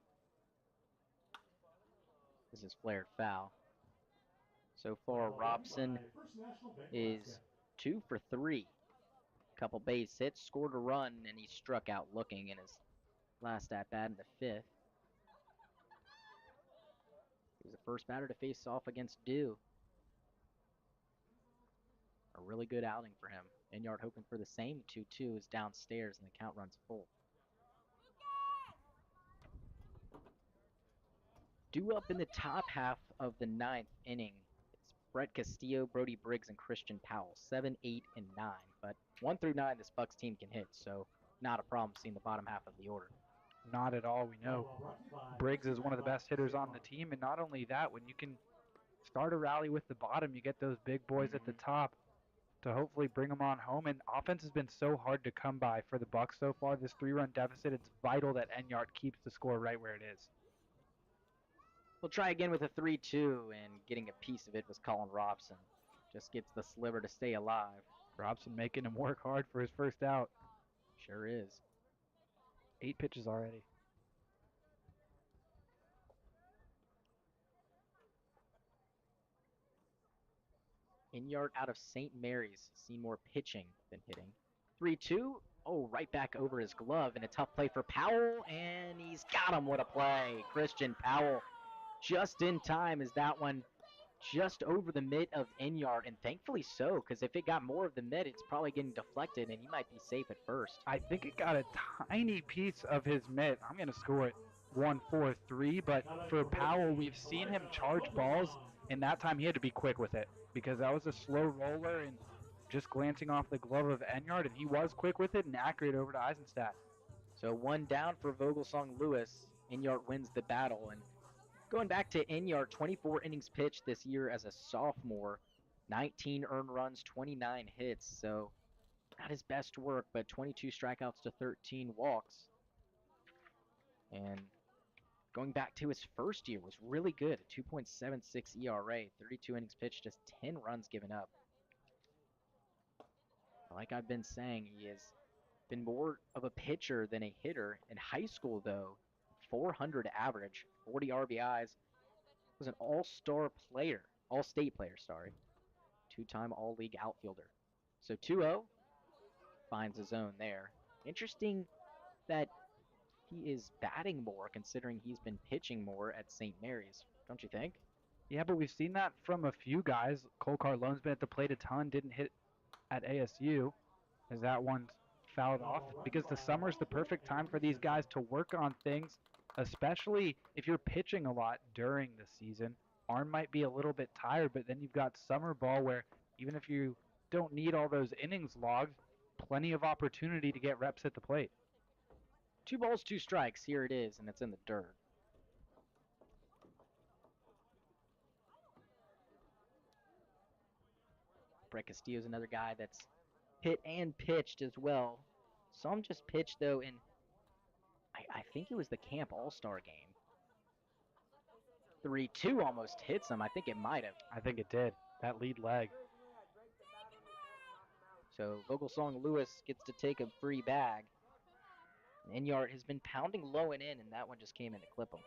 This is flared foul. So far, Robson is 2 for 3. Couple base hits, scored a run, and he struck out looking in his last at bat in the 5th. He's the first batter to face off against Dew. A really good outing for him. Inyard hoping for the same. 2-2 is downstairs and the count runs full. Due up in the top half of the 9th inning. It's Brett Castillo, Brody Briggs, and Christian Powell. 7, 8, and 9. But 1 through 9, this Bucs team can hit, so not a problem seeing the bottom half of the order. Not at all. We know Briggs is one of the best hitters on the team, and not only that, when you can start a rally with the bottom, you get those big boys at the top to hopefully bring them on home. And offense has been so hard to come by for the Bucs so far. This 3-run deficit, it's vital that Enyart keeps the score right where it is. We'll try again with a 3-2, and getting a piece of it was Colin Robson. Just gets the sliver to stay alive. Robson making him work hard for his first out. Sure is. 8 pitches already. Inyard out of St. Mary's, seen more pitching than hitting. 3-2. Oh, right back over his glove, and a tough play for Powell, and he's got him. What a play. Christian Powell just in time as that one just over the mitt of Inyard, and thankfully so, because if it got more of the mitt, it's probably getting deflected, and he might be safe at first. I think it got a tiny piece of his mitt. I'm going to score it 1-4-3, but for Powell, we've seen him charge balls, and that time he had to be quick with it, because that was a slow roller and just glancing off the glove of Enyard, and he was quick with it and accurate over to Eisenstadt. So 1 down for Vogelsong Lewis. Inyard wins the battle, and going back to Inyard, 24 innings pitched this year as a sophomore, 19 earned runs, 29 hits, so not his best work, but 22 strikeouts to 13 walks. And going back to his first year was really good, a 2.76 ERA, 32 innings pitched, just 10 runs given up. Like I've been saying, he has been more of a pitcher than a hitter. In high school, though, 400 average, 40 RBIs, was an all-star player, all-state player, sorry. 2-time all-league outfielder. So 2-0, finds his own there. Interesting that he is batting more considering he's been pitching more at St. Mary's, don't you think? Yeah, but we've seen that from a few guys. Cole Carlone's been at the plate a ton, didn't hit at ASU as that one's fouled off, because the summer's the perfect time for these guys to work on things, especially if you're pitching a lot during the season. Arm might be a little bit tired, but then you've got summer ball where even if you don't need all those innings logged, plenty of opportunity to get reps at the plate. 2 balls, 2 strikes. Here it is, and it's in the dirt. Brett Castillo's another guy that's hit and pitched as well. Saw him just pitch, though, in, I think it was the Camp All-Star game. 3-2 almost hits him. I think it might have. I think it did. That lead leg. So Vogelsong Lewis gets to take a free bag. Inyard has been pounding low and in, and that one just came in to clip him.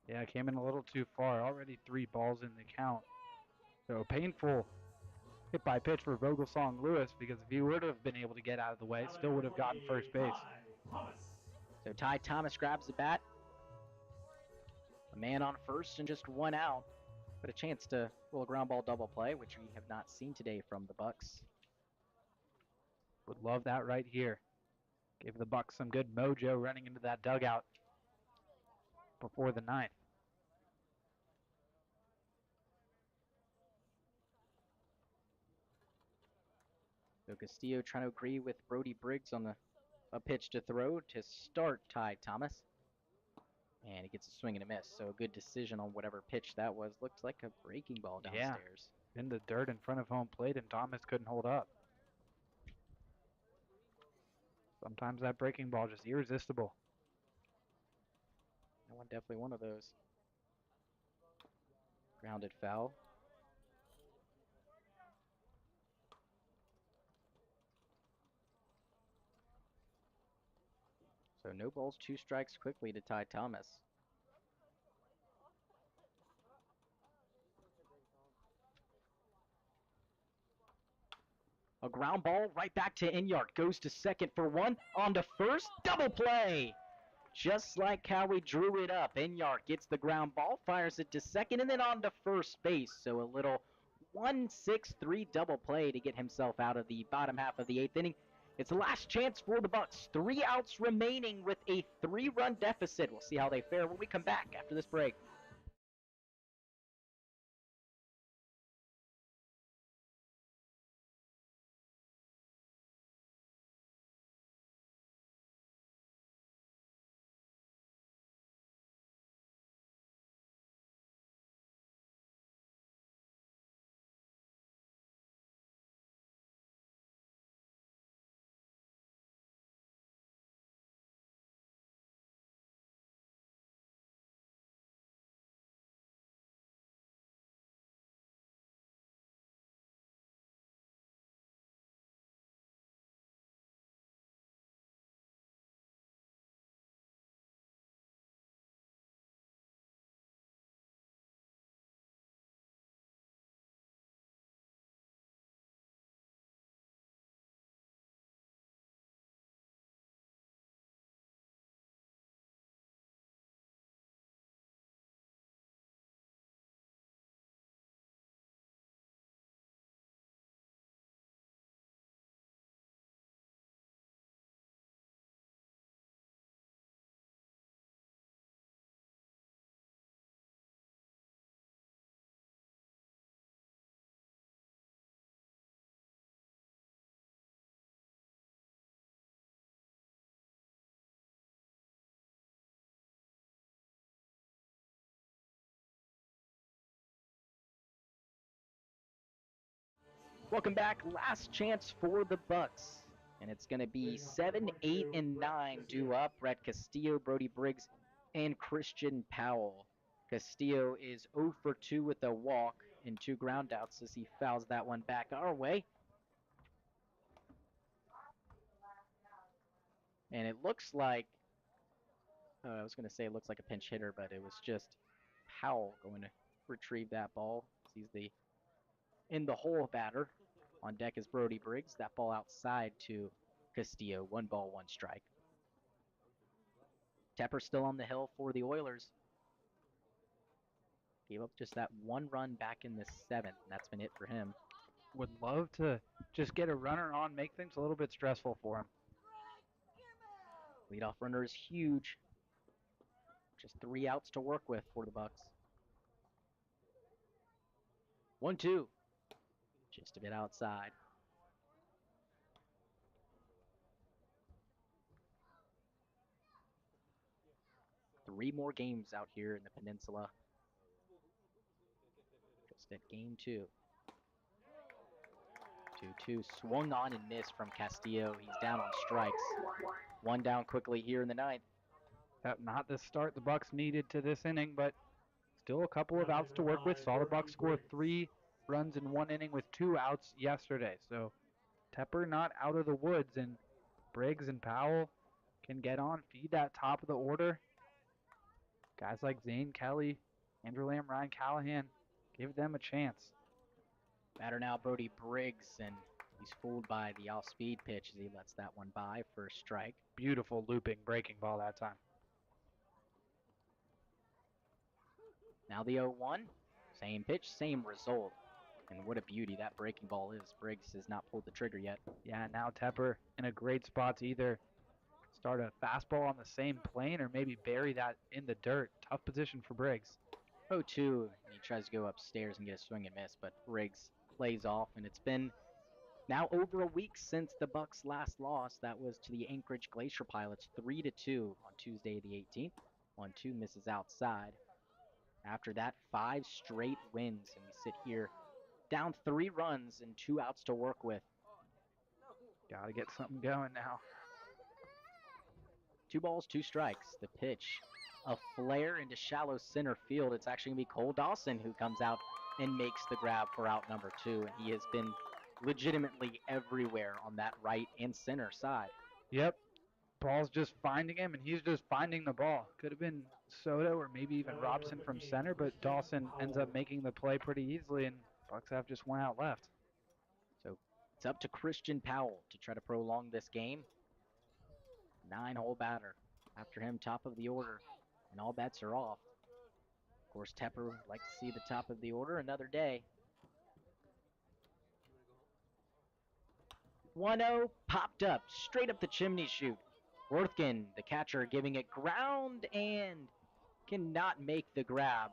Yeah, it came in a little too far. Already 3 balls in the count. So painful hit by pitch for Vogelsong Lewis, because if he would have been able to get out of the way, still would have gotten first base. So Ty Thomas grabs the bat. A man on first and just 1 out, but a chance to roll a ground ball double play, which we have not seen today from the Bucs. Would love that right here. Give the Bucs some good mojo running into that dugout before the 9th. So Castillo trying to agree with Brody Briggs on a pitch to throw to start Ty Thomas. And he gets a swing and a miss, so a good decision on whatever pitch that was. Looks like a breaking ball downstairs. Yeah, in the dirt in front of home plate, and Thomas couldn't hold up. Sometimes that breaking ball just irresistible. That one definitely one of those. Grounded foul. So no balls, 2 strikes quickly to Ty Thomas. A ground ball right back to Inyard. Goes to second for 1. On to first. Double play. Just like how we drew it up, Enyart gets the ground ball, fires it to second, and then on to first base. So a little 1-6-3 double play to get himself out of the bottom half of the 8th inning. It's the last chance for the Bucs. 3 outs remaining with a 3-run deficit. We'll see how they fare when we come back after this break. Welcome back. Last chance for the Bucs. And it's going to be 7, 8, and 9 due up. Brett Castillo, Brody Briggs, and Christian Powell. Castillo is 0 for 2 with a walk and 2 groundouts as he fouls that one back our way. And it looks like, I was going to say it looks like a pinch hitter, but it was just Powell going to retrieve that ball. He's the in the hole batter. On deck is Brody Briggs. That ball outside to Castillo. 1 ball, 1 strike. Tepper still on the hill for the Oilers. Gave up just that 1 run back in the 7th, and that's been it for him. Would love to just get a runner on, make things a little bit stressful for him. Leadoff runner is huge. Just 3 outs to work with for the Bucs. 1-2. Just a bit outside. Three more games out here in the Peninsula. Just at game 2. 2-2 swung on and missed from Castillo. He's down on strikes. 1 down quickly here in the 9th. Not the start the Bucs needed to this inning, but still a couple of outs to work with. Saw the Bucs score 3 runs in 1 inning with 2 outs yesterday. So Tepper not out of the woods, and Briggs and Powell can get on, feed that top of the order. Guys like Zane Kelly, Andrew Lamb, Ryan Callahan, give them a chance. Batter now Brody Briggs, and he's fooled by the off-speed pitch as he lets that one by for a strike. Beautiful looping breaking ball that time. Now the 0-1, same pitch, same result. And what a beauty that breaking ball is. Briggs has not pulled the trigger yet. Yeah, now Tepper in a great spot to either start a fastball on the same plane or maybe bury that in the dirt. Tough position for Briggs. 0-2, he tries to go upstairs and get a swing and miss, but Briggs plays off, and it's been now over a week since the Bucs last lost. That was to the Anchorage Glacier Pilots, 3-2 on Tuesday the 18th. 1-2 misses outside. After that, 5 straight wins, and we sit here down 3 runs and 2 outs to work with. Got to get something going now. 2 balls, 2 strikes. The pitch, a flare into shallow center field. It's actually going to be Cole Dawson who comes out and makes the grab for out number 2. And he has been legitimately everywhere on that right and center side. Yep. Ball's just finding him, and he's just finding the ball. Could have been Soto or maybe even Robson from center, but Dawson ends up making the play pretty easily, and Bucs have just 1 out left. So it's up to Christian Powell to try to prolong this game. 9-hole batter. After him, top of the order, and all bets are off. Of course, Tepper would like to see the top of the order another day. 1-0 popped up, straight up the chimney chute. Worthkin, the catcher, giving it ground and cannot make the grab.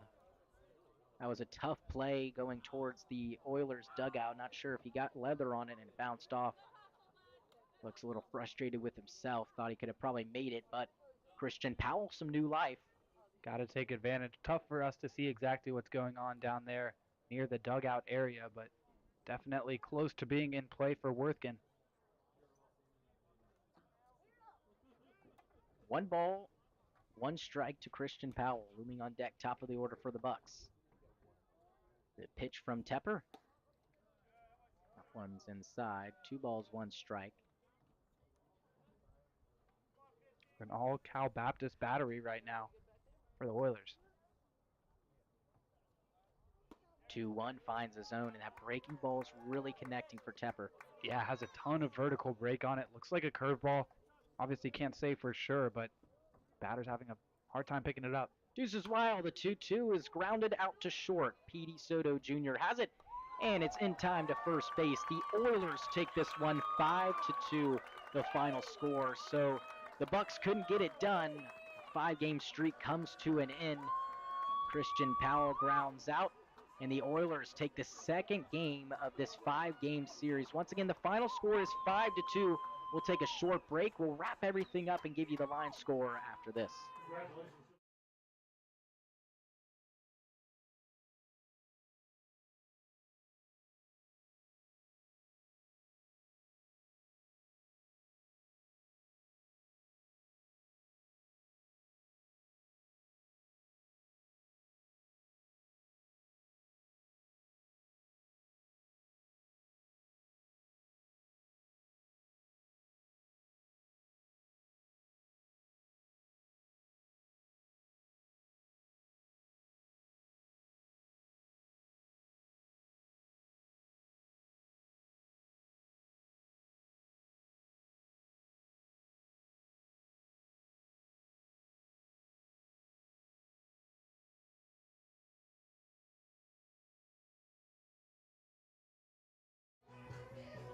That was a tough play going towards the Oilers dugout. Not sure if he got leather on it and it bounced off. Looks a little frustrated with himself. Thought he could have probably made it, but Christian Powell, some new life. Got to take advantage. Tough for us to see exactly what's going on down there near the dugout area, but definitely close to being in play for Worthkin. 1 ball, 1 strike to Christian Powell, looming on deck, top of the order for the Bucs. The pitch from Tepper. That one's inside. 2 balls, 1 strike. An all Cal Baptist battery right now for the Oilers. 2-1 finds the zone, and that breaking ball is really connecting for Tepper. Yeah, has a ton of vertical break on it. Looks like a curveball. Obviously can't say for sure, but batter's having a hard time picking it up. Deuces wild, the 2-2 is grounded out to short. P.D. Soto Jr. has it, and it's in time to first base. The Oilers take this one 5-2, the final score. So the Bucs couldn't get it done. A 5-game streak comes to an end. Christian Powell grounds out, and the Oilers take the second game of this 5-game series. Once again, the final score is 5-2. We'll take a short break. We'll wrap everything up and give you the line score after this. Congratulations.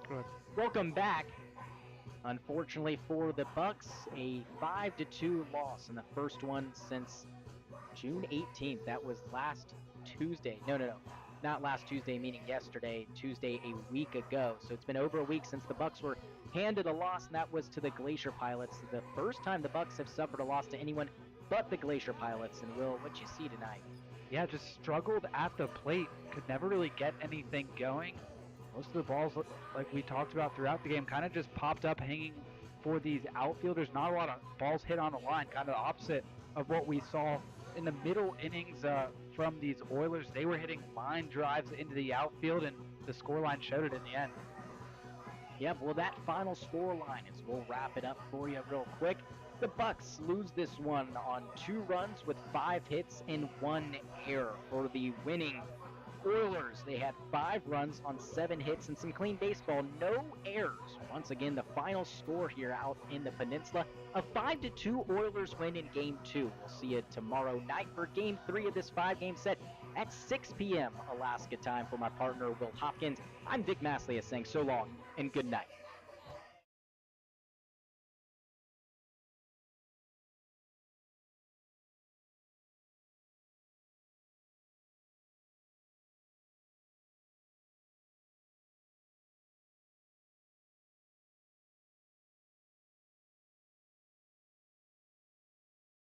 Good. Welcome back. Unfortunately for the Bucs, a 5-2 loss in the first one since June 18th. That was last Tuesday. No. Not last Tuesday, meaning yesterday. Tuesday a week ago. So it's been over a week since the Bucs were handed a loss, and that was to the Glacier Pilots. The first time the Bucs have suffered a loss to anyone but the Glacier Pilots. And Will, what you see tonight? Yeah, just struggled at the plate. Could never really get anything going. Most of the balls, like we talked about throughout the game, kind of just popped up hanging for these outfielders. Not a lot of balls hit on the line, kind of the opposite of what we saw in the middle innings from these Oilers. They were hitting line drives into the outfield, and the scoreline showed it in the end. Yep, well, that final score line is, we'll wrap it up for you real quick. The Bucs lose this one on 2 runs with 5 hits and 1 error for the winning Oilers. They had 5 runs on 7 hits and some clean baseball, no errors. Once again, the final score here out in the Peninsula, a 5-2 Oilers win in Game 2. We'll see you tomorrow night for Game 3 of this 5-game set at 6 p.m. Alaska time. For my partner, Will Hopkins, I'm Dick Maslius saying so long and good night.